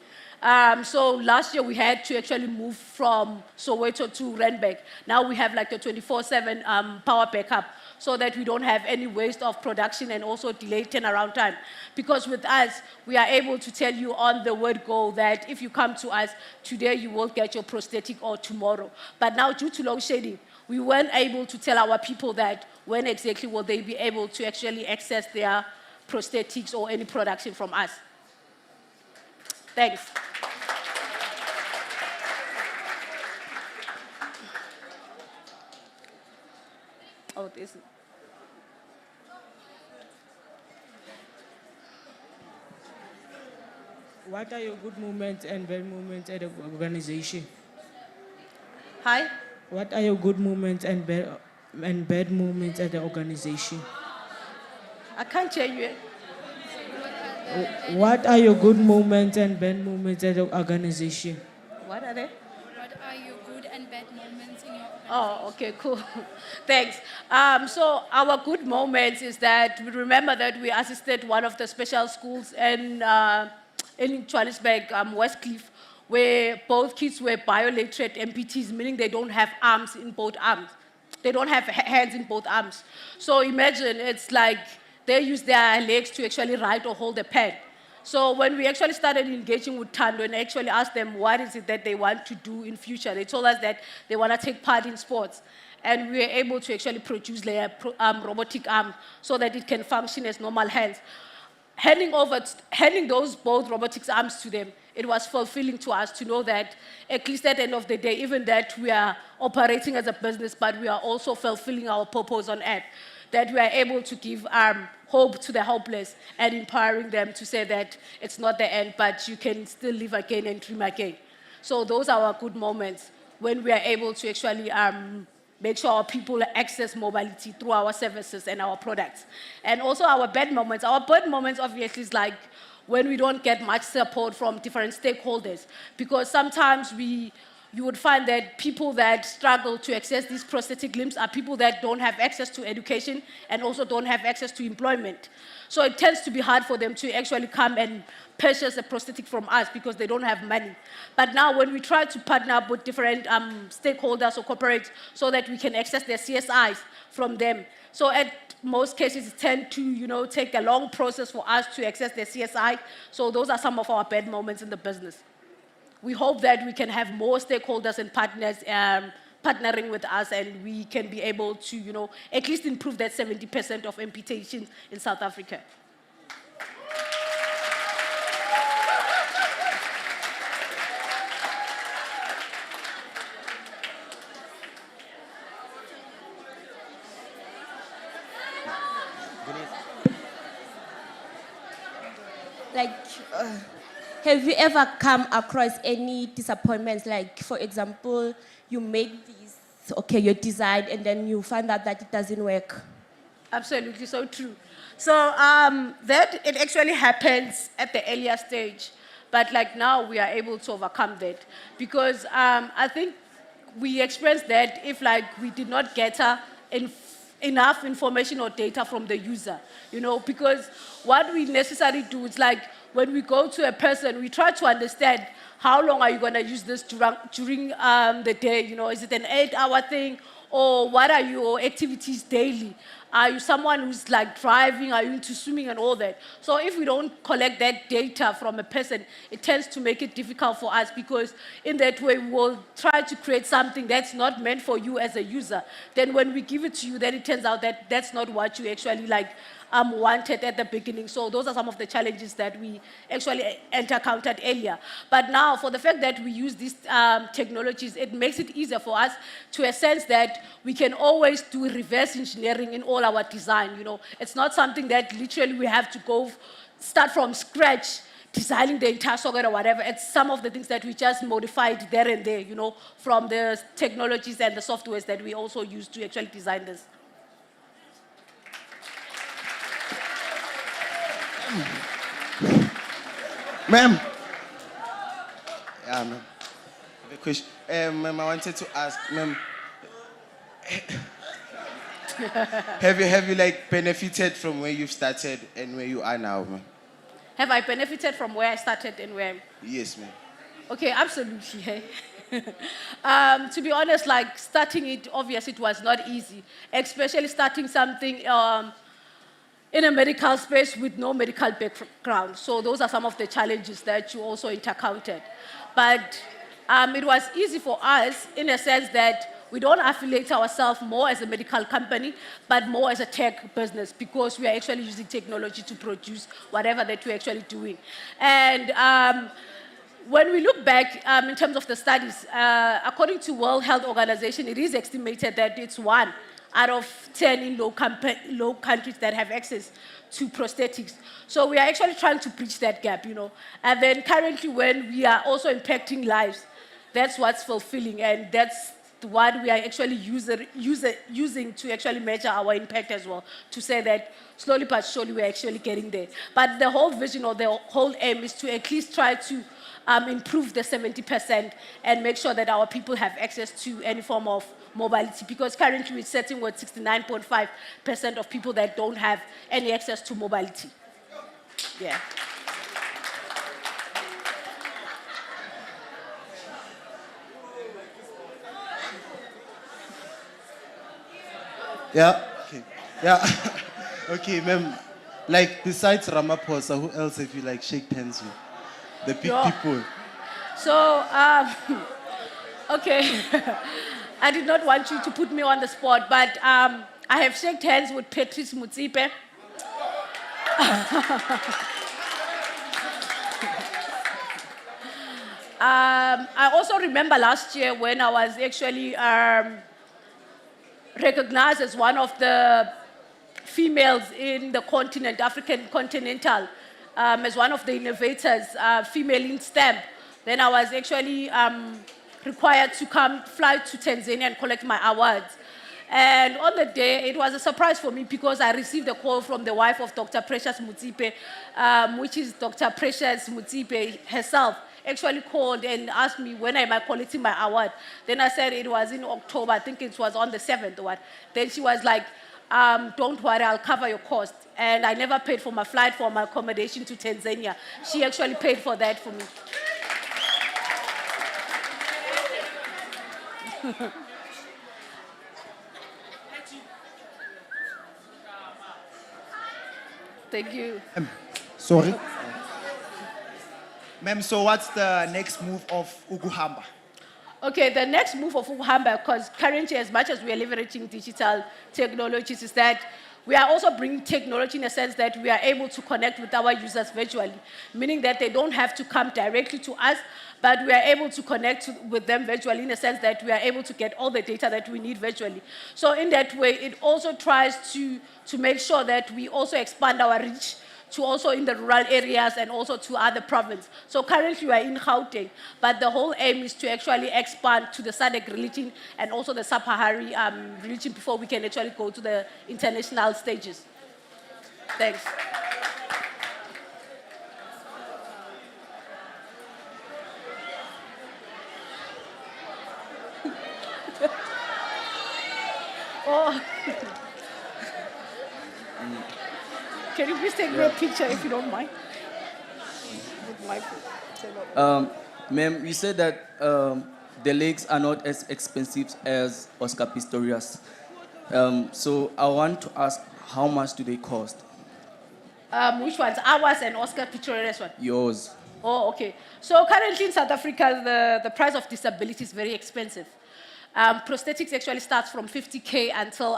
So last year we had to actually move from Soweto to Randburg. Now we have like a 24/7 power backup so that we don't have any waste of production and also delayed turnaround time. Because with us, we are able to tell you on the word go that if you come to us today, you will get your prosthetic or tomorrow. But now due to load shedding, we weren't able to tell our people that when exactly will they be able to actually access their prosthetics or any production from us. Thanks. Oh, this. What are your good moments and bad moments at the organization? Hi? What are your good moments and bad moments at the organization? I can't hear you. What are your good moments and bad moments at the organization? What are they? What are your good and bad moments in your organization? Oh, okay, cool. Thanks. So our good moments is that we remember that we assisted one of the special schools in Johannesburg, Westcliff, where both kids were bilateral amputees, meaning they don't have arms in both arms. They don't have hands in both arms. So imagine it's like they use their legs to actually write or hold a pen. So when we actually started engaging with Tando and actually asked them what is it that they want to do in future, they told us that they want to take part in sports. And we were able to actually produce their robotic arm so that it can function as normal hands. Handing those both robotics arms to them, it was fulfilling to us to know that at least at the end of the day, even that we are operating as a business, but we are also fulfilling our purpose on earth, that we are able to give hope to the hopeless and empowering them to say that it's not the end, but you can still live again and dream again. So those are our good moments when we are able to actually make sure our people access mobility through our services and our products. And also our bad moments. Our bad moments obviously is like when we don't get much support from different stakeholders, because sometimes we you would find that people that struggle to access these prosthetic limbs are people that don't have access to education and also don't have access to employment. So it tends to be hard for them to actually come and purchase a prosthetic from us because they don't have money. But now when we try to partner up with different stakeholders or corporates so that we can access their CSIs from them. So at most cases, it tend to take a long process for us to access their CSI. So those are some of our bad moments in the business. We hope that we can have more stakeholders and partners partnering with us, and we can be able to, at least improve that 70% of amputations in South Africa. Have you ever come across any disappointments? Like, for example, you make this, your design, and then you find out that it doesn't work. Absolutely, so true. So that it actually happens at the earlier stage, but like now we are able to overcome that because I think we experienced that if we did not gather enough information or data from the user, because what we necessarily do is when we go to a person, we try to understand how long are you going to use this during the day, is it an 8-hour thing or what are your activities daily? Are you someone who's driving? Are you into swimming and all that? So if we don't collect that data from a person, it tends to make it difficult for us because in that way we'll try to create something that's not meant for you as a user. Then when we give it to you, then it turns out that that's not what you actually wanted at the beginning. So those are some of the challenges that we actually encountered earlier. But now, for the fact that we use these technologies, it makes it easier for us to a sense that we can always do reverse engineering in all our design. It's not something that literally we have to start from scratch, designing the entire socket or whatever. It's some of the things that we just modified there and there, from the technologies and the softwares that we also use to actually design this. Ma'am. Yeah, ma'am. I have a question. Ma'am, I wanted to ask, ma'am, have you benefited from where you've started and where you are now, ma'am? Have I benefited from where I started and where? Yes, ma'am. Okay, absolutely. To be honest, starting it, obviously it was not easy, especially starting something in a medical space with no medical background. So those are some of the challenges that you also encountered. But it was easy for us in a sense that we don't affiliate ourselves more as a medical company, but more as a tech business because we are actually using technology to produce whatever that we're actually doing. And when we look back in terms of the studies, according to World Health Organization, it is estimated that it's 1 out of 10 in low countries that have access to prosthetics. So we are actually trying to bridge that gap, And then currently when we are also impacting lives, that's what's fulfilling, and that's what we are actually using to actually measure our impact as well, to say that slowly but surely we're actually getting there. But the whole vision or the whole aim is to at least try to improve the 70% and make sure that our people have access to any form of mobility, because currently we're sitting with 69.5% of people that don't have any access to mobility. Yeah. Yeah. Okay. Yeah. Okay, ma'am. Besides Ramaphosa, who else have you shake hands with? The big people. So, okay. I did not want you to put me on the spot, but I have shaken hands with Patrice Motsepe. I also remember last year when I was actually recognized as one of the females in the continent, African continental, as one of the innovators, female in STEM. Then I was actually required to fly to Tanzania and collect my awards. And on the day, it was a surprise for me because I received a call from the wife of Dr. Precious Motsepe, which is Dr. Precious Motsepe herself, actually called and asked me when am I collecting my award. Then I said it was in October, I think it was on the 7th or what. Then she was like, don't worry, I'll cover your cost. And I never paid for my flight, for my accommodation to Tanzania. She actually paid for that for me. Thank you. Sorry. Ma'am, so what's the next move of Ukuhamba? Okay, the next move of Ukuhamba, because currently, as much as we are leveraging digital technologies, is that we are also bringing technology in a sense that we are able to connect with our users virtually, meaning that they don't have to come directly to us, but we are able to connect with them virtually in a sense that we are able to get all the data that we need virtually. So in that way, it also tries to make sure that we also expand our reach to also in the rural areas and also to other provinces. So currently we are in Gauteng, but the whole aim is to actually expand to the SADC region and also the Sub-Saharan region before we can actually go to the international stages. Thanks. Oh. Can you please take me a picture if you don't mind? With my phone. Ma'am, you said that the legs are not as expensive as Oscar Pistorius. So I want to ask, how much do they cost? Which ones? Ours and Oscar Pistorius one? Yours. Oh, okay. So currently in South Africa, the price of disability is very expensive. Prosthetics actually starts from 50K until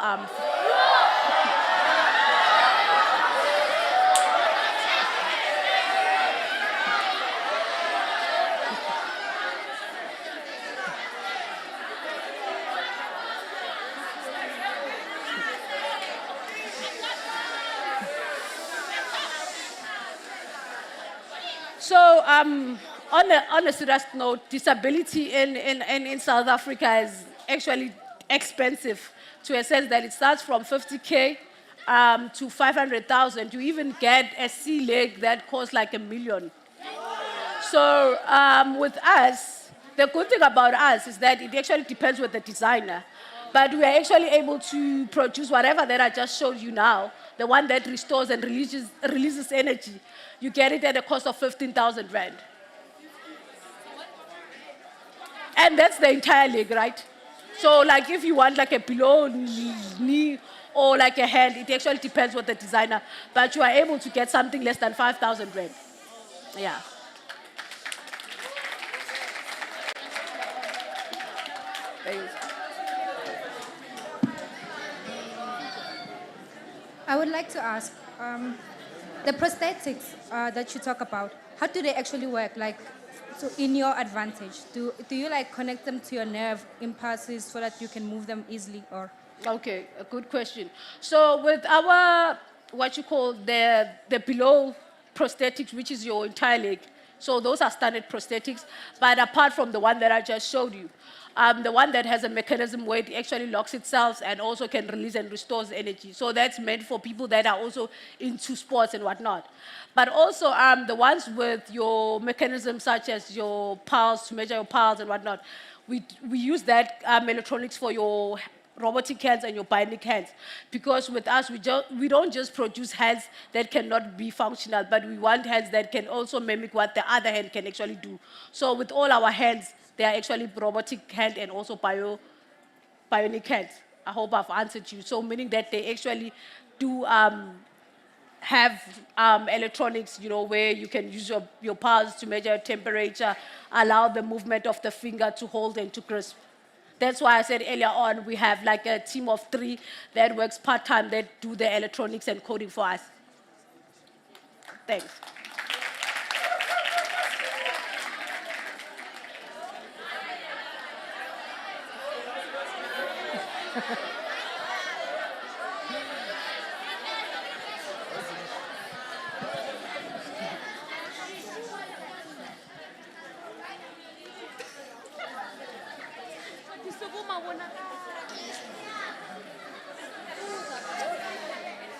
So on a serious note, disability in South Africa is actually expensive to a sense that it starts from 50K to 500,000. You even get a sea leg that costs like $1 million. So with us, the good thing about us is that it actually depends with the designer. But we are actually able to produce whatever that I just showed you now, the one that restores and releases energy. You get it at a cost of 15,000 rand. And that's the entire leg, right? So like if you want like a below knee or like a hand, it actually depends what the designer, but you are able to get something less than 5,000 rand. Yeah. Thanks. I would like to ask, the prosthetics that you talk about, how do they actually work? Like, so in your advantage, do you like connect them to your nerve impulses so that you can move them easily, or? Okay, a good question. So with our, what you call the below prosthetics, which is your entire leg, so those are standard prosthetics, but apart from the one that I just showed you, the one that has a mechanism where it actually locks itself and also can release and restores energy. So that's meant for people that are also into sports and whatnot. But also the ones with your mechanisms such as your pulse, to measure your pulse and whatnot, we use that electronics for your robotic hands and your bionic hands. Because with us, we don't just produce hands that cannot be functional, but we want hands that can also mimic what the other hand can actually do. So with all our hands, they are actually robotic hand and also bionic hands. I hope I've answered you. So meaning that they actually do have electronics, you know, where you can use your pulse to measure temperature, allow the movement of the finger to hold and to grasp. That's why I said earlier on, we have like a team of 3 that works part-time that do the electronics and coding for us. Thanks.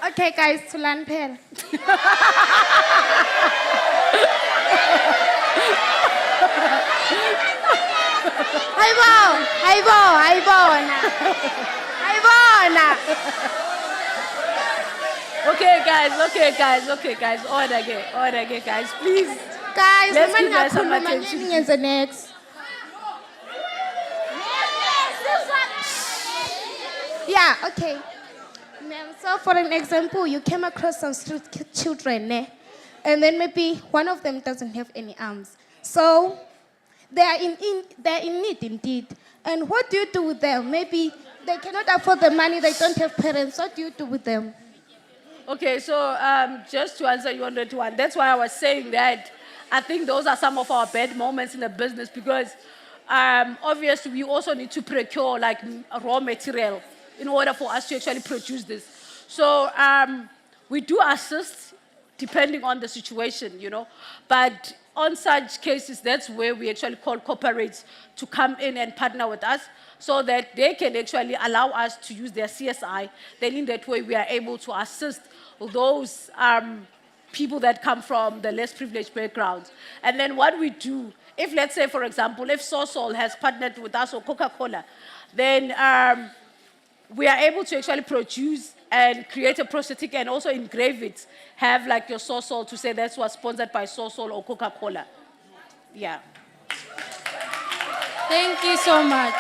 Okay, guys, to land pen. Okay, guys, order again, guys, please. Guys, Let's give woman her some ngakhuluma attention. ngenze next. Yeah, okay. Ma'am, so for an example, you came across some street children, and then maybe one of them doesn't have any arms. So they're in need indeed. And what do you do with them? Maybe they cannot afford the money, they don't have parents. What do you do with them? Okay, so just to answer you 101, that's why I was saying that I think those are some of our bad moments in the business because obviously we also need to procure like raw material in order for us to actually produce this. So we do assist depending on the situation, but on such cases, that's where we actually call corporates to come in and partner with us so that they can actually allow us to use their CSI. Then in that way, we are able to assist those people that come from the less privileged backgrounds. And then what we do, if let's say, for example, if Sosol has partnered with us or Coca-Cola, then we are able to actually produce and create a prosthetic and also engrave it, have like your Sosol to say that's what's sponsored by Sosol or Coca-Cola. Yeah. Thank you so much.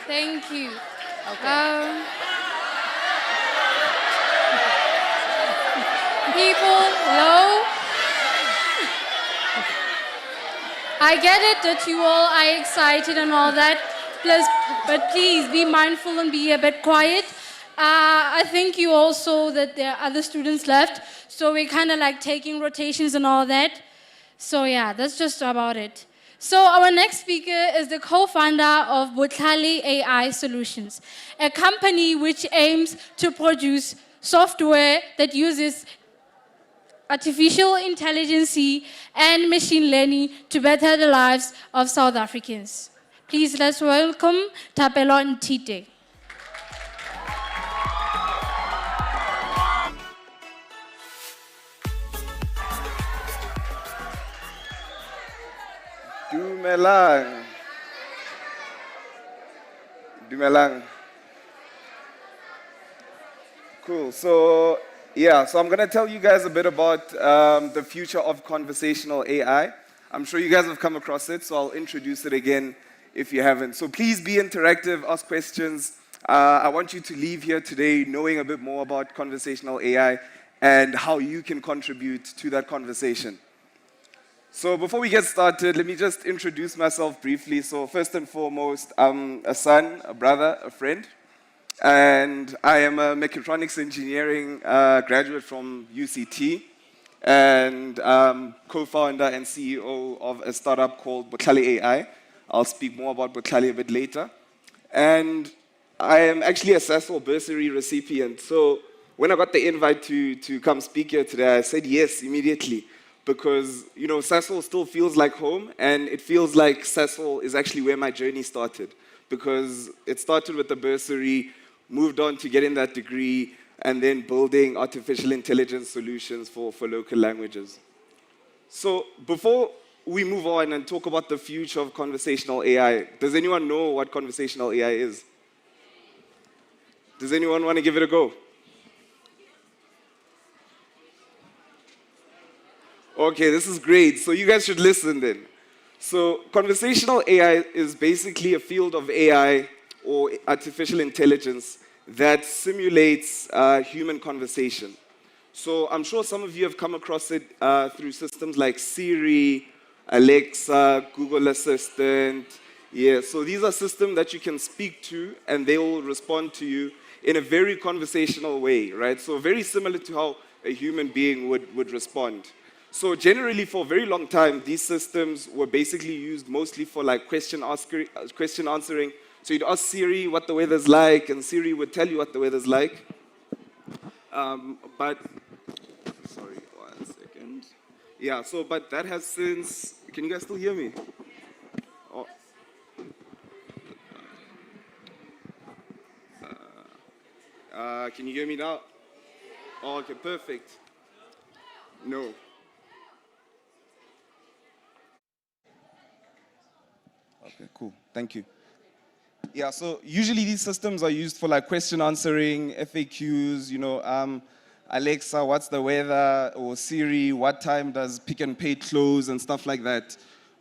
Thank you. People, hello? I get it that you all are excited and all that, but please be mindful and be a bit quiet. I think you also that there are other students left, so we're kind of like taking rotations and all that. So yeah, that's just about it. So our next speaker is the co-founder of Botlhale AI Solutions, a company which aims to produce software that uses artificial intelligence and machine learning to better the lives of South Africans. Please let's welcome Thapelo Ntite. Dumelang. Dumelang. Cool. So I'm going to tell you guys a bit about the future of conversational AI. I'm sure you guys have come across it, so I'll introduce it again if you haven't. So please be interactive, ask questions. I want you to leave here today knowing a bit more about conversational AI and how you can contribute to that conversation. So before we get started, let me just introduce myself briefly. So first and foremost, I'm a son, a brother, a friend. And I am a mechatronics engineering graduate from UCT and co-founder and CEO of a startup called Botlhale AI. I'll speak more about Botlhale a bit later. And I am actually a Sasol bursary recipient. So when I got the invite to come speak here today, I said yes immediately because, Sasol still feels like home and it feels like Sasol is actually where my journey started because it started with the bursary, moved on to getting that degree, and then building artificial intelligence solutions for local languages. So before we move on and talk about the future of conversational AI, does anyone know what conversational AI is? Does anyone want to give it a go? Okay, this is great. So you guys should listen then. So conversational AI is basically a field of AI or artificial intelligence that simulates human conversation. So I'm sure some of you have come across it through systems like Siri, Alexa, Google Assistant. Yeah, so these are systems that you can speak to and they will respond to you in a very conversational way, right? So very similar to how a human being would respond. So generally, for a very long time, these systems were basically used mostly for like question answering. So you'd ask Siri what the weather's like, and Siri would tell you what the weather's like. But that has since. Can you guys still hear me? Oh. Can you hear me now? Oh, okay, perfect. No. Okay, cool. Thank you. Yeah, so usually these systems are used for like question answering, FAQs, Alexa, what's the weather? Or Siri, what time does Pick and Pay close? And stuff like that.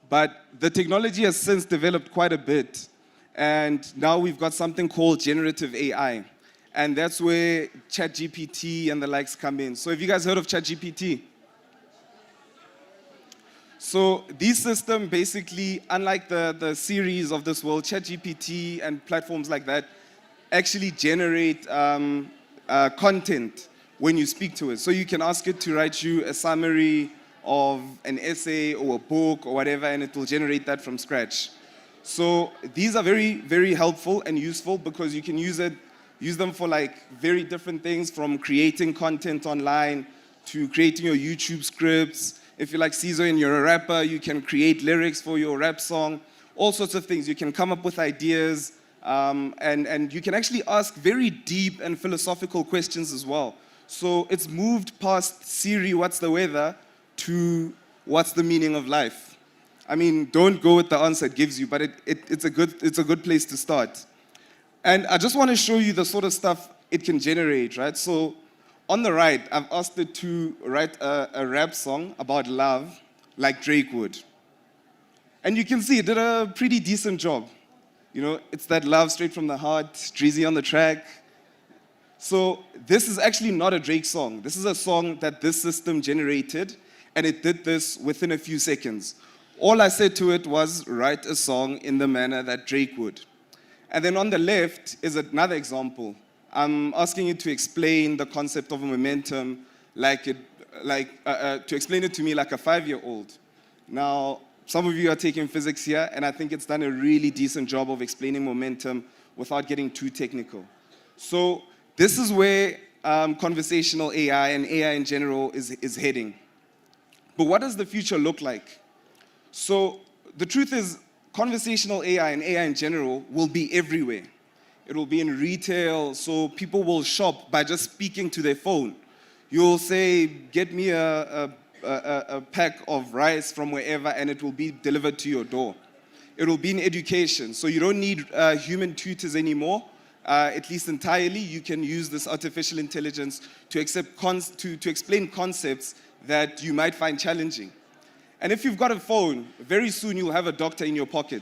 But the technology has since developed quite a bit. And now we've got something called generative AI. And that's where ChatGPT and the likes come in. So have you guys heard of ChatGPT? So these systems basically, unlike the series of this world, ChatGPT and platforms like that, actually generate content when you speak to it. So you can ask it to write you a summary of an essay or a book or whatever, and it will generate that from scratch. So these are very, very helpful and useful because you can use them for like very different things, from creating content online to creating your YouTube scripts. If you're like Caesar and you're a rapper, you can create lyrics for your rap song, all sorts of things. You can come up with ideas, and you can actually ask very deep and philosophical questions as well. So it's moved past Siri, what's the weather, to what's the meaning of life. I mean, don't go with the answer it gives you, but it's a good place to start. And I just want to show you the sort of stuff it can generate, right? So on the right, I've asked it to write a rap song about love, like Drake would. And you can see it did a pretty decent job. It's that love straight from the heart, Drizzy on the track. So this is actually not a Drake song. This is a song that this system generated, and it did this within a few seconds. All I said to it was, write a song in the manner that Drake would. And then on the left is another example. I'm asking it to explain the concept of a momentum, to explain it to me like a 5-year-old. Now, some of you are taking physics here, and I think it's done a really decent job of explaining momentum without getting too technical. So this is where conversational AI and AI in general is heading. But what does the future look like? So the truth is, conversational AI and AI in general will be everywhere. It will be in retail, so people will shop by just speaking to their phone. You'll say, get me a pack of rice from wherever, and it will be delivered to your door. It will be in education, so you don't need human tutors anymore, at least entirely. You can use this artificial intelligence to explain concepts that you might find challenging. And if you've got a phone, very soon you'll have a doctor in your pocket.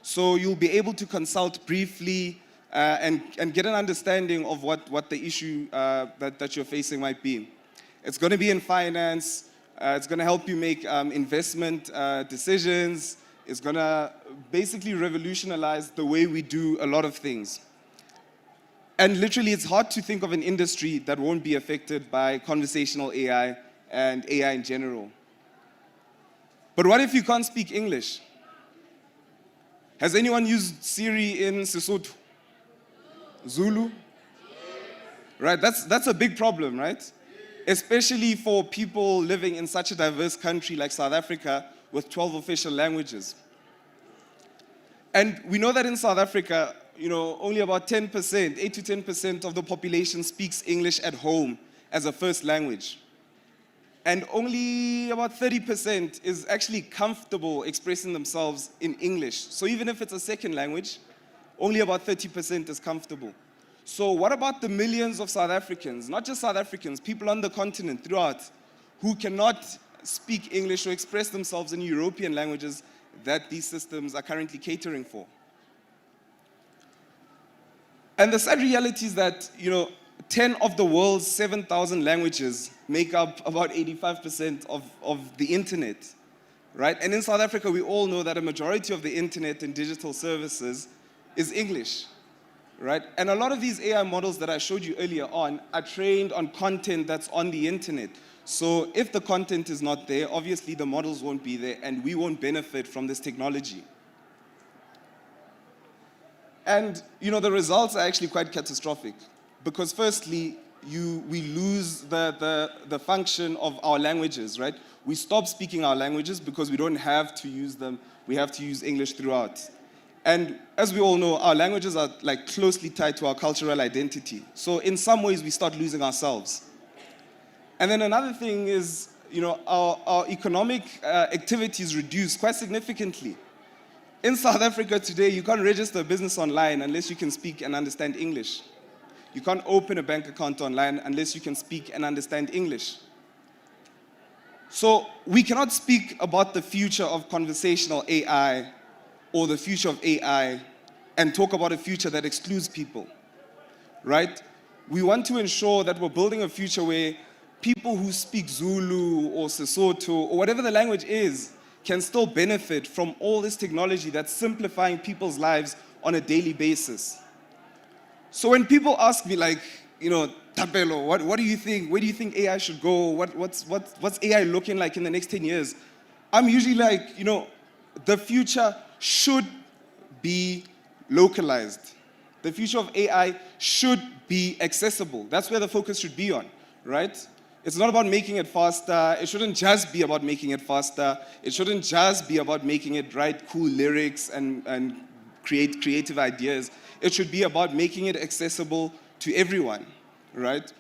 So you'll be able to consult briefly and get an understanding of what the issue that you're facing might be. It's going to be in finance. It's going to help you make investment decisions. It's going to basically revolutionize the way we do a lot of things. And literally, it's hard to think of an industry that won't be affected by conversational AI and AI in general. But what if you can't speak English? Has anyone used Siri in Sesotho? Zulu? Right, that's a big problem, right? Especially for people living in such a diverse country like South Africa with 12 official languages. And we know that in South Africa, only about 10%, 8 to 10% of the population speaks English at home as a first language. And only about 30% is actually comfortable expressing themselves in English. So even if it's a second language, only about 30% is comfortable. So what about the millions of South Africans, not just South Africans, people on the continent throughout, who cannot speak English or express themselves in European languages that these systems are currently catering for? And the sad reality is that, 10 of the world's 7,000 languages make up about 85% of the internet, right? And in South Africa, we all know that a majority of the internet and digital services is English, right? And a lot of these AI models that I showed you earlier on are trained on content that's on the internet. So if the content is not there, obviously the models won't be there, and we won't benefit from this technology. And, the results are actually quite catastrophic. Because firstly, we lose the function of our languages, right? We stop speaking our languages because we don't have to use them. We have to use English throughout. And as we all know, our languages are closely tied to our cultural identity. So in some ways, we start losing ourselves. And then another thing is, our economic activities reduce quite significantly. In South Africa today, you can't register a business online unless you can speak and understand English. You can't open a bank account online unless you can speak and understand English. So we cannot speak about the future of conversational AI or the future of AI and talk about a future that excludes people, right? We want to ensure that we're building a future where people who speak Zulu or Sesotho or whatever the language is can still benefit from all this technology that's simplifying people's lives on a daily basis. So when people ask me like, Tapelo, what do you think? Where do you think AI should go? What's AI looking like in the next 10 years? I'm usually like, the future should be localized. The future of AI should be accessible. That's where the focus should be on, right? It's not about making it faster. It shouldn't just be about making it faster. It shouldn't just be about making it write cool lyrics and create creative ideas. It should be about making it accessible to everyone, right?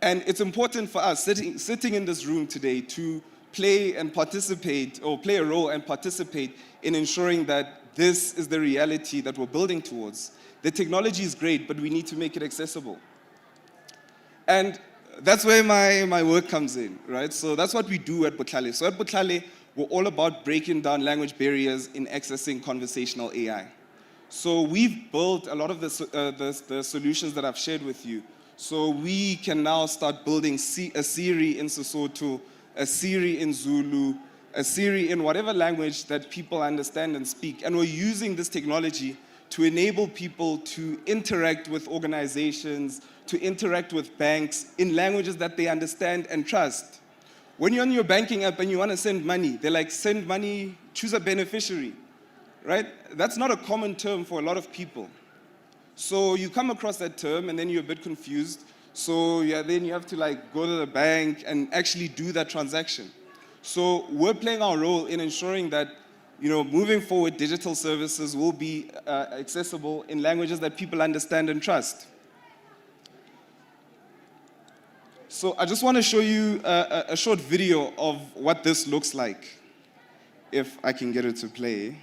And it's important for us sitting in this room today to play and participate, or play a role and participate in ensuring that this is the reality that we're building towards. The technology is great, but we need to make it accessible. And that's where my work comes in, right? So that's what we do at Botlhale. So at Botlhale, we're all about breaking down language barriers in accessing conversational AI. So we've built a lot of the solutions that I've shared with you. So we can now start building a Siri in Sesotho, a Siri in Zulu, a Siri in whatever language that people understand and speak. And we're using this technology to enable people to interact with organizations, to interact with banks in languages that they understand and trust. When you're on your banking app and you want to send money, they're like, send money, choose a beneficiary, right? That's not a common term for a lot of people. So you come across that term and then you're a bit confused. So then you have to go to the bank and actually do that transaction. So we're playing our role in ensuring that moving forward, digital services will be accessible in languages that people understand and trust. So I just want to show you a short video of what this looks like, if I can get it to play.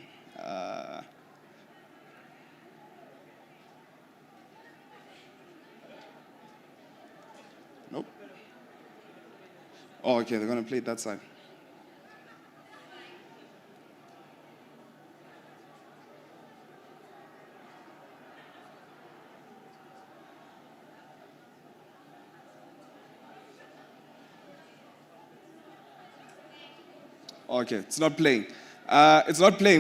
Nope. Oh, okay, they're going to play it that side. Okay, it's not playing.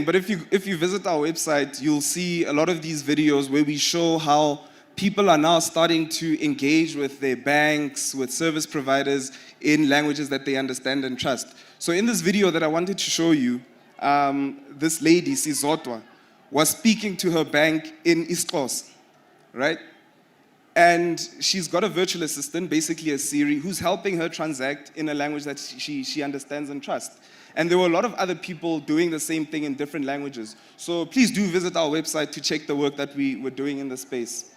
But if you visit our website, you'll see a lot of these videos where we show how people are now starting to engage with their banks, with service providers in languages that they understand and trust. So in this video that I wanted to show you, this lady, Sizotwa, was speaking to her bank in Iskos, right? And she's got a virtual assistant, basically a Siri, who's helping her transact in a language that she understands and trusts. And there were a lot of other people doing the same thing in different languages. So please do visit our website to check the work that we were doing in this space.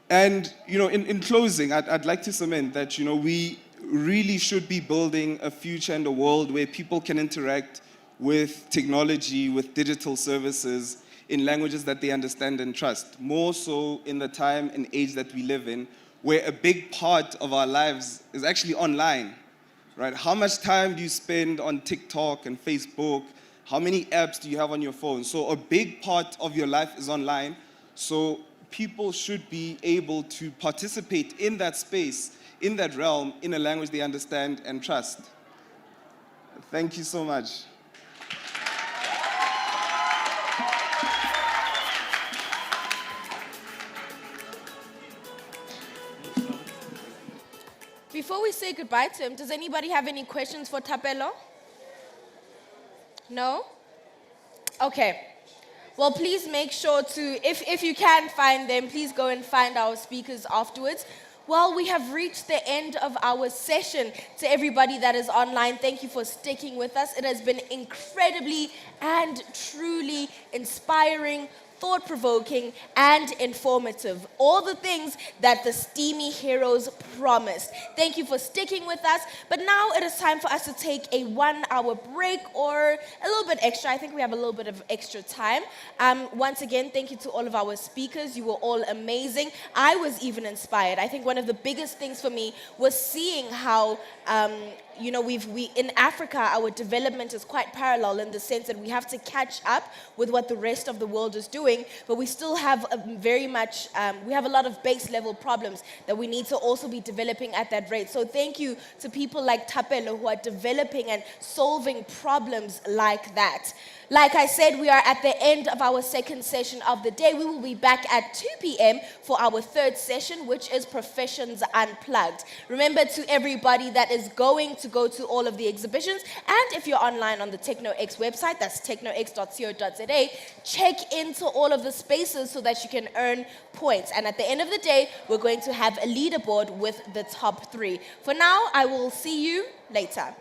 And in closing, I'd like to cement that we really should be building a future and a world where people can interact with technology, with digital services in languages that they understand and trust. More so in the time and age that we live in, where a big part of our lives is actually online. Right? How much time do you spend on TikTok and Facebook? How many apps do you have on your phone? So a big part of your life is online. So people should be able to participate in that space, in that realm, in a language they understand and trust. Thank you so much. Before we say goodbye to him, does anybody have any questions for Tapelo? No? Okay. Well, please make sure to, if you can find them, please go and find our speakers afterwards. Well, we have reached the end of our session. To everybody that is online, thank you for sticking with us. It has been incredibly and truly inspiring, thought-provoking, and informative. All the things that the STEAMY heroes promised. Thank you for sticking with us. But now it is time for us to take a 1-hour break or a little bit extra. I think we have a little bit of extra time. Once again, thank you to all of our speakers. You were all amazing. I was even inspired. I think one of the biggest things for me was seeing how in Africa, our development is quite parallel in the sense that we have to catch up with what the rest of the world is doing, but we still have we have a lot of base level problems that we need to also be developing at that rate. So thank you to people like Thapelo who are developing and solving problems like that. Like I said, we are at the end of our second session of the day. We will be back at 2 p.m. for our third session, which is Professions Unplugged. Remember, to everybody that is going to go to all of the exhibitions, and if you're online on the TechnoX website, that's technox.co.za, check into all of the spaces so that you can earn points. And at the end of the day, we're going to have a leaderboard with the top 3. For now, I will see you later.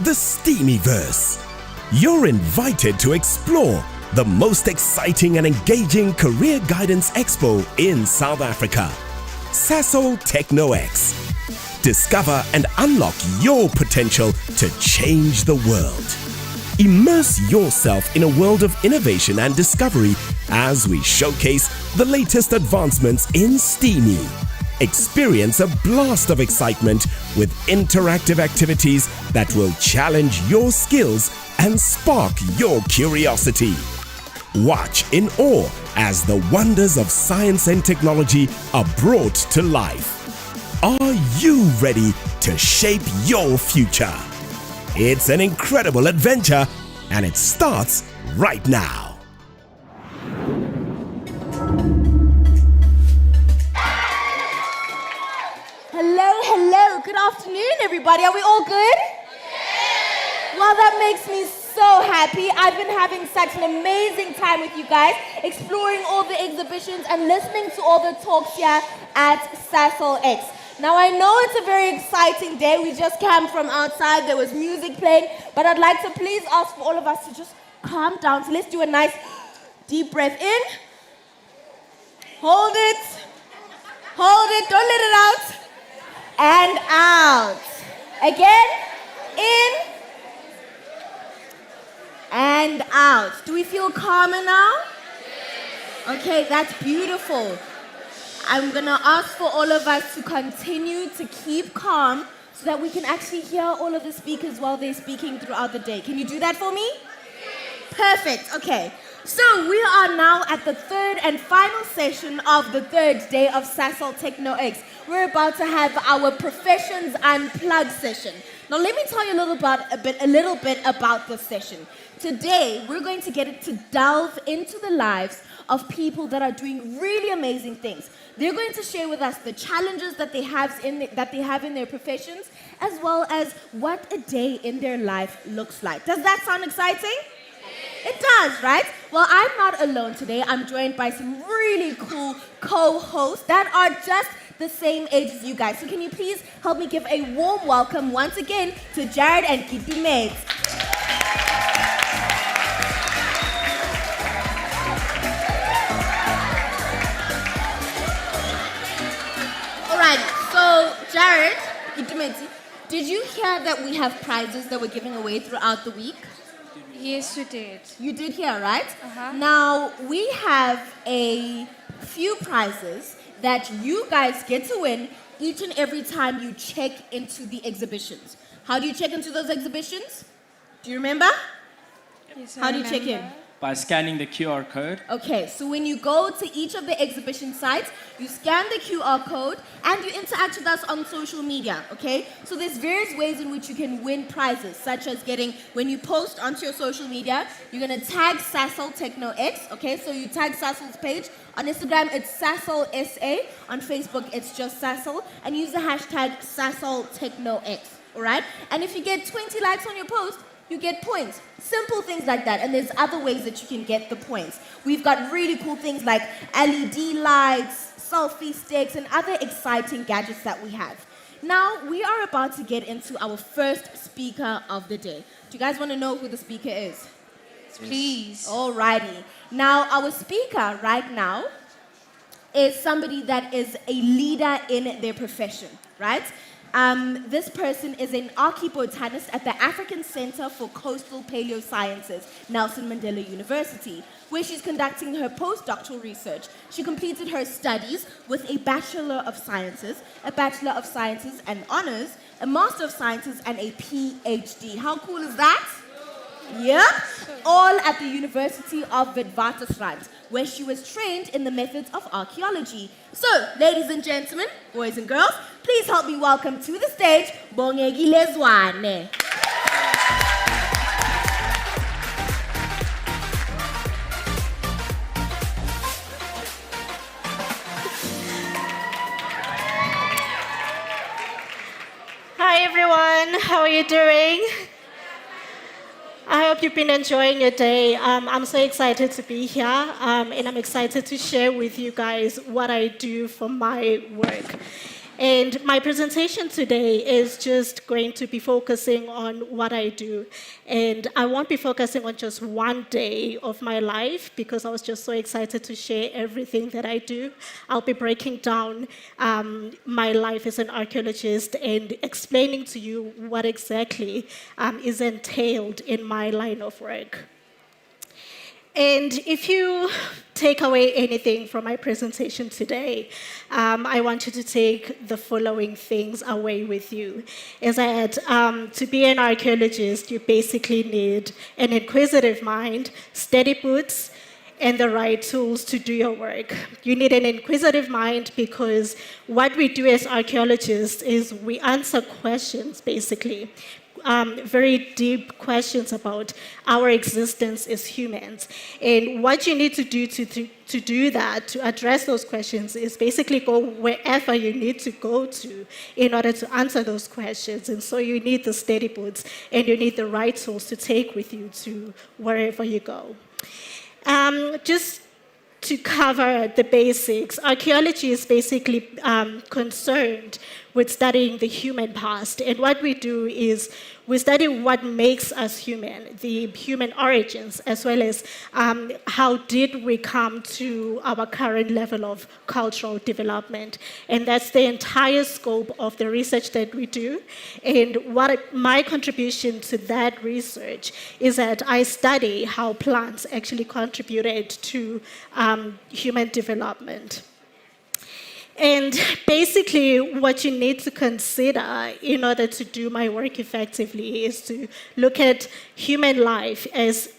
the Steamyverse. You're invited to explore the most exciting and engaging career guidance expo in South Africa, Sasol Techno X. Discover and unlock your potential to change the world. Immerse yourself in a world of innovation and discovery as we showcase the latest advancements in STEAMy. Experience a blast of excitement with interactive activities that will challenge your skills and spark your curiosity. Watch in awe as the wonders of science and technology are brought to life. Are you ready to shape your future? It's an incredible adventure, and it starts right now. Hello, good afternoon, everybody. Are we all good? Well, that makes me so happy. I've been having such an amazing time with you guys, exploring all the exhibitions and listening to all the talks here at Sasol X. Now, I know it's a very exciting day. We just came from outside. There was music playing. But I'd like to please ask for all of us to just calm down. So let's do a nice deep breath in. Hold it. Hold it. Don't let it out. And out. Again. In. And out. Do we feel calmer now? Okay, that's beautiful. I'm going to ask for all of us to continue to keep calm so that we can actually hear all of the speakers while they're speaking throughout the day. Can you do that for me? Perfect. Okay. So we are now at the third and final session of the third day of Sasol Techno X. We're about to have our Professions Unplugged session. Now let me tell you a little bit about this session. Today, we're going to get to delve into the lives of people that are doing really amazing things. They're going to share with us the challenges that they have in their professions, as well as what a day in their life looks like. Does that sound exciting? It does, right? Well, I'm not alone today. I'm joined by some really cool co-hosts that are just the same age as you guys. So can you please help me give a warm welcome once again to Jared and Kitu. Alright, so Jared, did you hear that we have prizes that we're giving away throughout the week? Yes, we did. You did hear, right? Now, we have a few prizes that you guys get to win each and every time you check into the exhibitions. How do you check into those exhibitions? Do you remember? Yes, How do you check in? By scanning the QR code. Okay, so when you go to each of the exhibition sites, you scan the QR code and you interact with us on social media, okay? So there's various ways in which you can win prizes, such as when you post onto your social media, you're gonna tag Sasol Techno X, okay? So you tag Sasol's page. On Instagram, it's Sasol SA. On Facebook, it's just Sasol. And use the hashtag Sasol Techno X, all right? And if you get 20 likes on your post, you get points. Simple things like that. And there's other ways that you can get the points. We've got really cool things like LED lights, selfie sticks, and other exciting gadgets that we have. Now, we are about to get into our first speaker of the day. Do you guys want to know who the speaker is? Please. Alrighty. Now, our speaker right now is somebody that is a leader in their profession, right? This person is an archaeobotanist at the African Center for Coastal Paleosciences, Nelson Mandela University, where she's conducting her postdoctoral research. She completed her studies with a Bachelor of Sciences, a Bachelor of Sciences and Honors, a Master of Sciences, and a PhD. How cool is that? Yep, all at the University of Witwatersrand, where she was trained in the methods of archaeology. So, ladies and gentlemen, boys and girls, please help me welcome to the stage, Bongegi Lezwane. Hi everyone, how are you doing? I hope you've been enjoying your day. I'm so excited to be here, and I'm excited to share with you guys what I do for my work. And my presentation today is just going to be focusing on what I do. And I won't be focusing on just one day of my life because I was just so excited to share everything that I do. I'll be breaking down my life as an archaeologist and explaining to you what exactly is entailed in my line of work. And if you take away anything from my presentation today, I want you to take the following things away with you. As I had, to be an archaeologist, you basically need an inquisitive mind, steady boots, and the right tools to do your work. You need an inquisitive mind because what we do as archaeologists is we answer questions, basically. Very deep questions about our existence as humans. And what you need to do to do that, to address those questions, is basically go wherever you need to go to in order to answer those questions. And so you need the steady boots and you need the right tools to take with you to wherever you go. Just to cover the basics, archaeology is basically concerned with studying the human past. And what we do is we study what makes us human, the human origins, as well as how did we come to our current level of cultural development. And that's the entire scope of the research that we do. And what my contribution to that research is that I study how plants actually contributed to human development. And basically, what you need to consider in order to do my work effectively is to look at human life as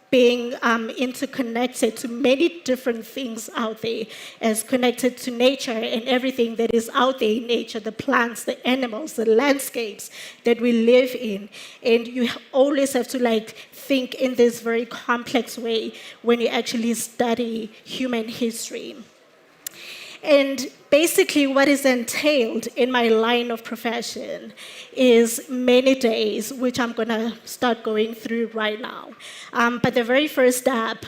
being interconnected to many different things out there, as connected to nature and everything that is out there in nature, the plants, the animals, the landscapes that we live in. And you always have to think in this very complex way when you actually study human history. And basically what is entailed in my line of profession is many days, which I'm going to start going through right now. But the very first step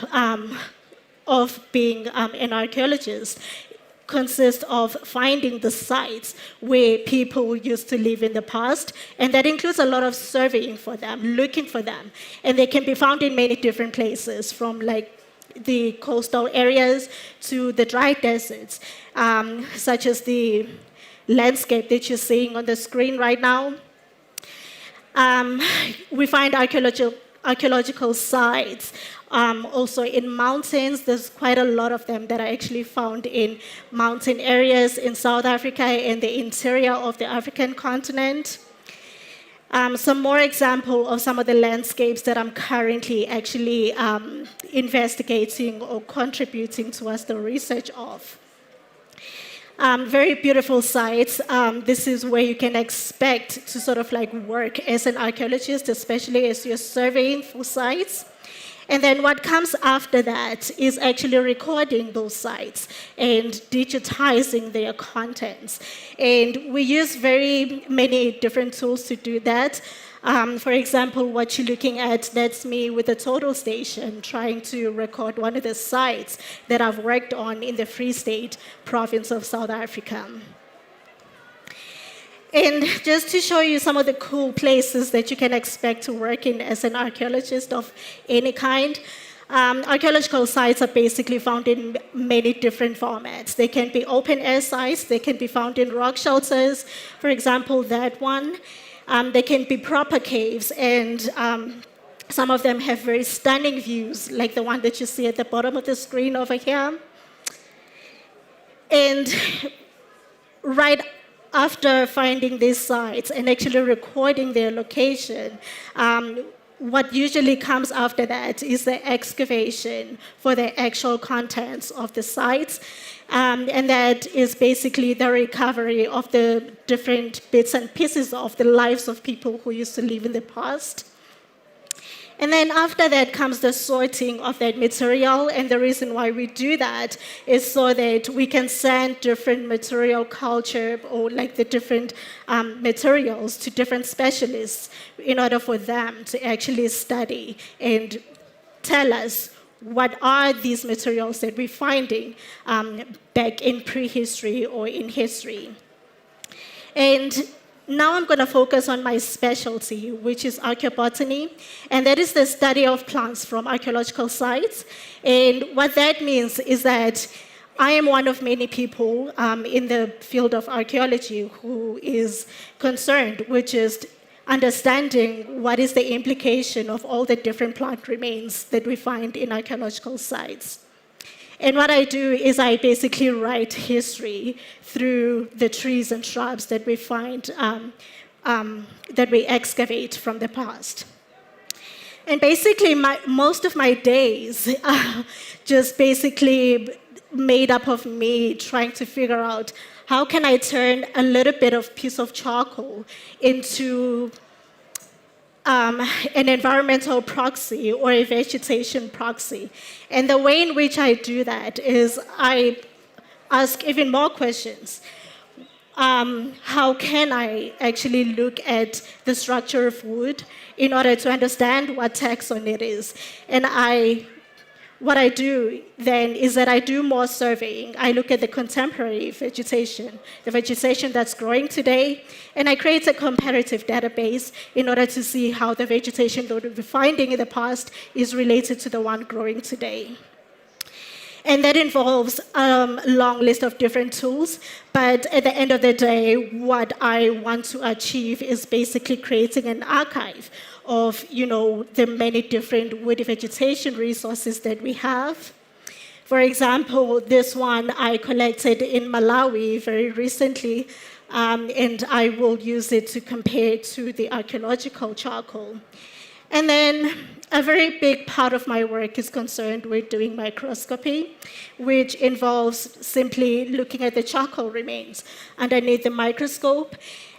of being an archaeologist consists of finding the sites where people used to live in the past, and that includes a lot of surveying for them, looking for them. And they can be found in many different places, from the coastal areas to the dry deserts, such as the landscape that you're seeing on the screen right now. We find archaeological sites also in mountains. There's quite a lot of them that are actually found in mountain areas in South Africa and the interior of the African continent. Some more example of some of the landscapes that I'm currently actually investigating or contributing towards the research of. Very beautiful sites. This is where you can expect to sort of work as an archaeologist, especially as you're surveying for sites. And then what comes after that is actually recording those sites and digitizing their contents. And we use very many different tools to do that. For example, what you're looking at, that's me with a total station trying to record one of the sites that I've worked on in the Free State province of South Africa. And just to show you some of the cool places that you can expect to work in as an archaeologist of any kind, archaeological sites are basically found in many different formats. They can be open-air sites, they can be found in rock shelters, for example, that one. They can be proper caves, and some of them have very stunning views, like the one that you see at the bottom of the screen over here. And right after finding these sites and actually recording their location, what usually comes after that is the excavation for the actual contents of the sites. And that is basically the recovery of the different bits and pieces of the lives of people who used to live in the past. And then after that comes the sorting of that material, and the reason why we do that is so that we can send different material culture or the different materials to different specialists in order for them to actually study and tell us what are these materials that we're finding back in prehistory or in history. And now I'm going to focus on my specialty, which is archaeobotany, and that is the study of plants from archaeological sites. And what that means is that I am one of many people in the field of archaeology who is concerned with just understanding what is the implication of all the different plant remains that we find in archaeological sites. And what I do is I basically write history through the trees and shrubs that we find, that we excavate from the past. And basically, most of my days are just basically made up of me trying to figure out how can I turn a little bit of piece of charcoal into an environmental proxy or a vegetation proxy. And the way in which I do that is I ask even more questions. How can I actually look at the structure of wood in order to understand what taxon it is? And what I do then is that I do more surveying. I look at the contemporary vegetation, the vegetation that's growing today, and I create a comparative database in order to see how the vegetation that we're finding in the past is related to the one growing today. And that involves a long list of different tools, but at the end of the day, what I want to achieve is basically creating an archive of, the many different woody vegetation resources that we have. For example, this one I collected in Malawi very recently, and I will use it to compare to the archaeological charcoal. And then a very big part of my work is concerned with doing microscopy, which involves simply looking at the charcoal remains underneath the microscope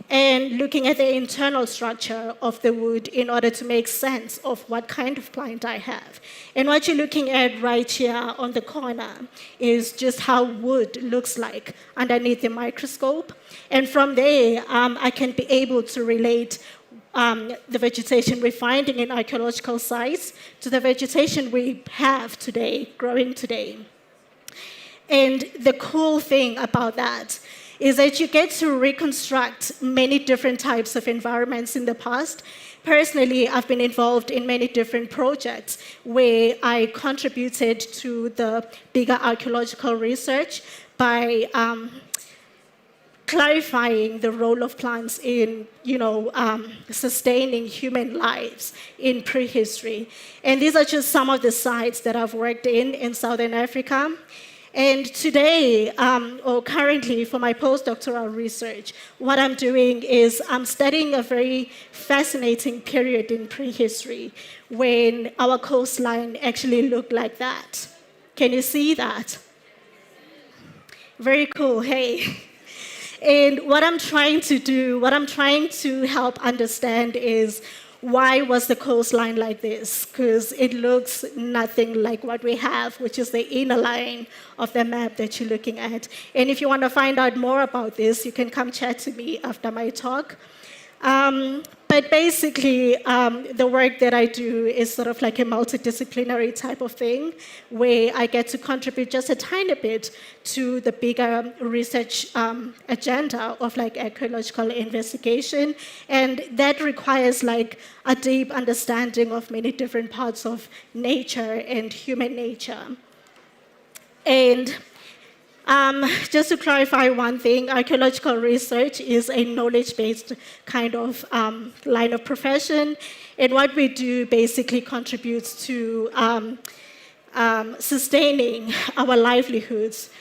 and looking at the internal structure of the wood in order to make sense of what kind of plant I have. And what you're looking at right here on the corner is just how wood looks like underneath the microscope. And from there, I can be able to relate the vegetation we're finding in archaeological sites to the vegetation we have today, growing today. And the cool thing about that is that you get to reconstruct many different types of environments in the past. Personally, I've been involved in many different projects where I contributed to the bigger archaeological research by clarifying the role of plants in, sustaining human lives in prehistory. And these are just some of the sites that I've worked in Southern Africa. And today, or currently for my postdoctoral research, what I'm doing is I'm studying a very fascinating period in prehistory when our coastline actually looked like that. Can you see that? Very cool, hey. And what I'm trying to help understand is why was the coastline like this? Because it looks nothing like what we have, which is the inner line of the map that you're looking at. And if you want to find out more about this, you can come chat to me after my talk. But basically, the work that I do is sort of like a multidisciplinary type of thing, where I get to contribute just a tiny bit to the bigger research agenda of like archaeological investigation. And that requires like a deep understanding of many different parts of nature and human nature. And just to clarify one thing, archaeological research is a knowledge-based kind of line of profession, and what we do basically contributes to sustaining our livelihoods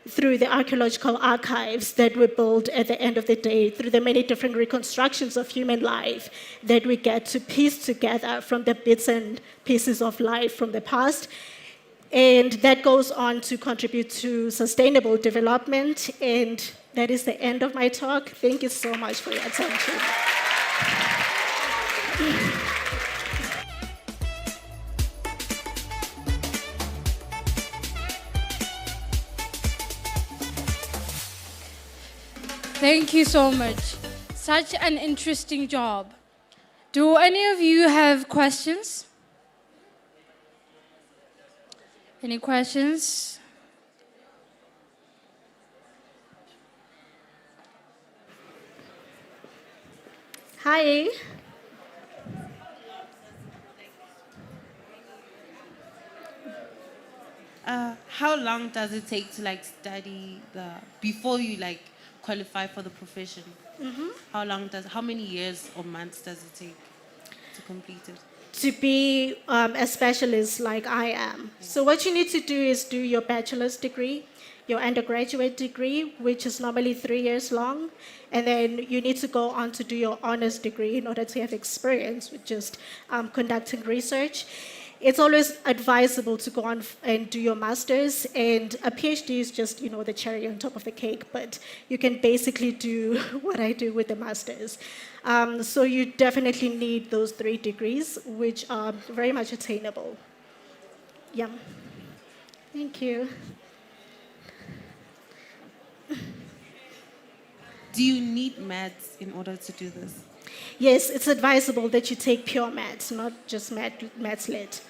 through the archaeological archives that we build at the end of the day, through the many different reconstructions of human life that we get to piece together from the bits and pieces of life from the past. And that goes on to contribute to sustainable development. And that is the end of my talk. Thank you so much for your attention. Thank you so much. Such an interesting job. Do any of you have questions? Any questions? Hi. How long does it take to study before you qualify for the profession? Mhm. How many years or months does it take to complete it? To be a specialist like I am. So what you need to do is do your bachelor's degree, your undergraduate degree, which is normally 3 years long, and then you need to go on to do your honors degree in order to have experience with just conducting research. It's always advisable to go on and do your master's, and a PhD is just, the cherry on top of the cake, but you can basically do what I do with the master's. So you definitely need those 3 degrees, which are very much attainable. Yeah. Thank you. Do you need maths in order to do this? Yes, it's advisable that you take pure maths, not just maths lit.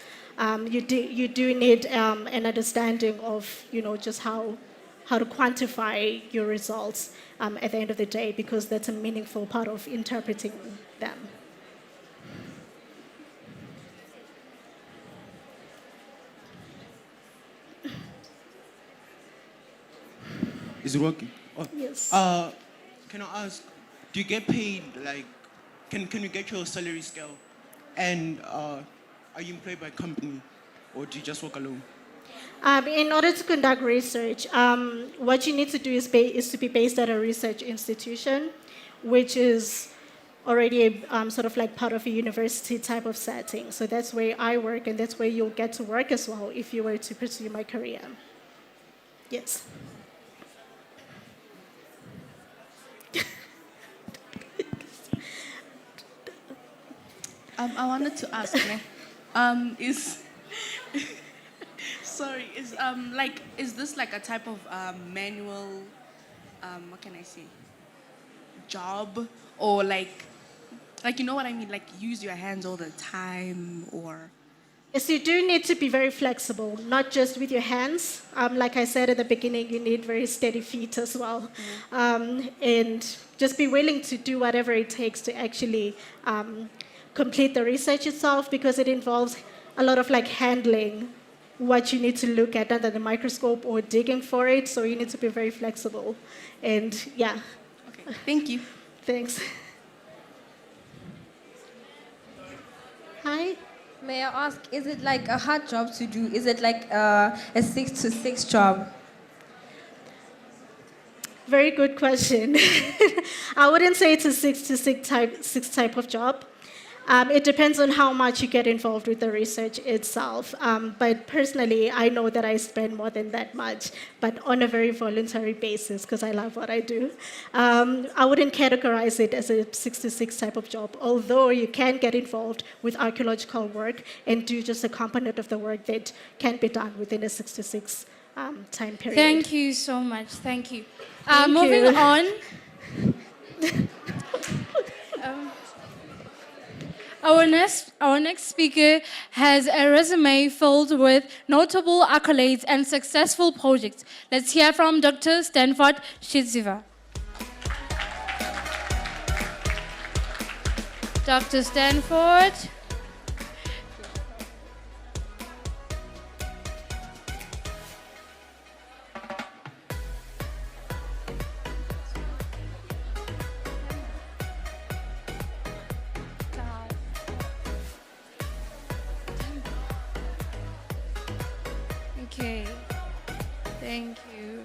You do need an understanding of, just how to quantify your results at the end of the day, because that's a meaningful part of interpreting them. Is it working? Oh. Yes. Can I ask, do you get paid, can you get your salary scale? And are you employed by a company, or do you just work alone? In order to conduct research, what you need to do is to be based at a research institution, which is already sort of like part of a university type of setting. So that's where I work, and that's where you'll get to work as well if you were to pursue my career. Yes. I wanted to ask, is this like a type of manual, what can I say, job, or you know what I mean, use your hands all the time, or? Yes, you do need to be very flexible, not just with your hands. Like I said at the beginning, you need very steady feet as well. And just be willing to do whatever it takes to actually complete the research itself, because it involves a lot of handling what you need to look at under the microscope or digging for it. So you need to be very flexible. And yeah. Okay, thank you. Thanks. Hi. May I ask, is it like a hard job to do? Is it like a 6 to 6 job? Very good question. I wouldn't say it's a 6 to 6 type of job. It depends on how much you get involved with the research itself. But personally, I know that I spend more than that much, but on a very voluntary basis, because I love what I do. I wouldn't categorize it as a 6 to 6 type of job, although you can get involved with archaeological work and do just a component of the work that can be done within a 6 to 6 time period. Thank you so much. Thank you. Thank Moving you. on. Our next speaker has a resume filled with notable accolades and successful projects. Let's hear from Dr. Stanford Shidziva. Dr. Stanford. Okay, thank you.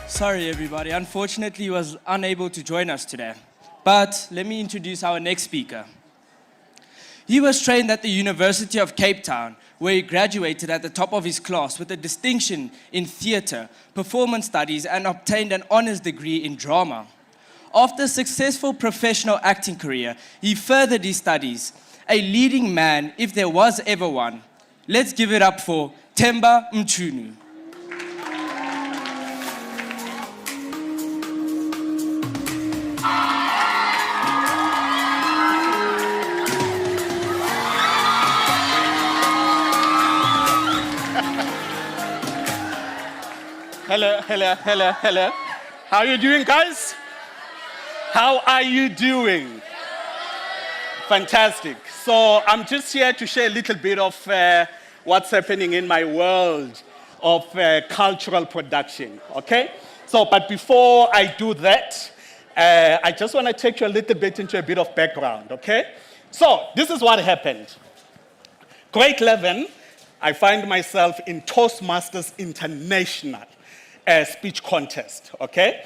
Sorry, everybody. Unfortunately, he was unable to join us today. But let me introduce our next speaker. He was trained at the University of Cape Town, where he graduated at the top of his class with a distinction in theatre, performance studies, and obtained an honors degree in drama. After a successful professional acting career, he furthered his studies, a leading man if there was ever one. Let's give it up for Themba Mchunu. Hello. How are you doing, guys? How are you doing? Fantastic. So I'm just here to share a little bit of what's happening in my world of cultural production, okay? So, but before I do that, I just want to take you a little bit into a bit of background, okay? So, this is what happened. Grade 11, I find myself in Toastmasters International speech contest, okay?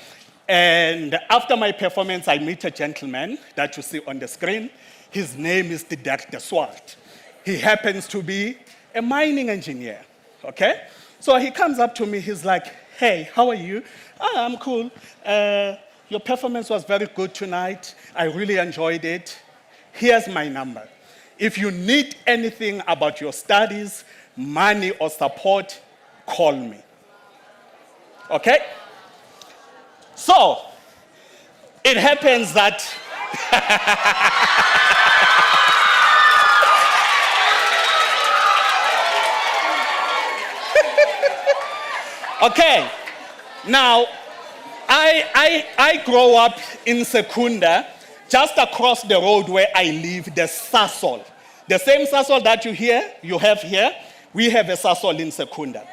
And after my performance, I meet a gentleman that you see on the screen. His name is Dr. Swart. He happens to be a mining engineer, okay? So he comes up to me, he's like, hey, how are you? Oh, I'm cool. Your performance was very good tonight. I really enjoyed it. Here's my number. If you need anything about your studies, money or support, call me. Okay? So, it happens that okay, now I grow up in Secunda, just across the road where I live, the Sasol. The same Sasol that you have here, we have a Sasol in Secunda.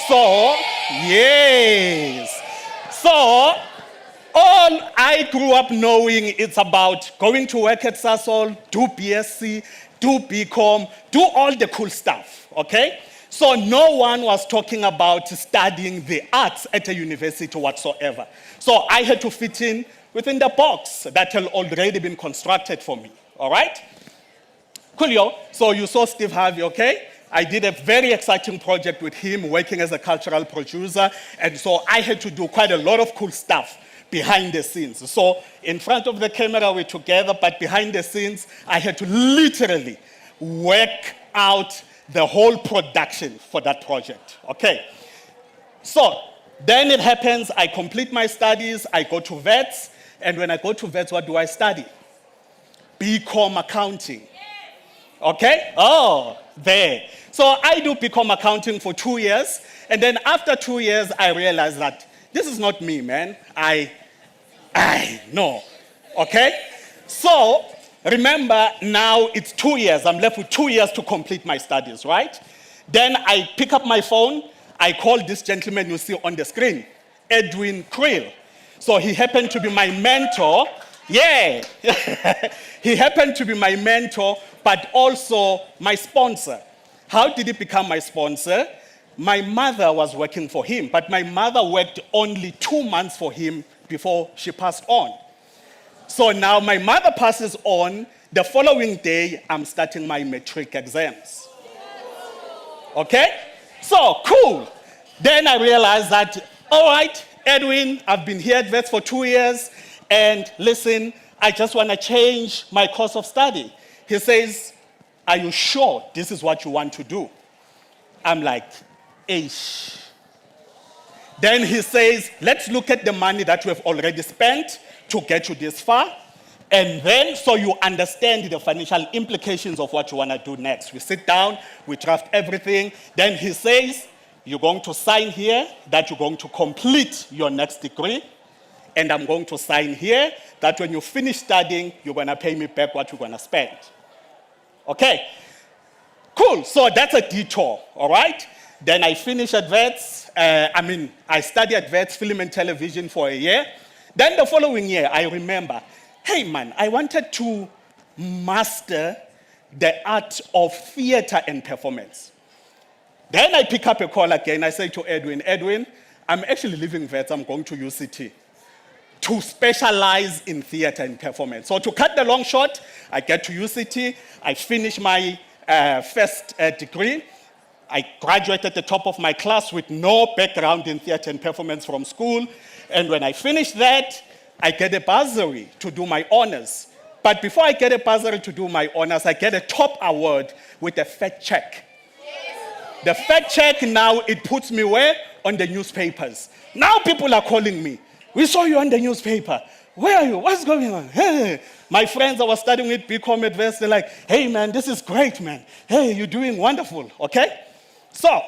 So, yes. So, all I grew up knowing it's about going to work at Sasol, do BSc, do BCom, do all the cool stuff, okay? So no one was talking about studying the arts at a university whatsoever. So I had to fit in within the box that had already been constructed for me, all right? Coolio. So you saw Steve Harvey, okay? I did a very exciting project with him working as a cultural producer, and so I had to do quite a lot of cool stuff behind the scenes. So in front of the camera we're together, but behind the scenes I had to literally work out the whole production for that project, okay? So then it happens, I complete my studies, I go to VETS, and when I go to VETS, what do I study? BCom accounting, okay? Oh, there. So I do BCom accounting for 2 years, and then after 2 years, I realized that this is not me, man. I know, okay? So, remember, now it's 2 years. I'm left with 2 years to complete my studies, right? Then I pick up my phone. I call this gentleman you see on the screen, Edwin Creel. So he happened to be my mentor. Yeah. He happened to be my mentor, but also my sponsor. How did he become my sponsor? My mother was working for him, but my mother worked only 2 months for him before she passed on. So now my mother passes on, the following day, I'm starting my matric exams. Okay? So, cool. Then I realized that, all right, Edwin, I've been here at VETS for 2 years, and listen, I just want to change my course of study. He says, are you sure this is what you want to do? I'm like, eish. Then he says, let's look at the money that we have already spent to get you this far. And then, so you understand the financial implications of what you want to do next. We sit down, we draft everything. Then he says, you're going to sign here that you're going to complete your next degree. And I'm going to sign here that when you finish studying, you're going to pay me back what you're going to spend. Okay? Cool. So that's a detour, all right? Then I finish at VETS. I study at VETS, film and television for a year. Then the following year, I remember, hey man, I wanted to master the art of theater and performance. Then I pick up a call again. I say to Edwin, I'm actually leaving VETS. I'm going to UCT to specialize in theater and performance. So to cut the long short, I get to UCT. I finish my first degree. I graduated at the top of my class with no background in theater and performance from school. And when I finish that, I get a bursary to do my honors. But before I get a bursary to do my honors, I get a top award with a fat check. The fat check now, it puts me where? On the newspapers. Now people are calling me. We saw you on the newspaper. Where are you? What's going on? Hey. My friends I was studying with BCom at VETS, they're like, hey man, this is great, man. Hey, you're doing wonderful, okay? So,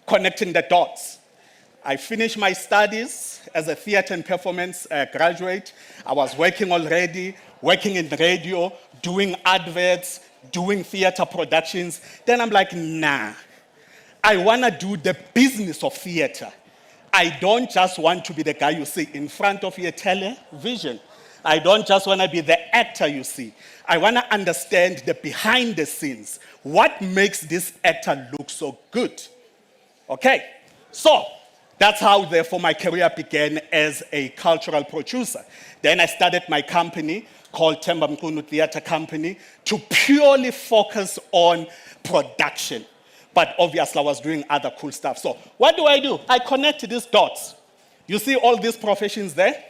connecting the dots. I finished my studies as a theater and performance graduate. I was working already, working in radio, doing adverts, doing theater productions. Then I'm like, nah, I want to do the business of theater. I don't just want to be the guy you see in front of your television. I don't just want to be the actor you see. I want to understand the behind the scenes. What makes this actor look so good? Okay, so that's how, therefore, my career began as a cultural producer. Then I started my company called Themba Mqunu Theatre Company to purely focus on production. But obviously, I was doing other cool stuff. So what do? I connect these dots. You see all these professions there?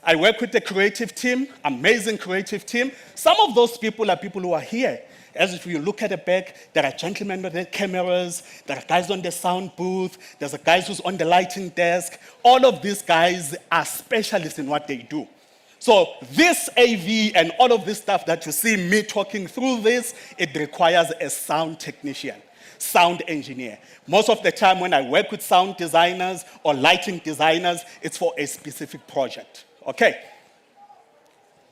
I work with a creative team, amazing creative team. Some of those people are people who are here. As if you look at the back, there are gentlemen with their cameras, there are guys on the sound booth, there's a guy who's on the lighting desk. All of these guys are specialists in what they do. So this AV and all of this stuff that you see me talking through this, it requires a sound technician, sound engineer. Most of the time when I work with sound designers or lighting designers, it's for a specific project. Okay?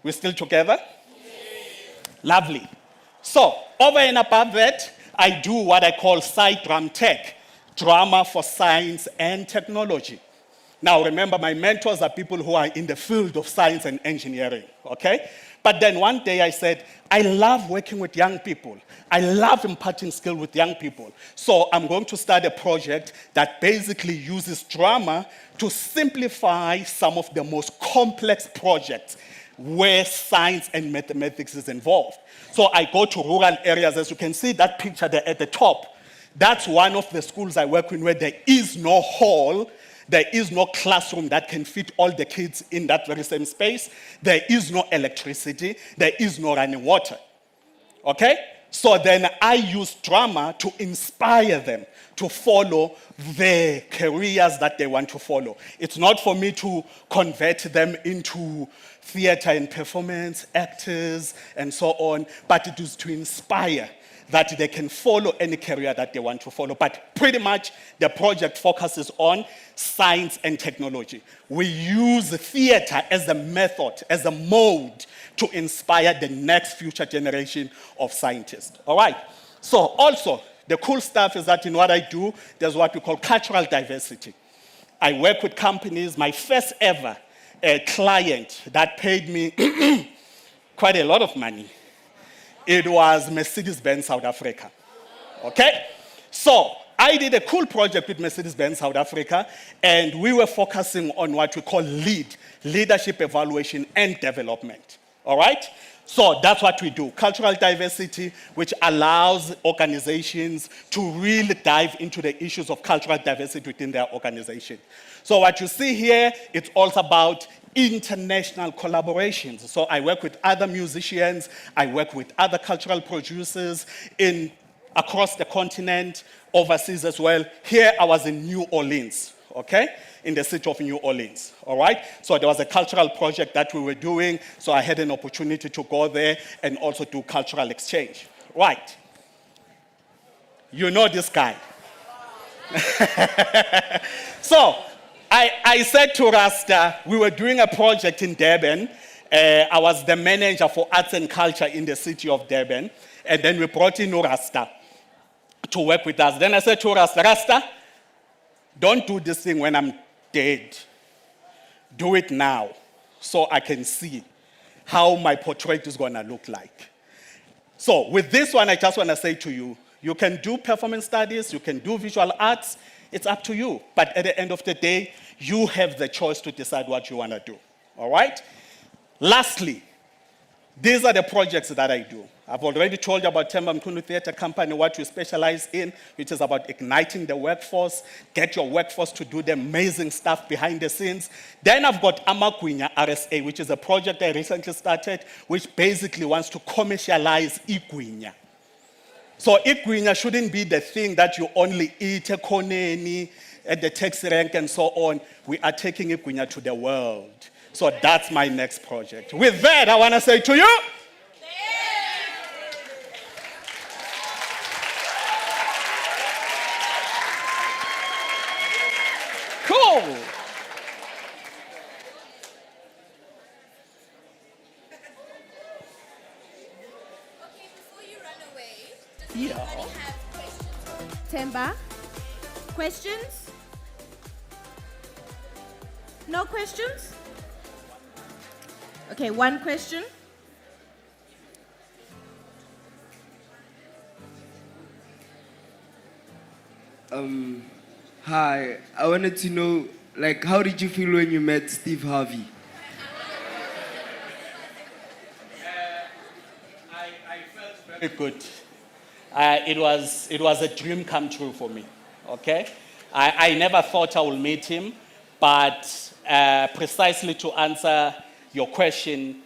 We're still together? Lovely. So, over and above that, I do what I call side drum tech, drama for science and technology. Now, remember, my mentors are people who are in the field of science and engineering, okay? But then one day I said, I love working with young people. I love imparting skill with young people. So I'm going to start a project that basically uses drama to simplify some of the most complex projects where science and mathematics is involved. So I go to rural areas, as you can see that picture there at the top. That's one of the schools I work in where there is no hall, there is no classroom that can fit all the kids in that very same space. There is no electricity, there is no running water. Okay? So then I use drama to inspire them to follow the careers that they want to follow. It's not for me to convert them into theater and performance, actors, and so on, but it is to inspire that they can follow any career that they want to follow. But pretty much the project focuses on science and technology. We use theater as a method, as a mode to inspire the next future generation of scientists. All right? So also, the cool stuff is that in what I do, there's what we call cultural diversity. I work with companies. My first ever client that paid me quite a lot of money, it was Mercedes-Benz South Africa. Okay? So I did a cool project with Mercedes-Benz South Africa, and we were focusing on what we call leadership evaluation and development. All right? So that's what we do. Cultural diversity, which allows organizations to really dive into the issues of cultural diversity within their organization. So what you see here, it's also about international collaborations. So I work with other musicians, I work with other cultural producers across the continent, overseas as well. Here I was in New Orleans, okay? In the city of New Orleans, all right? So there was a cultural project that we were doing, so I had an opportunity to go there and also do cultural exchange. Right. You know this guy. So I said to Rasta, we were doing a project in Durban. I was the manager for arts and culture in the city of Durban, and then we brought in Rasta to work with us. Then I said to Rasta, Rasta, don't do this thing when I'm dead. Do it now so I can see how my portrait is going to look like. So with this one, I just want to say to you, you can do performance studies, you can do visual arts, it's up to you. But at the end of the day, you have the choice to decide what you want to do. All right? Lastly, these are the projects that I do. I've already told you about Themba Mqunu Theatre Company, what we specialize in, which is about igniting the workforce, get your workforce to do the amazing stuff behind the scenes. Then I've got Amagwinya RSA, which is a project I recently started, which basically wants to commercialize igwinya. So igwinya shouldn't be the thing that you only eat ekoneni, at the taxi rank and so on. We are taking igwinya to the world. So that's my next project. With that, I want to say to you, Yeah. Temba, questions? No questions? Okay, one question. Hi, I wanted to know, like, how did you feel when you met Steve Harvey? Very good. It was a dream come true for me. Okay, I never thought I would meet him, but precisely to answer your question,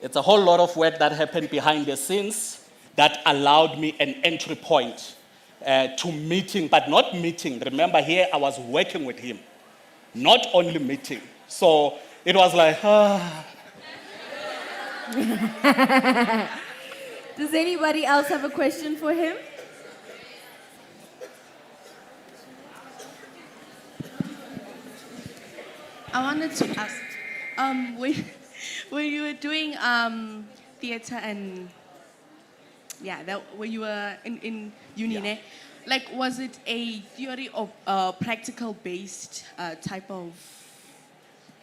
it's a whole lot of work that happened behind the scenes that allowed me an entry point to meeting, but not meeting. Remember, here I was working with him, not only meeting. So it was like, Does anybody else have a question for him? I wanted to ask, when you were doing theater and when you were in uni, like was it a theory or practical based type of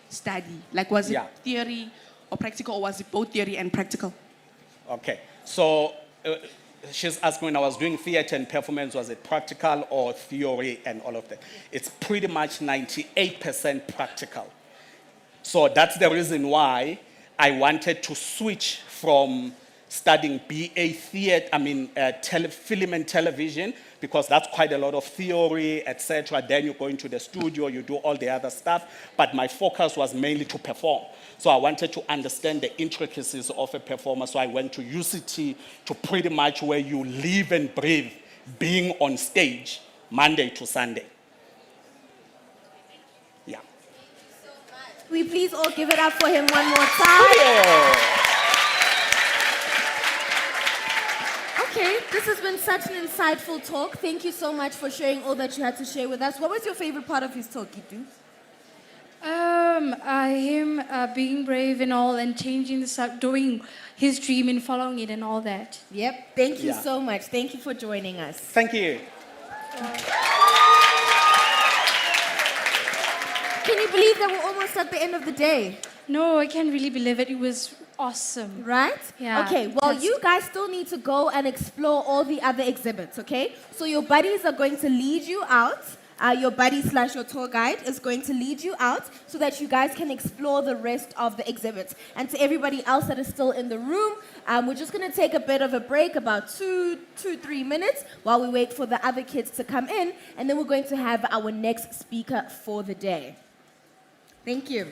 study? Like was it theory or practical, or was it both theory and practical? okay. So she's asking, when I was doing theater and performance, was it practical or theory and all of that? It's pretty much 98% practical. So that's the reason why I wanted to switch from studying BA theater, film and television, because that's quite a lot of theory, etc. Then you go into the studio, you do all the other stuff. But my focus was mainly to perform. So I wanted to understand the intricacies of a performer. So I went to UCT, to pretty much where you live and breathe being on stage Monday to Sunday. Yeah. We please all give it up for him one more time. Okay, this has been such an insightful talk. Thank you so much for sharing all that you had to share with us. What was your favorite part of his talk, Gitu? Him being brave and all, and changing doing his dream and following it and all that. Yep. Thank you so much. Thank you for joining us. Thank you. Can you believe that we're almost at the end of the day? No, I can't really believe it. It was awesome. Right? Yeah. Okay, well, you guys still need to go and explore all the other exhibits, okay? So your buddies are going to lead you out. Your buddy / your tour guide is going to lead you out so that you guys can explore the rest of the exhibits. And to everybody else that is still in the room, we're just going to take a bit of a break, about 3 minutes, while we wait for the other kids to come in, and then we're going to have our next speaker for the day. Thank you.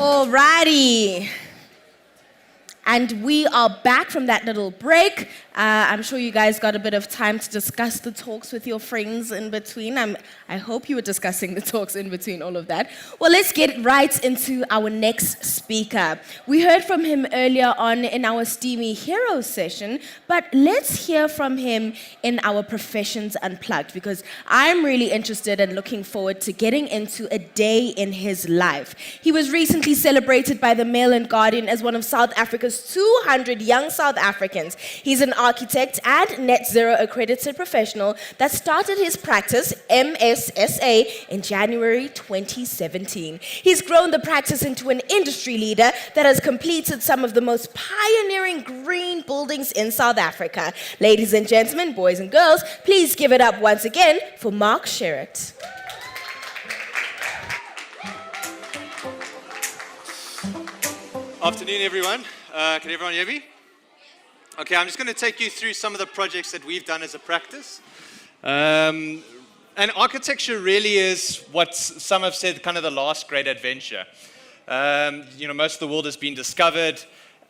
Alrighty. And we are back from that little break. I'm sure you guys got a bit of time to discuss the talks with your friends in between. I hope you were discussing the talks in between all of that. Well, let's get right into our next speaker. We heard from him earlier on in our STEAMY Heroes session, but let's hear from him in our Professions Unplugged, because I'm really interested and looking forward to getting into a day in his life. He was recently celebrated by the Mail and Guardian as one of South Africa's 200 young South Africans. He's an architect and net zero accredited professional that started his practice, MSSA, in January 2017. He's grown the practice into an industry leader that has completed some of the most pioneering green buildings in South Africa. Ladies and gentlemen, boys and girls, please give it up once again for Mark Sherritt. Afternoon, everyone. Can everyone hear me? Okay, I'm just going to take you through some of the projects that we've done as a practice. And architecture really is what some have said kind of the last great adventure. Most of the world has been discovered.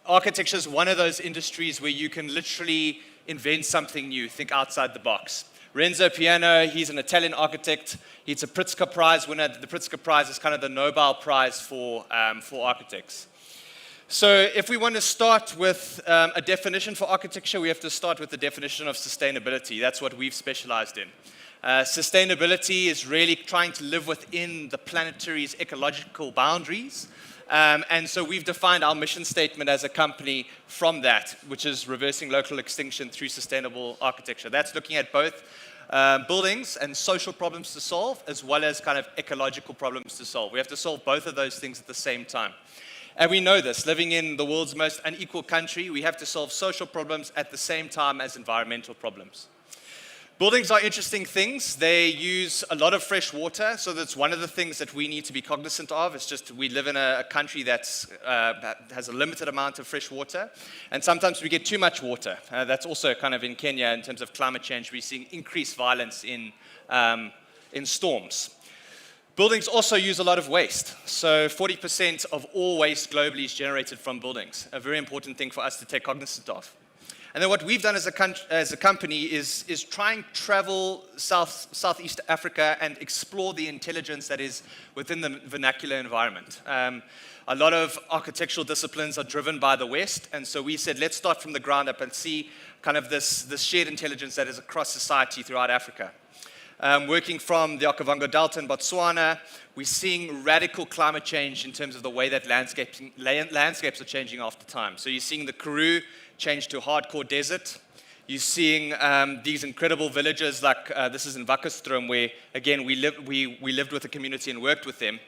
Architecture is one of those industries where you can literally invent something new, think outside the box. Renzo Piano, he's an Italian architect. He's a Pritzker Prize winner. The Pritzker Prize is kind of the Nobel Prize for architects. So if we want to start with a definition for architecture, we have to start with the definition of sustainability. That's what we've specialized in. Sustainability is really trying to live within the planetary's ecological boundaries. And so we've defined our mission statement as a company from that, which is reversing local extinction through sustainable architecture. That's looking at both buildings and social problems to solve, as well as kind of ecological problems to solve. We have to solve both of those things at the same time. And we know this, living in the world's most unequal country, we have to solve social problems at the same time as environmental problems. Buildings are interesting things. They use a lot of fresh water, so that's one of the things that we need to be cognizant of. It's just we live in a country that has a limited amount of fresh water, and sometimes we get too much water. That's also kind of in Kenya in terms of climate change. We're seeing increased violence in storms. Buildings also use a lot of waste. So 40% of all waste globally is generated from buildings, a very important thing for us to take cognizance of. And then what we've done as a company is try and travel Southeast Africa and explore the intelligence that is within the vernacular environment. A lot of architectural disciplines are driven by the West, and so we said, let's start from the ground up and see kind of this shared intelligence that is across society throughout Africa. Working from the Okavango Delta in Botswana, we're seeing radical climate change in terms of the way that landscapes are changing after time. So you're seeing the Karoo change to hardcore desert. You're seeing these incredible villages like this is in Wakkerstroom, where again we lived with the community and worked with them.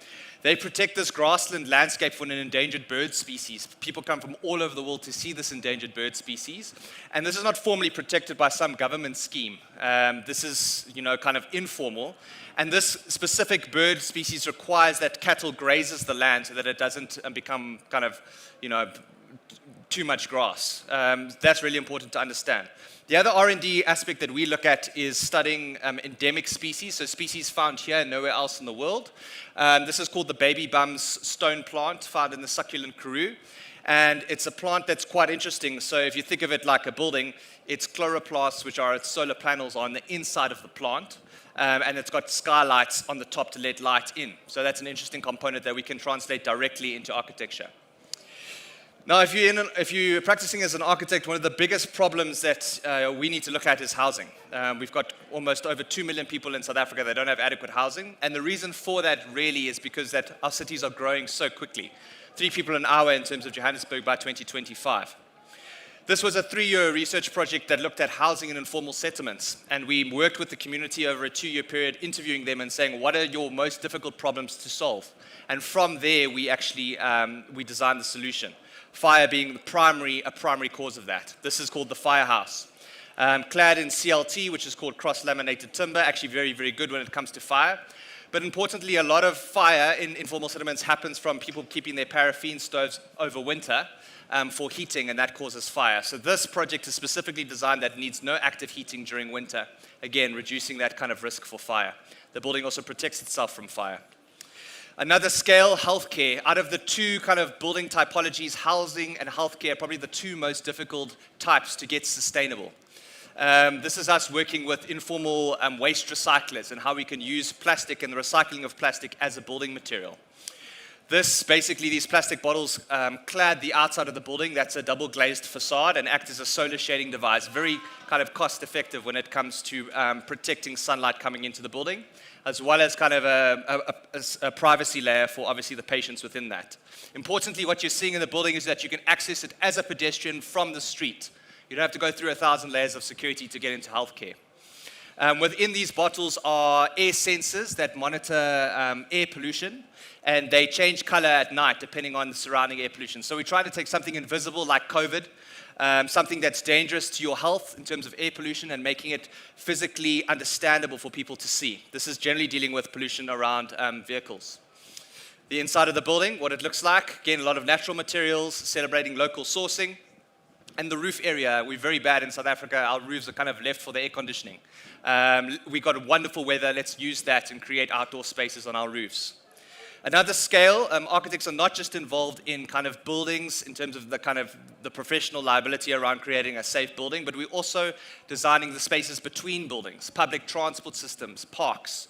They protect this grassland landscape from an endangered bird species. People come from all over the world to see this endangered bird species. And this is not formally protected by some government scheme. This is, kind of informal. And this specific bird species requires that cattle grazes the land so that it doesn't become kind of, too much grass. That's really important to understand. The other R&D aspect that we look at is studying endemic species, so species found here and nowhere else in the world. This is called the baby bums stone plant, found in the succulent Karoo. And it's a plant that's quite interesting. So if you think of it like a building, its chloroplasts, which are its solar panels, are on the inside of the plant. And it's got skylights on the top to let light in. So that's an interesting component that we can translate directly into architecture. Now, if you're practicing as an architect, one of the biggest problems that we need to look at is housing. We've got almost over 2 million people in South Africa that don't have adequate housing. And the reason for that really is because that our cities are growing so quickly. 3 people an hour in terms of Johannesburg by 2025. This was a 3-year research project that looked at housing in informal settlements. And we worked with the community over a 2-year period, interviewing them and saying, what are your most difficult problems to solve? And from there, we actually we designed the solution. Fire being a primary cause of that. This is called the firehouse. Clad in CLT, which is called cross-laminated timber, actually very, very good when it comes to fire. But importantly, a lot of fire in informal settlements happens from people keeping their paraffin stoves over winter for heating, and that causes fire. So this project is specifically designed that needs no active heating during winter, again, reducing that kind of risk for fire. The building also protects itself from fire. Another scale, healthcare. Out of the two kind of building typologies, housing and healthcare are probably the two most difficult types to get sustainable. This is us working with informal waste recyclers and how we can use plastic and the recycling of plastic as a building material. Basically, these plastic bottles clad the outside of the building. That's a double glazed facade and act as a solar shading device. Very kind of cost effective when it comes to protecting sunlight coming into the building, as well as kind of a privacy layer for obviously the patients within that. Importantly, what you're seeing in the building is that you can access it as a pedestrian from the street. You don't have to go through 1,000 layers of security to get into healthcare. Within these bottles are air sensors that monitor air pollution, and they change color at night depending on the surrounding air pollution. So we try to take something invisible like COVID, something that's dangerous to your health in terms of air pollution, and making it physically understandable for people to see. This is generally dealing with pollution around vehicles. The inside of the building, what it looks like, again, a lot of natural materials, celebrating local sourcing. And the roof area, we're very bad in South Africa. Our roofs are kind of left for the air conditioning. We got wonderful weather. Let's use that and create outdoor spaces on our roofs. Another scale, architects are not just involved in kind of buildings in terms of the professional liability around creating a safe building, but we're also designing the spaces between buildings, public transport systems, parks.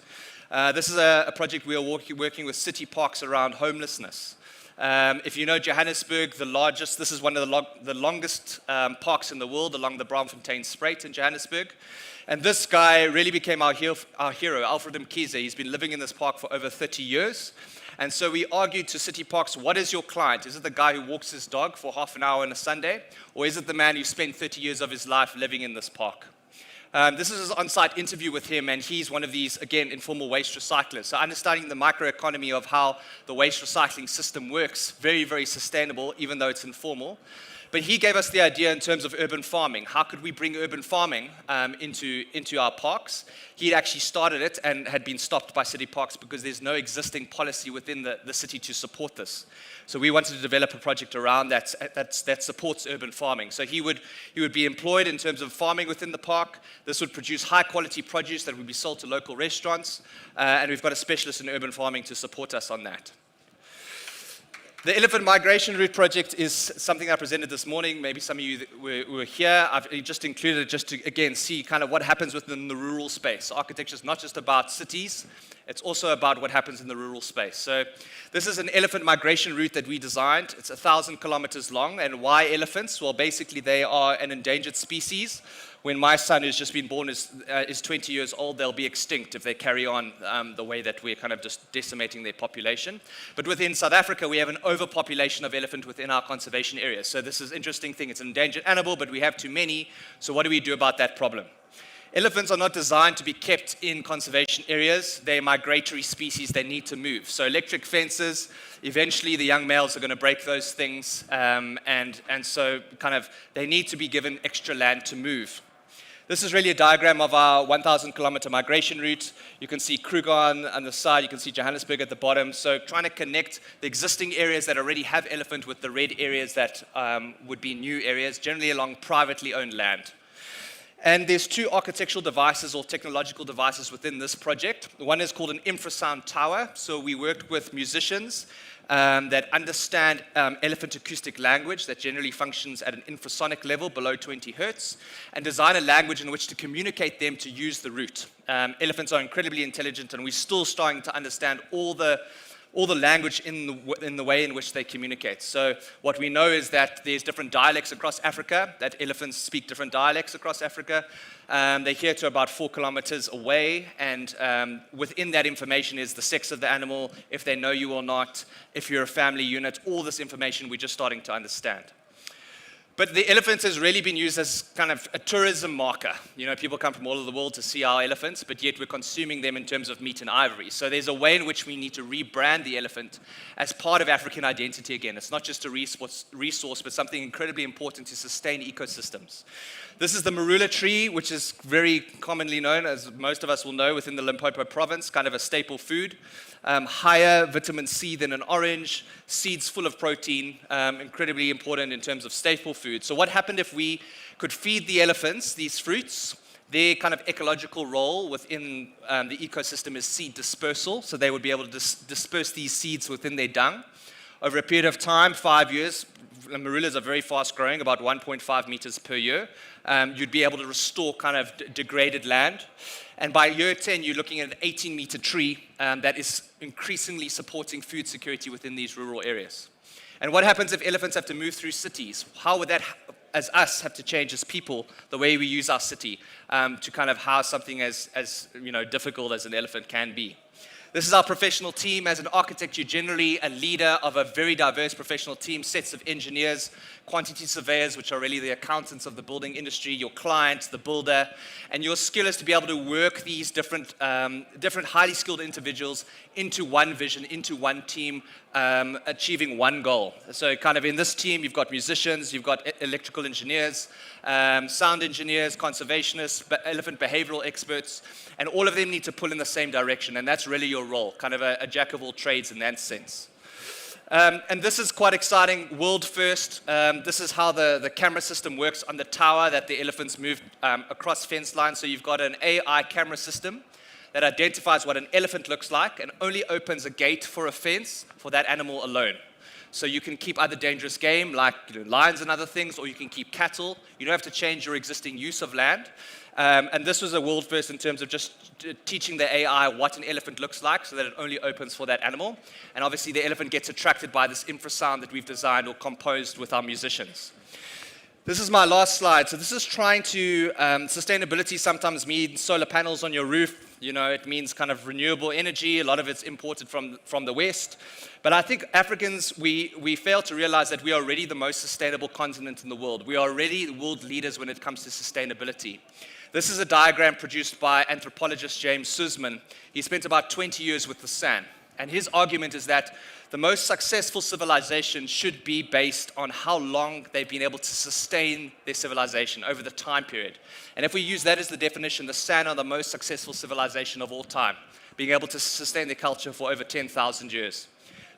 This is a project we are working with city parks around homelessness. If you know Johannesburg, this is one of the longest parks in the world along the Braamfontein Spruit in Johannesburg. And this guy really became our hero, Alfred Mkhize. He's been living in this park for over 30 years. And so we argued to city parks, what is your client? Is it the guy who walks his dog for half an hour on a Sunday? Or is it the man who spent 30 years of his life living in this park? This is an on-site interview with him, and he's one of these, again, informal waste recyclers. So understanding the microeconomy of how the waste recycling system works, very, very sustainable, even though it's informal. But he gave us the idea in terms of urban farming. How could we bring urban farming into our parks? He had actually started it and had been stopped by city parks because there's no existing policy within the city to support this. So we wanted to develop a project around that supports urban farming. So he would be employed in terms of farming within the park. This would produce high quality produce that would be sold to local restaurants. And we've got a specialist in urban farming to support us on that. The Elephant Migration Route project is something I presented this morning. Maybe some of you were here. I've just included it just to, again, see kind of what happens within the rural space. Architecture is not just about cities. It's also about what happens in the rural space. So this is an elephant migration route that we designed. It's 1,000 kilometers long. And why elephants? Well, basically, they are an endangered species. When my son, who's just been born, is 20 years old, they'll be extinct if they carry on the way that we're kind of just decimating their population. But within South Africa, we have an overpopulation of elephant within our conservation areas. So this is an interesting thing. It's an endangered animal, but we have too many. So what do we do about that problem? Elephants are not designed to be kept in conservation areas. They're migratory species. They need to move. So electric fences, eventually the young males are going to break those things. And so kind of they need to be given extra land to move. This is really a diagram of our 1,000 kilometer migration route. You can see Kruger on the side, you can see Johannesburg at the bottom. So trying to connect the existing areas that already have elephant with the red areas that would be new areas, generally along privately owned land. And there's two architectural devices or technological devices within this project. One is called an infrasound tower. So we worked with musicians that understand elephant acoustic language that generally functions at an infrasonic level below 20 hertz, and design a language in which to communicate them to use the route. Elephants are incredibly intelligent, and we're still starting to understand all the language in the way in which they communicate. So what we know is that there's different dialects across Africa, that elephants speak different dialects across Africa. They're here to about 4 kilometers away, and within that information is the sex of the animal, if they know you or not, if you're a family unit, all this information we're just starting to understand. But the elephant has really been used as kind of a tourism marker. You know, people come from all over the world to see our elephants, but yet we're consuming them in terms of meat and ivory. So there's a way in which we need to rebrand the elephant as part of African identity again. It's not just a resource, but something incredibly important to sustain ecosystems. This is the marula tree, which is very commonly known, as most of us will know, within the Limpopo province, kind of a staple food. Higher vitamin C than an orange, seeds full of protein, incredibly important in terms of staple food. So what happened if we could feed the elephants these fruits, their kind of ecological role within the ecosystem is seed dispersal. So they would be able to disperse these seeds within their dung. Over a period of time, 5 years, marulas are very fast growing, about 1.5 meters per year. You'd be able to restore kind of degraded land. And by year 10, you're looking at an 18-meter tree that is increasingly supporting food security within these rural areas. And what happens if elephants have to move through cities? How would that, as us, have to change as people, the way we use our city to kind of house something as difficult as an elephant can be? This is our professional team. As an architect, you're generally a leader of a very diverse professional team, sets of engineers, quantity surveyors, which are really the accountants of the building industry, your client, the builder, and your skill is to be able to work these different highly skilled individuals into one vision, into one team, achieving one goal. So kind of in this team, you've got musicians, you've got electrical engineers, sound engineers, conservationists, elephant behavioral experts, and all of them need to pull in the same direction, and that's really your role, kind of a jack of all trades in that sense. And this is quite exciting, world first. This is how the camera system works on the tower that the elephants move across fence lines. So you've got an AI camera system that identifies what an elephant looks like and only opens a gate for a fence for that animal alone. So you can keep other dangerous game like lions and other things, or you can keep cattle. You don't have to change your existing use of land. And this was a world first in terms of just teaching the AI what an elephant looks like so that it only opens for that animal. And obviously the elephant gets attracted by this infrasound that we've designed or composed with our musicians. This is my last slide. So this is trying to, sustainability sometimes means solar panels on your roof. It means kind of renewable energy. A lot of it's imported from the West. But I think Africans, we fail to realize that we are already the most sustainable continent in the world. We are already the world leaders when it comes to sustainability. This is a diagram produced by anthropologist James Sussman. He spent about 20 years with the San. And his argument is that the most successful civilization should be based on how long they've been able to sustain their civilization over the time period. And if we use that as the definition, the San are the most successful civilization of all time, being able to sustain their culture for over 10,000 years.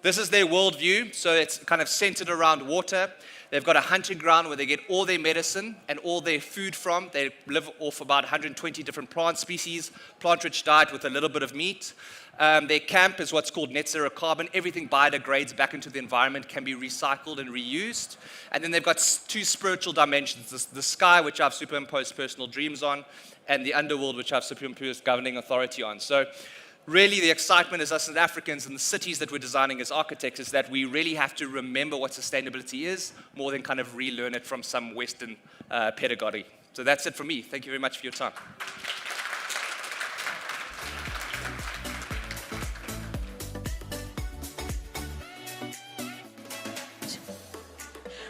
This is their worldview, so it's kind of centered around water. They've got a hunting ground where they get all their medicine and all their food from. They live off about 120 different plant species, plant-rich diet with a little bit of meat. Their camp is what's called net zero carbon. Everything biodegrades back into the environment, can be recycled and reused. And then they've got two spiritual dimensions, the sky, which I've superimposed personal dreams on, and the underworld, which I've superimposed governing authority on. So really the excitement is us as Africans and the cities that we're designing as architects is that we really have to remember what sustainability is more than kind of relearn it from some Western pedagogy. So that's it from me. Thank you very much for your time.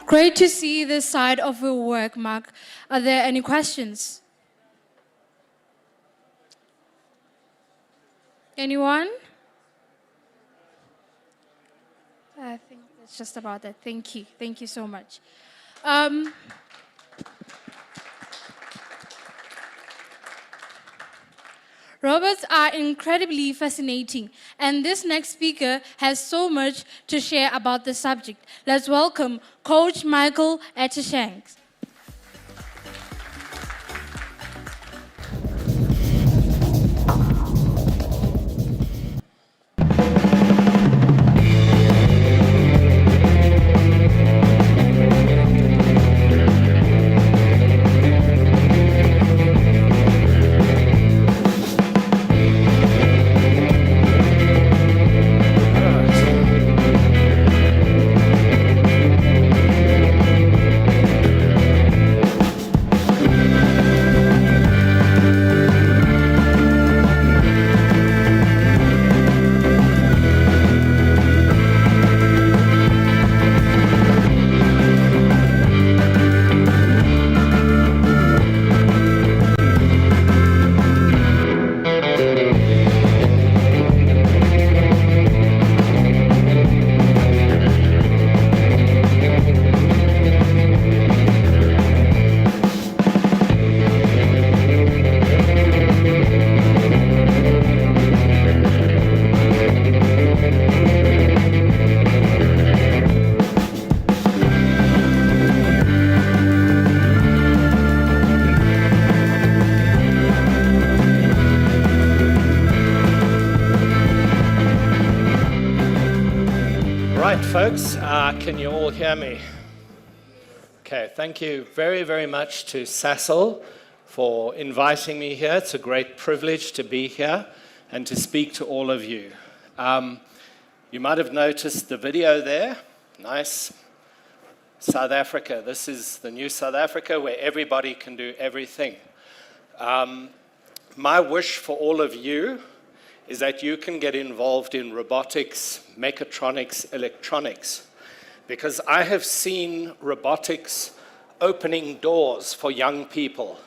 Great to see this side of your work, Mark. Are there any questions? Anyone? I think that's just about that. Thank you. Thank you so much. Robots are incredibly fascinating, and this next speaker has so much to share about the subject. Let's welcome Coach Michael Etcheshanks. right, folks, can you all hear me? Okay, thank you very, very much to Sassel for inviting me here. It's a great privilege to be here and to speak to all of you. You might have noticed the video there. Nice. South Africa. This is the new South Africa where everybody can do everything. My wish for all of you is that you can get involved in robotics, mechatronics, electronics, because I have seen robotics opening doors for young people,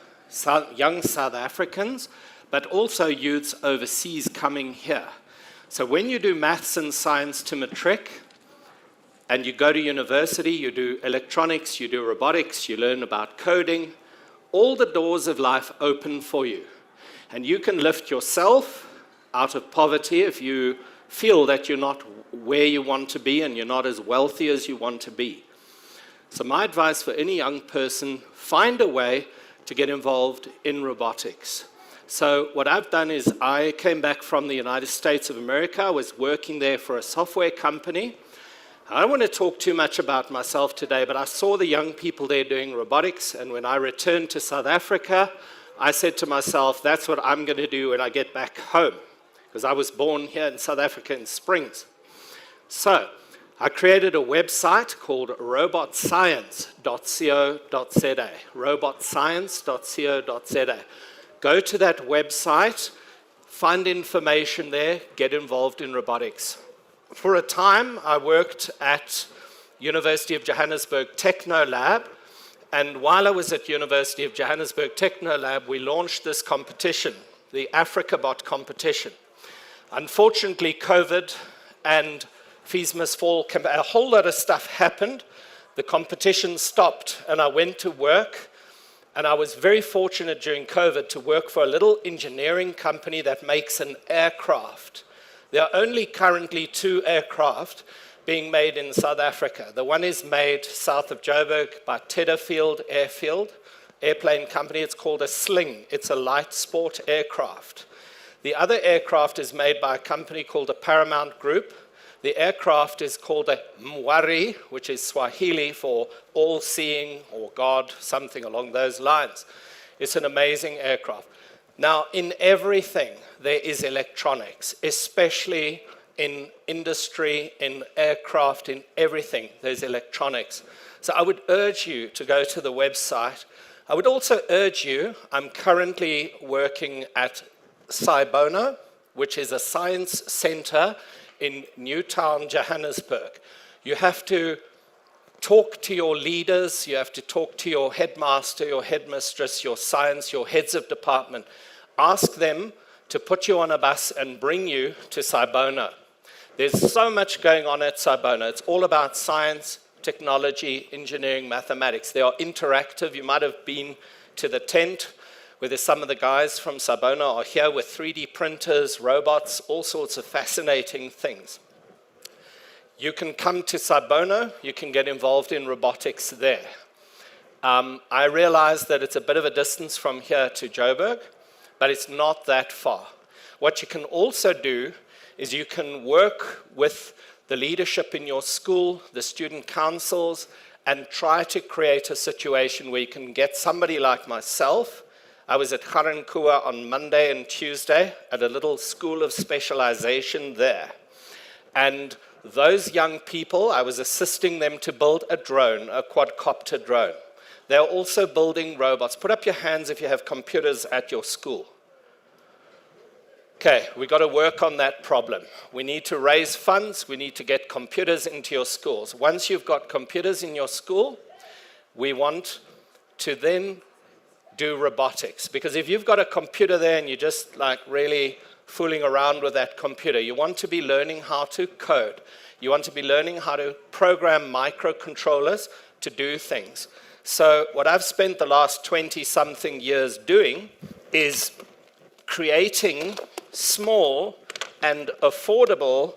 young South Africans, but also youths overseas coming here. So when you do maths and science to matric, and you go to university, you do electronics, you do robotics, you learn about coding, all the doors of life open for you. And you can lift yourself out of poverty if you feel that you're not where you want to be and you're not as wealthy as you want to be. So my advice for any young person, find a way to get involved in robotics. So what I've done is I came back from the United States of America. I was working there for a software company. I don't want to talk too much about myself today, but I saw the young people there doing robotics, and when I returned to South Africa, I said to myself, that's what I'm going to do when I get back home, because I was born here in South Africa in Springs. So I created a website called robotscience.co.za, robotscience.co.za. Go to that website, find information there, get involved in robotics. For a time, I worked at University of Johannesburg Techno Lab, and while I was at University of Johannesburg Techno Lab, we launched this competition, the AfricaBot competition. Unfortunately, COVID and Fees Must Fall, a whole lot of stuff happened. The competition stopped, and I went to work, and I was very fortunate during COVID to work for a little engineering company that makes an aircraft. There are only currently 2 aircraft being made in South Africa. The one is made south of Joburg by Tedderfield Airplane Company. It's called a Sling. It's a light sport aircraft. The other aircraft is made by a company called the Paramount Group. The aircraft is called a Mwari, which is Swahili for all-seeing or God, something along those lines. It's an amazing aircraft. Now, in everything, there is electronics, especially in industry, in aircraft, in everything, there's electronics. So I would urge you to go to the website. I would also urge you, I'm currently working at Sibona, which is a science center in Newtown, Johannesburg. You have to talk to your leaders, you have to talk to your headmaster, your headmistress, your science, your heads of department. Ask them to put you on a bus and bring you to Sibona. There's so much going on at Sibona. It's all about science, technology, engineering, mathematics. They are interactive. You might have been to the tent where some of the guys from Sibona are here with 3D printers, robots, all sorts of fascinating things. You can come to Sibona, you can get involved in robotics there. I realize that it's a bit of a distance from here to Joburg, but it's not that far. What you can also do is you can work with the leadership in your school, the student councils, and try to create a situation where you can get somebody like myself. I was at Garankuwa on Monday and Tuesday at a little school of specialization there. And those young people, I was assisting them to build a drone, a quadcopter drone. They're also building robots. Put up your hands if you have computers at your school. Okay, we've got to work on that problem. We need to raise funds. We need to get computers into your schools. Once you've got computers in your school, we want to then do robotics. Because if you've got a computer there and you're just like really fooling around with that computer, you want to be learning how to code. You want to be learning how to program microcontrollers to do things. So what I've spent the last 20-something years doing is creating small and affordable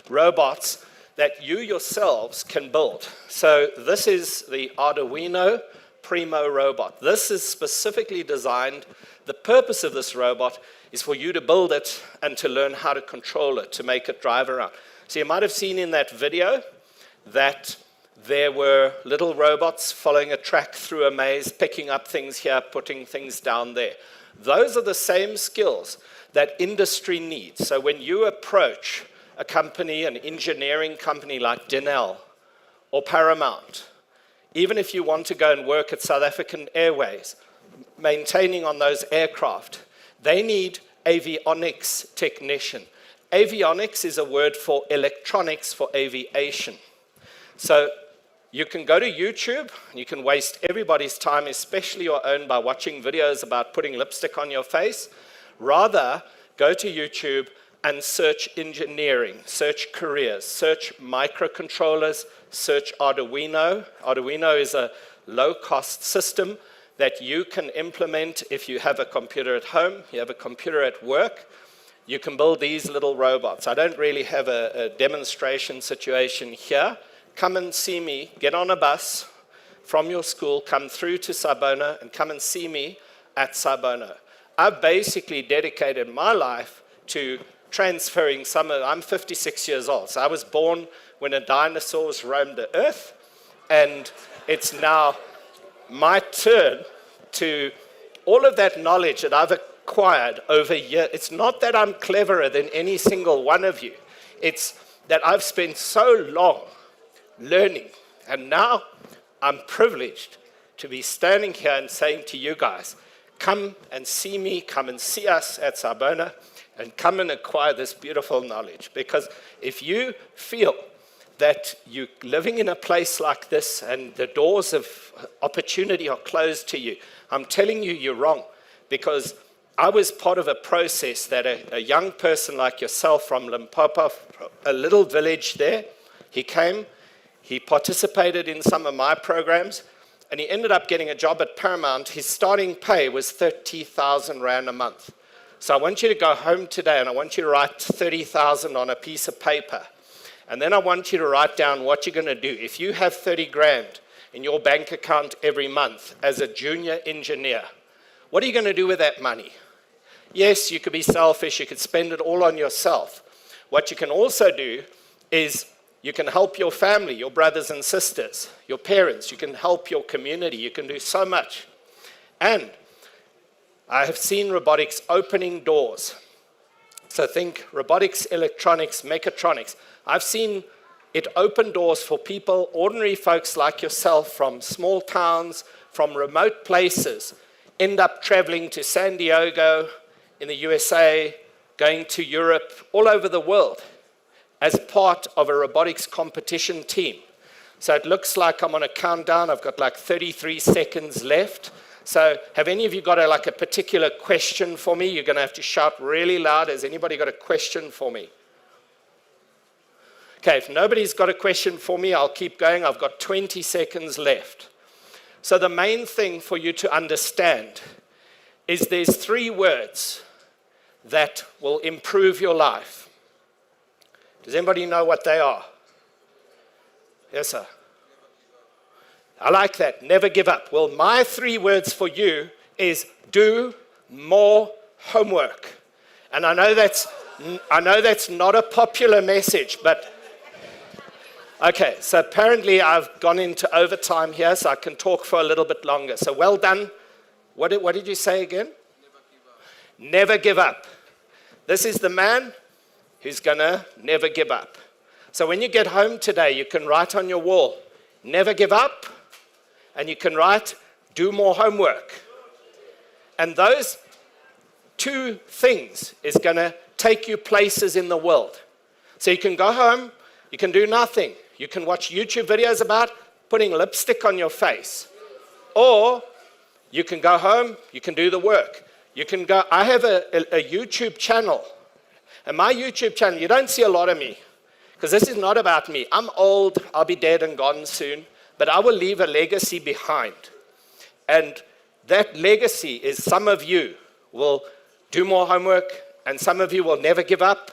robots that you yourselves can build. So this is the Arduino Primo robot. This is specifically designed. The purpose of this robot is for you to build it and to learn how to control it, to make it drive around. So you might have seen in that video, that there were little robots following a track through a maze, picking up things here, putting things down there. Those are the same skills that industry needs. So when you approach a company, an engineering company like Denel or Paramount, even if you want to go and work at South African Airways, maintaining on those aircraft, they need avionics technician. Avionics is a word for electronics for aviation. So you can go to YouTube, you can waste everybody's time, especially your own, by watching videos about putting lipstick on your face. Rather, go to YouTube and search engineering, search careers, search microcontrollers, search Arduino. Arduino is a low-cost system that you can implement if you have a computer at home, you have a computer at work. You can build these little robots. I don't really have a demonstration situation here. Come and see me, get on a bus from your school, come through to Sabona, and come and see me at Sabona. I've basically dedicated my life to transferring I'm 56 years old, so I was born when dinosaurs roamed the earth, and it's now my turn to all of that knowledge that I've acquired over years. It's not that I'm cleverer than any single one of you. It's that I've spent so long learning, and now I'm privileged to be standing here and saying to you guys, come and see me, come and see us at Sabona, and come and acquire this beautiful knowledge. Because if you feel that you're living in a place like this and the doors of opportunity are closed to you, I'm telling you, you're wrong. Because I was part of a process that a young person like yourself from Limpopo, a little village there, he came, he participated in some of my programs, and he ended up getting a job at Paramount. His starting pay was 30,000 Rand a month. So I want you to go home today and I want you to write 30,000 on a piece of paper. And then I want you to write down what you're going to do. If you have 30 grand in your bank account every month as a junior engineer, what are you going to do with that money? Yes, you could be selfish, you could spend it all on yourself. What you can also do is you can help your family, your brothers and sisters, your parents, you can help your community, you can do so much. And I have seen robotics opening doors. So think robotics, electronics, mechatronics. I've seen it open doors for people, ordinary folks like yourself from small towns, from remote places, end up traveling to San Diego in the USA, going to Europe, all over the world as part of a robotics competition team. So it looks like I'm on a countdown. I've got like 33 seconds left. So have any of you got a particular question for me? You're going to have to shout really loud. Has anybody got a question for me? Okay, if nobody's got a question for me, I'll keep going. I've got 20 seconds left. So the main thing for you to understand is there's 3 words that will improve your life. Does anybody know what they are? Yes, sir. I like that. Never give up. Well, my 3 words for you is do more homework. And I know that's not a popular message, but okay, so apparently I've gone into overtime here, so I can talk for a little bit longer. So well done. What did you say again? Never give up. This is the man who's gonna never give up. So when you get home today, you can write on your wall, never give up, and you can write, do more homework. And those 2 things is gonna take you places in the world. So you can go home, you can do nothing. You can watch YouTube videos about putting lipstick on your face. Or you can go home, you can do the work. You can go, I have a YouTube channel. And my YouTube channel, you don't see a lot of me. Because this is not about me. I'm old, I'll be dead and gone soon. But I will leave a legacy behind. And that legacy is some of you will do more homework, and some of you will never give up,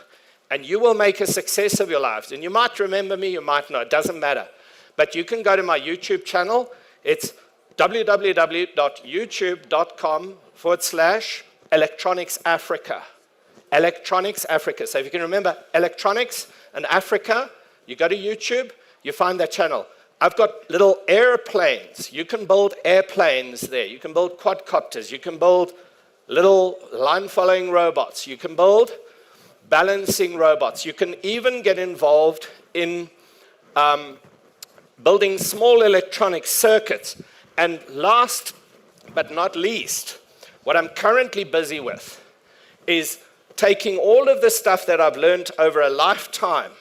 and you will make a success of your lives. And you might remember me, you might not, it doesn't matter. But you can go to my YouTube channel. It's www.youtube.com/Electronics Africa. Electronics Africa. So if you can remember electronics and Africa, you go to YouTube, you find that channel. I've got little airplanes. You can build airplanes there. You can build quadcopters. You can build little line-following robots. You can build balancing robots. You can even get involved in building small electronic circuits. And last but not least, what I'm currently busy with is taking all of the stuff that I've learned over a lifetime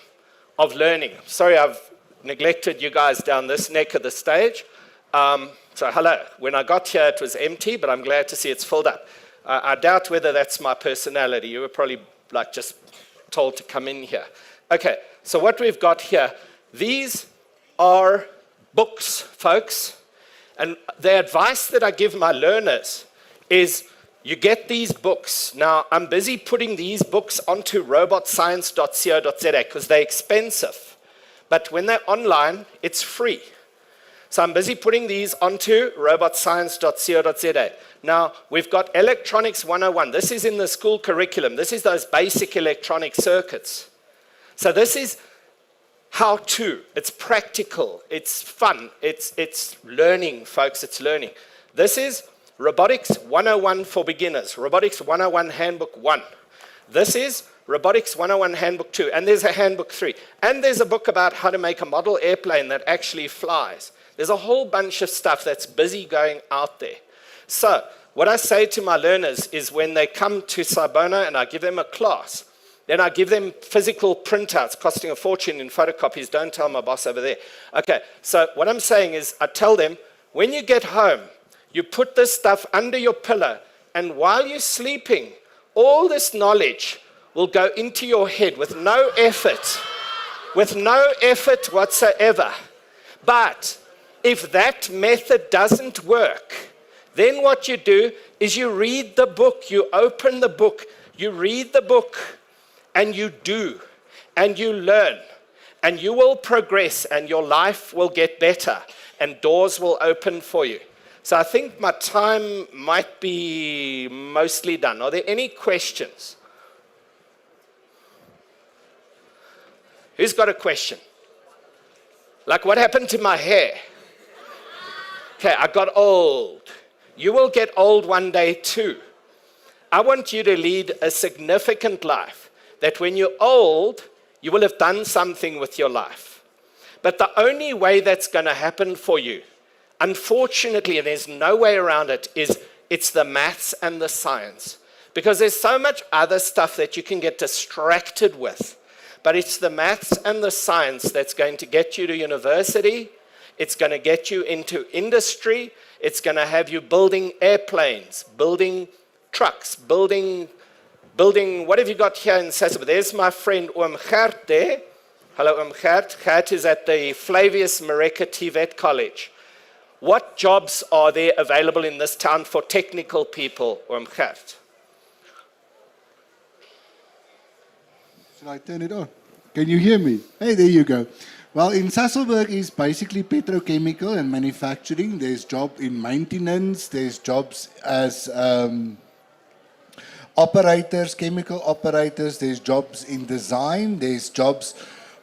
of learning. Sorry, I've neglected you guys down this neck of the stage. So hello. When I got here, it was empty, but I'm glad to see it's filled up. I doubt whether that's my personality. You were probably like just told to come in here. Okay, so what we've got here, these are books, folks. And the advice that I give my learners is you get these books. Now, I'm busy putting these books onto robotscience.co.za because they're expensive. But when they're online, it's free. So I'm busy putting these onto robotscience.co.za. Now, we've got Electronics 101. This is in the school curriculum. This is those basic electronic circuits. So this is how to. It's practical. It's fun. It's learning, folks. It's learning. This is Robotics 101 for beginners. Robotics 101 Handbook 1. This is Robotics 101 Handbook 2, and there's a Handbook 3. And there's a book about how to make a model airplane that actually flies. There's a whole bunch of stuff that's busy going out there. So what I say to my learners is when they come to Sabona and I give them a class, then I give them physical printouts costing a fortune in photocopies. Don't tell my boss over there. Okay, so what I'm saying is I tell them, when you get home, you put this stuff under your pillow, and while you're sleeping, all this knowledge will go into your head with no effort whatsoever. But if that method doesn't work, then what you do is you read the book, you open the book, you read the book, and you do, and you learn, and you will progress, and your life will get better, and doors will open for you. So I think my time might be mostly done. Are there any questions? Who's got a question? Like, what happened to my hair? Okay, I got old. You will get old one day too. I want you to lead a significant life, that when you're old, you will have done something with your life. But the only way that's going to happen for you, unfortunately, and there's no way around it, is it's the maths and the science. Because there's so much other stuff that you can get distracted with. But it's the maths and the science that's going to get you to university. It's going to get you into industry. It's going to have you building airplanes, building trucks, building, what have you got here in Sasolburg? There's my friend Gert there. Hello, Gert. Gert is at the Flavius Mareka TVET College. What jobs are there available in this town for technical people, Gert? Should I turn it on? Can you hear me? Hey, there you go. Well, in Sasolburg is basically petrochemical and manufacturing. There's jobs in maintenance. There's jobs as operators, chemical operators. There's jobs in design. There's jobs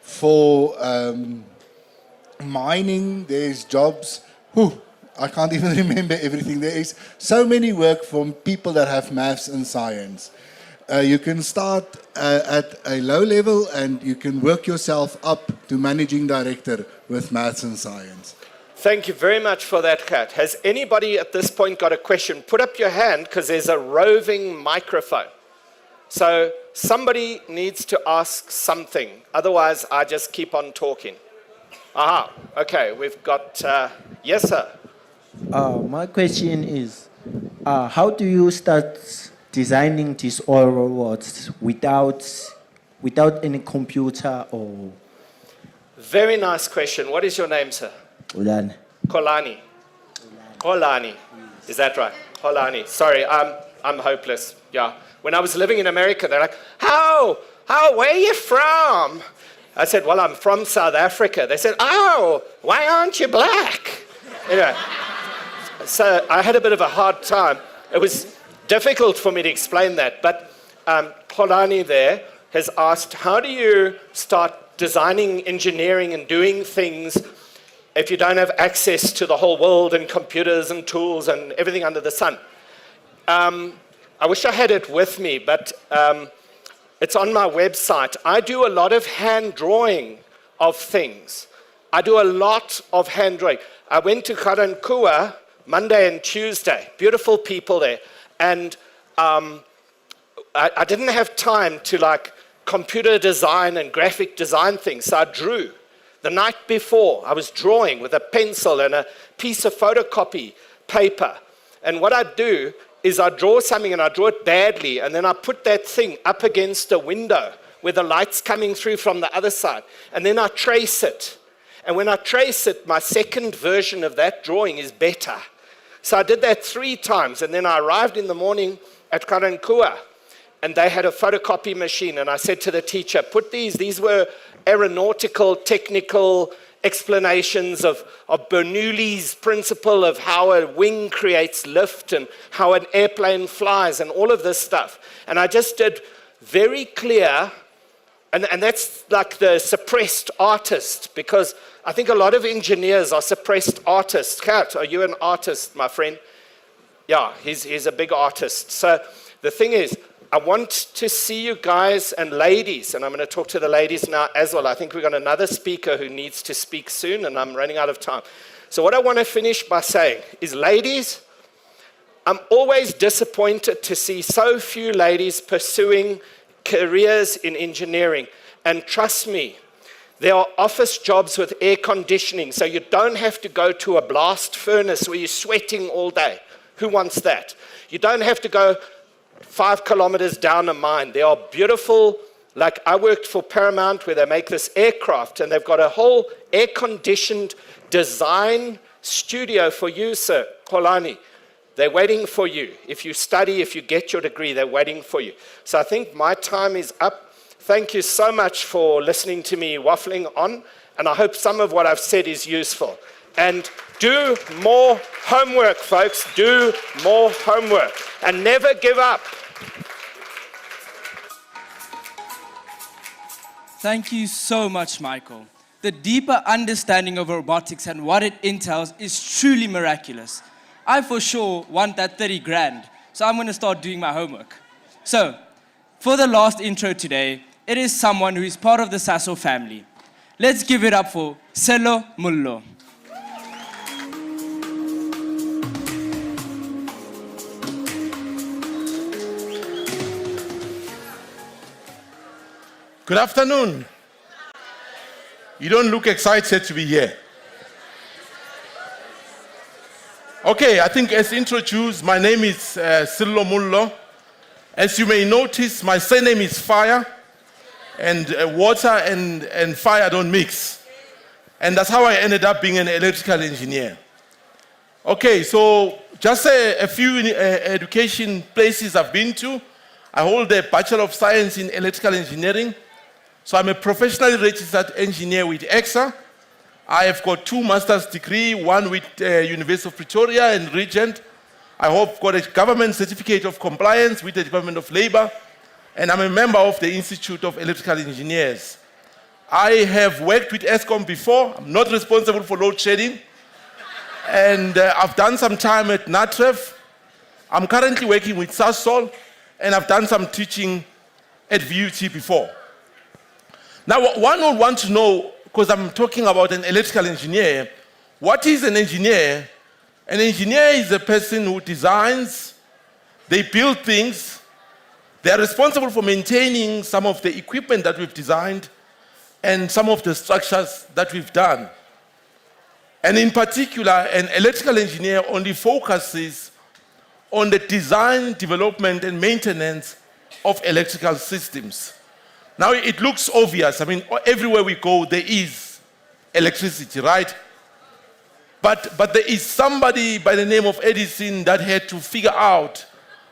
for mining. There's jobs... I can't even remember everything. There is so many work from people that have maths and science. You can start at a low level and you can work yourself up to managing director with maths and science. Thank you very much for that, Kat. Has anybody at this point got a question? Put up your hand because there's a roving microphone. So somebody needs to ask something. Otherwise, I just keep on talking. Aha, okay, we've got, yes, sir. My question is, how do you start designing these all robots without any computer or... Very nice question. What is your name, sir? Kolani. Kolani. Kolani. Is that right? Kolani. Sorry, I'm hopeless. Yeah. When I was living in America, they're like, how, where are you from? I said, well, I'm from South Africa. They said, oh, why aren't you black? Anyway, so I had a bit of a hard time. It was difficult for me to explain that, but Kolani there has asked, how do you start designing, engineering, and doing things if you don't have access to the whole world and computers and tools and everything under the sun. I wish I had it with me, but it's on my website. I do a lot of hand drawing of things. I do a lot of hand drawing. I went to Karankua Monday and Tuesday. Beautiful people there. And I didn't have time to like computer design and graphic design things, so I drew. The night before, I was drawing with a pencil and a piece of photocopy paper. And what I do is I draw something and I draw it badly, and then I put that thing up against a window where the light's coming through from the other side. And then I trace it. And when I trace it, my second version of that drawing is better. So I did that 3 times, and then I arrived in the morning at Karankua, and they had a photocopy machine, and I said to the teacher, put these were aeronautical, technical explanations of Bernoulli's principle of how a wing creates lift and how an airplane flies and all of this stuff. And I just did very clear, and that's like the suppressed artist, because I think a lot of engineers are suppressed artists. Kat, are you an artist, my friend? Yeah, he's a big artist. So the thing is, I want to see you guys and ladies, and I'm going to talk to the ladies now as well. I think we've got another speaker who needs to speak soon, and I'm running out of time. So what I want to finish by saying is, ladies, I'm always disappointed to see so few ladies pursuing careers in engineering. And trust me, there are office jobs with air conditioning, so you don't have to go to a blast furnace where you're sweating all day. Who wants that? You don't have to go 5 kilometers down a mine. There are beautiful, like I worked for Paramount where they make this aircraft, and they've got a whole air-conditioned design studio for you, sir, Kolani. They're waiting for you. If you study, if you get your degree, they're waiting for you. So I think my time is up. Thank you so much for listening to me waffling on, and I hope some of what I've said is useful. And do more homework, folks. Do more homework. And never give up. Thank you so much, Michael. The deeper understanding of robotics and what it entails is truly miraculous. I for sure want that 30 grand, so I'm going to start doing my homework. So, for the last intro today, it is someone who is part of the Sasso family. Let's give it up for Selo Mullo. Good afternoon. You don't look excited to be here. Okay, I think as introduced, my name is Selo Mullo. As you may notice, my surname is Fire, and water and fire don't mix. And that's how I ended up being an electrical engineer. Okay, so just a few education places I've been to. I hold a Bachelor of Science in Electrical Engineering. So I'm a professionally registered engineer with EXA. I have got 2 master's degrees, one with University of Pretoria and Regent. I have got a government certificate of compliance with the Department of Labor, and I'm a member of the Institute of Electrical Engineers. I have worked with ESCOM before. I'm not responsible for load shedding. And I've done some time at NATREF. I'm currently working with Sasol, and I've done some teaching at VUT before. Now, one would want to know, because I'm talking about an electrical engineer, what is an engineer? An engineer is a person who designs, they build things, they are responsible for maintaining some of the equipment that we've designed and some of the structures that we've done. And in particular, an electrical engineer only focuses on the design, development, and maintenance of electrical systems. Now, it looks obvious. I mean, everywhere we go, there is electricity, right? But there is somebody by the name of Edison that had to figure out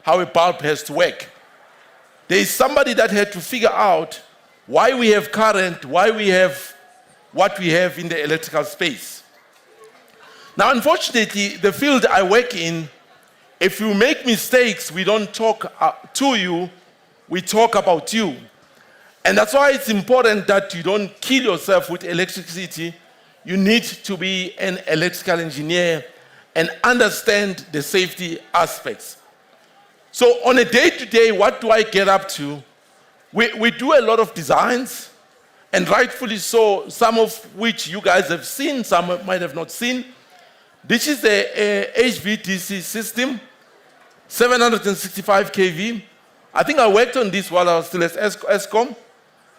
how a bulb has to work. There is somebody that had to figure out why we have current, why we have what we have in the electrical space. Now, unfortunately, the field I work in, if you make mistakes, we don't talk to you, we talk about you. And that's why it's important that you don't kill yourself with electricity. You need to be an electrical engineer and understand the safety aspects. So on a day-to-day, what do I get up to? We do a lot of designs, and rightfully so, some of which you guys have seen, some might have not seen. This is a HVDC system, 765 kV. I think I worked on this while I was still at ESCOM.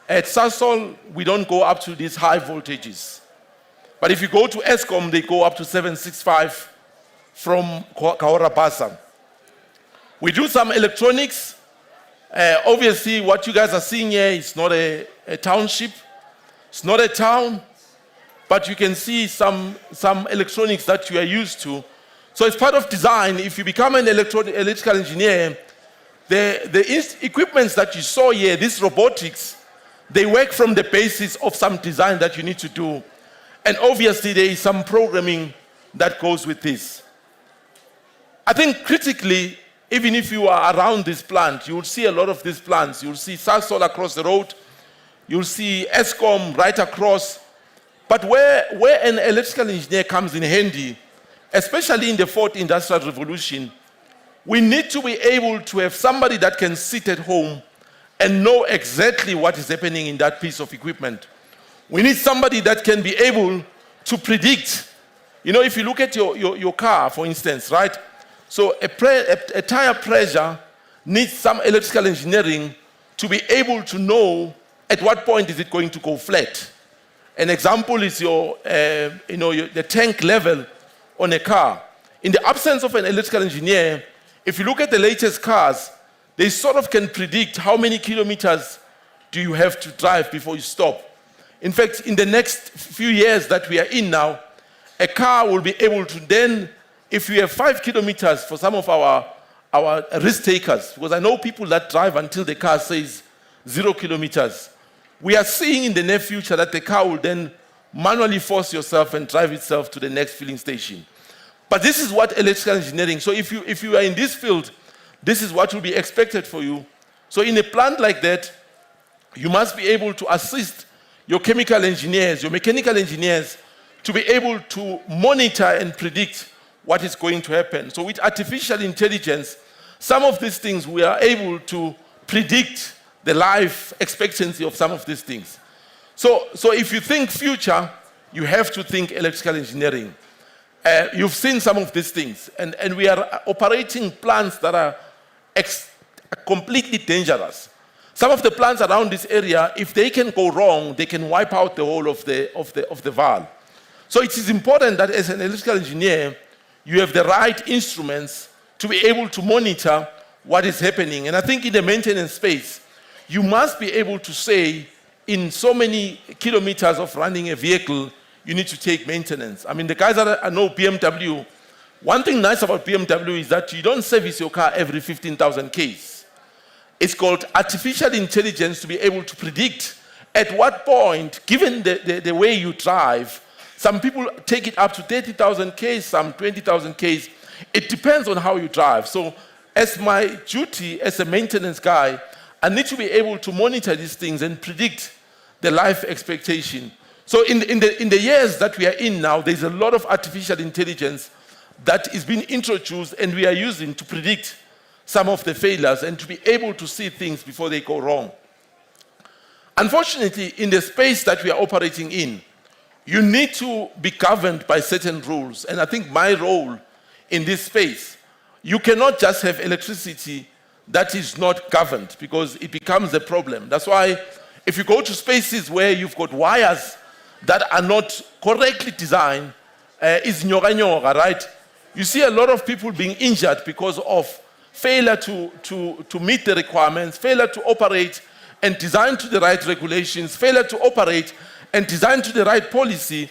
At Sasol, we don't go up to these high voltages. But if you go to ESCOM, they go up to 765 from Kahora Basa. We do some electronics. Obviously, what you guys are seeing here is not a township. It's not a town. But you can see some electronics that you are used to. So as part of design, if you become an electrical engineer, the equipments that you saw here, these robotics, they work from the basis of some design that you need to do. And obviously, there is some programming that goes with this. I think critically, even if you are around this plant, you will see a lot of these plants. You'll see Sasol across the road. You'll see ESCOM right across. But where an electrical engineer comes in handy, especially in the fourth industrial revolution, we need to be able to have somebody that can sit at home and know exactly what is happening in that piece of equipment. We need somebody that can be able to predict. You know, if you look at your car, for instance, right? So a tire pressure needs some electrical engineering to be able to know at what point is it going to go flat. An example is the tank level on a car. In the absence of an electrical engineer, if you look at the latest cars, they sort of can predict how many kilometers do you have to drive before you stop. In fact, in the next few years that we are in now, a car will be able to then, if you have 5 kilometers for some of our risk takers, because I know people that drive until the car says 0 kilometers. We are seeing in the near future that the car will then manually force yourself and drive itself to the next filling station. But this is what electrical engineering, so if you are in this field, this is what will be expected for you. So in a plant like that, you must be able to assist your chemical engineers, your mechanical engineers, to be able to monitor and predict what is going to happen. So with artificial intelligence, some of these things we are able to predict the life expectancy of some of these things. So if you think future, you have to think electrical engineering. You've seen some of these things, and we are operating plants that are completely dangerous. Some of the plants around this area, if they can go wrong, they can wipe out the whole of the valve. So it is important that as an electrical engineer, you have the right instruments to be able to monitor what is happening. And I think in the maintenance space, you must be able to say, in so many kilometers of running a vehicle, you need to take maintenance. I mean, the guys that I know BMW, one thing nice about BMW is that you don't service your car every 15,000 Ks. It's called artificial intelligence to be able to predict at what point, given the way you drive, some people take it up to 30,000 Ks, some 20,000 Ks. It depends on how you drive. So as my duty as a maintenance guy, I need to be able to monitor these things and predict the life expectation. So in the years that we are in now, there's a lot of artificial intelligence that is being introduced and we are using to predict some of the failures and to be able to see things before they go wrong. Unfortunately, in the space that we are operating in, you need to be governed by certain rules. And I think my role in this space, you cannot just have electricity that is not governed because it becomes a problem. That's why if you go to spaces where you've got wires that are not correctly designed, it's nyoga, right? You see a lot of people being injured because of failure to meet the requirements, failure to operate and design to the right regulations, failure to operate and design to the right policy.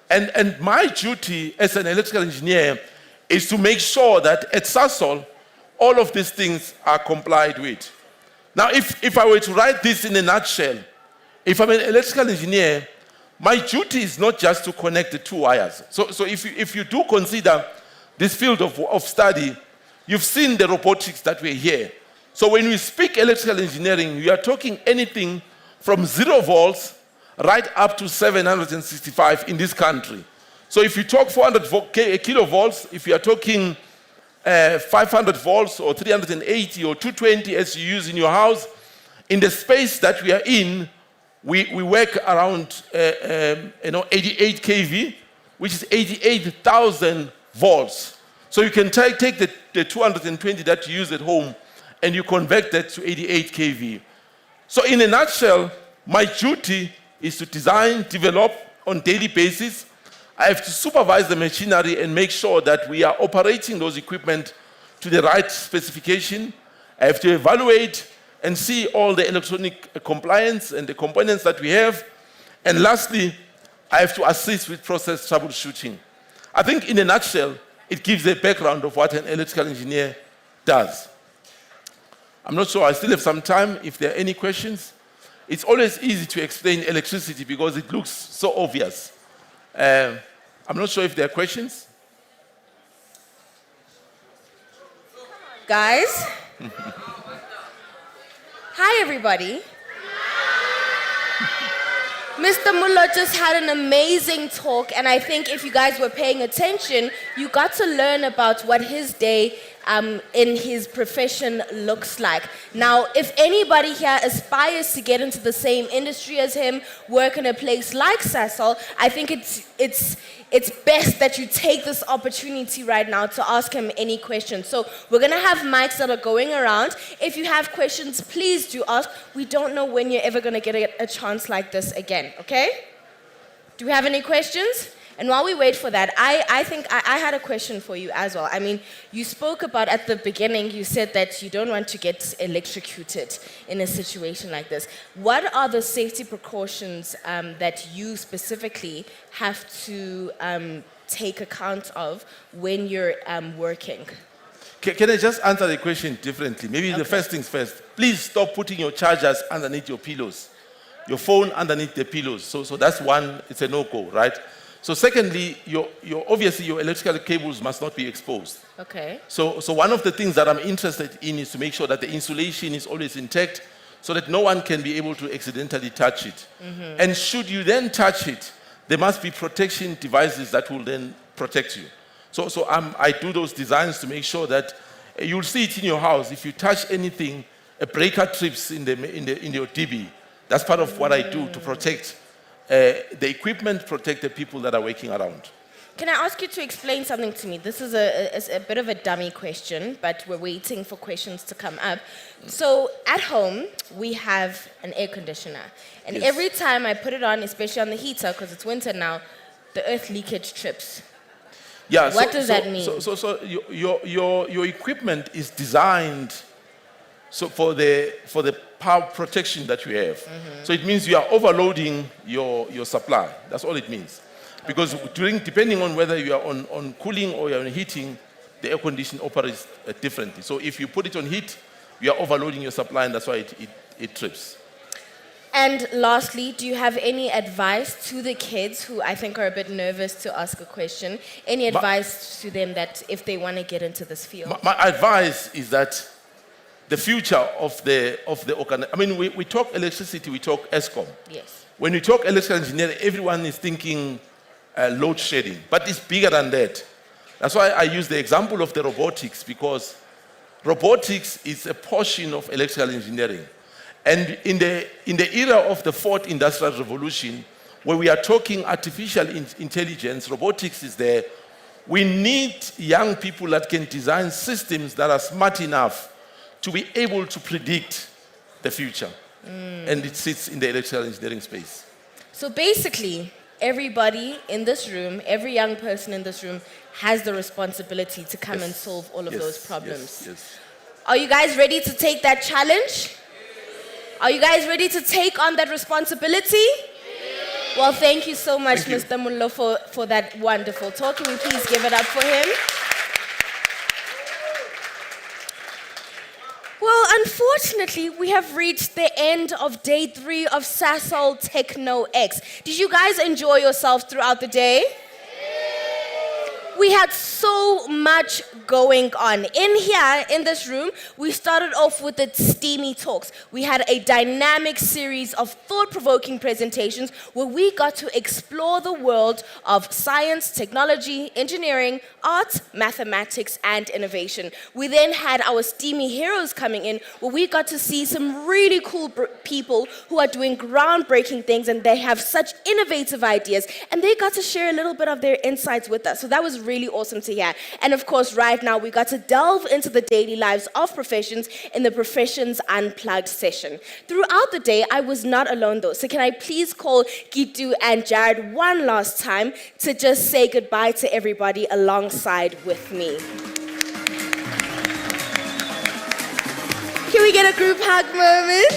And my duty as an electrical engineer is to make sure that at Sasol, all of these things are complied with. Now, if I were to write this in a nutshell, if I'm an electrical engineer, my duty is not just to connect the two wires. So if you do consider this field of study, you've seen the robotics that we're here. So when we speak electrical engineering, we are talking anything from 0 volts right up to 765 in this country. So if you talk 400 kilovolts, if you are talking 500 volts or 380 or 220 as you use in your house, in the space that we are in, we work around 88 kV, which is 88,000 volts. So you can take the 220 that you use at home and you convert that to 88 kV. So in a nutshell, my duty is to design, develop on daily basis. I have to supervise the machinery and make sure that we are operating those equipment to the right specification. I have to evaluate and see all the electronic compliance and the components that we have. And lastly, I have to assist with process troubleshooting. I think in a nutshell, it gives a background of what an electrical engineer does. I'm not sure, I still have some time if there are any questions. It's always easy to explain electricity because it looks so obvious. I'm not sure if there are questions. Guys. Hi, everybody. Mr. Mullo just had an amazing talk, and I think if you guys were paying attention, you got to learn about what his day in his profession looks like. Now, if anybody here aspires to get into the same industry as him, work in a place like Sasol, I think it's best that you take this opportunity right now to ask him any questions. So we're gonna have mics that are going around. If you have questions, please do ask. We don't know when you're ever gonna get a chance like this again, okay? Do we have any questions? And while we wait for that, I think I had a question for you as well. I mean, you spoke about at the beginning, you said that you don't want to get electrocuted in a situation like this. What are the safety precautions that you specifically have to take account of when you're working? Can I just answer the question differently? Maybe the first things first. Please stop putting your chargers underneath your pillows. Your phone underneath the pillows. So that's one, it's a no-go, right? So secondly, obviously your electrical cables must not be exposed. Okay. So one of the things that I'm interested in is to make sure that the insulation is always intact so that no one can be able to accidentally touch it. Mm-hmm. And should you then touch it, there must be protection devices that will then protect you. So I do those designs to make sure that you'll see it in your house. If you touch anything, a breaker trips in your DB. That's part of what I do to protect the equipment, protect the people that are working around. Can I ask you to explain something to me? This is a bit of a dummy question, but we're waiting for questions to come up. So at home, we have an air conditioner. And Yes. every time I put it on, especially on the heater, because it's winter now, the earth leakage trips. Yeah. What does that mean? So your equipment is designed for the power protection that you have. Mm-hmm. So it means you are overloading your supply. That's all it means. Because depending on whether you are on cooling or you're on heating, the air condition operates differently. So if you put it on heat, you are overloading your supply, and that's why it trips. And lastly, do you have any advice to the kids who I think are a bit nervous to ask a question? Any advice to them that if they want to get into this field? My advice is that the future of the organization, I mean, we talk electricity, we talk ESCOM. Yes. When we talk electrical engineering, everyone is thinking load shedding, but it's bigger than that. That's why I use the example of the robotics, because robotics is a portion of electrical engineering. And in the era of the fourth industrial revolution, where we are talking artificial intelligence, robotics is there. We need young people that can design systems that are smart enough to be able to predict the future. And it sits in the electrical engineering space. So basically, everybody in this room, every young person in this room has the responsibility to come and solve all of those problems. Yes. Are you guys ready to take that challenge? Are you guys ready to take on that responsibility? Well, thank you so much, Mr. Mullo, for that wonderful talk. Can we please give it up for him? Well, unfortunately, we have reached the end of day 3 of Sasol Techno X. Did you guys enjoy yourselves throughout the day? We had so much going on. In here, in this room, we started off with the steamy talks. We had a dynamic series of thought-provoking presentations where we got to explore the world of science, technology, engineering, art, mathematics, and innovation. We then had our steamy heroes coming in where we got to see some really cool people who are doing groundbreaking things, and they have such innovative ideas, and they got to share a little bit of their insights with us. So that was really awesome to hear. And of course, right now, we got to delve into the daily lives of professions in the Professions Unplugged session. Throughout the day, I was not alone though. So can I please call Gitu and Jared one last time to just say goodbye to everybody alongside with me. Can we get a group hug moment?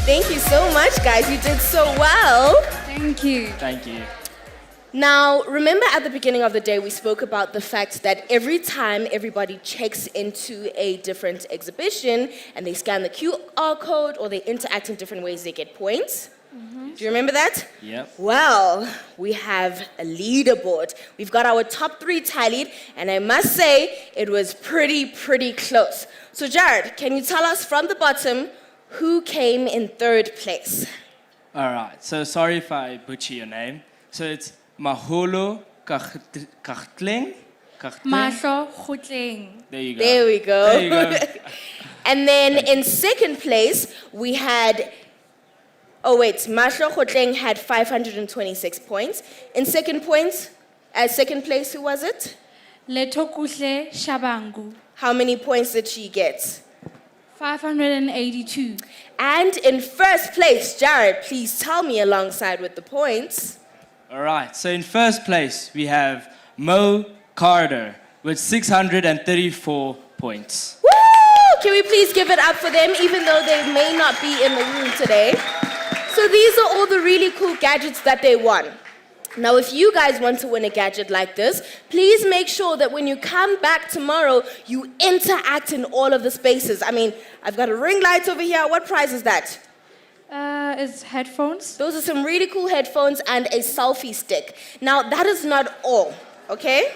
Thank you so much, guys. You did so well. Thank you. Thank you. Now, remember at the beginning of the day, we spoke about the fact that every time everybody checks into a different exhibition and they scan the QR code or they interact in different ways, they get points. Do you remember that? Yep. Well, we have a leaderboard. We've got our top 3 tallied, and I must say, it was pretty close. So Jared, can you tell us from the bottom who came in 3rd place? All right, so sorry if I butcher your name. So it's Maholo Kachtling. Mahlo Khutleng. There you go. There we go. There you go. And then in 2nd place, we had, Mahlo Khutleng had 526 points. In 2nd place, who was it? Letokuhle Shabangu. How many points did she get? 582. And in 1st place, Jared, please tell me alongside with the points. All right, so in 1st place, we have Mo Carter with 634 points. Woo! Can we please give it up for them, even though they may not be in the room today? So these are all the really cool gadgets that they won. Now, if you guys want to win a gadget like this, please make sure that when you come back tomorrow, you interact in all of the spaces. I mean, I've got a ring light over here. What prize is that? It's headphones. Those are some really cool headphones and a selfie stick. Now, that is not all, okay?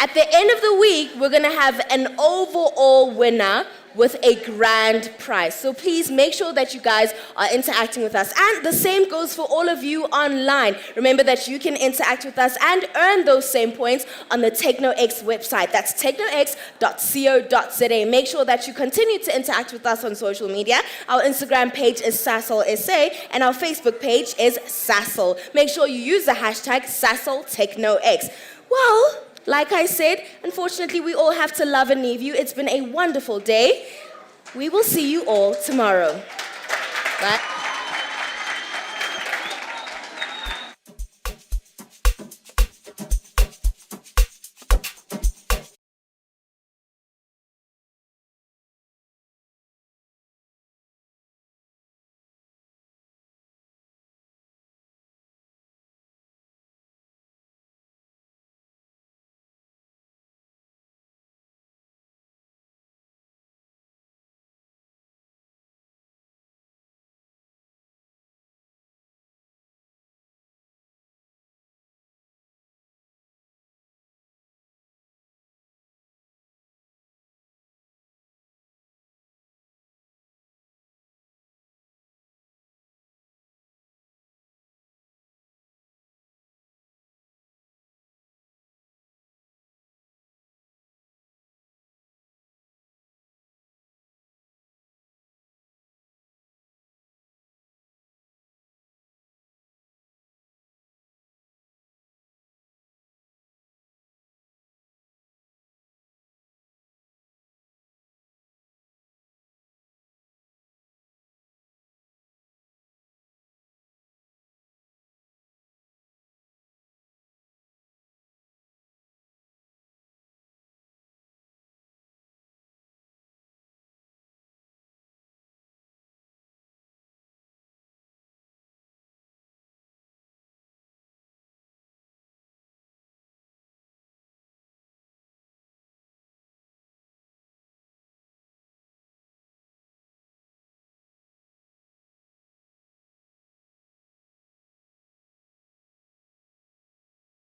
At the end of the week, we're gonna have an overall winner with a grand prize. So please make sure that you guys are interacting with us. And the same goes for all of you online. Remember that you can interact with us and earn those same points on the TechnoX website. That's technox.co.za. Make sure that you continue to interact with us on social media. Our Instagram page is SasselSA and our Facebook page is Sassel. Make sure you use the hashtag SasselTechnoX. Well, like I said, unfortunately, we all have to love and leave you. It's been a wonderful day. We will see you all tomorrow. Bye.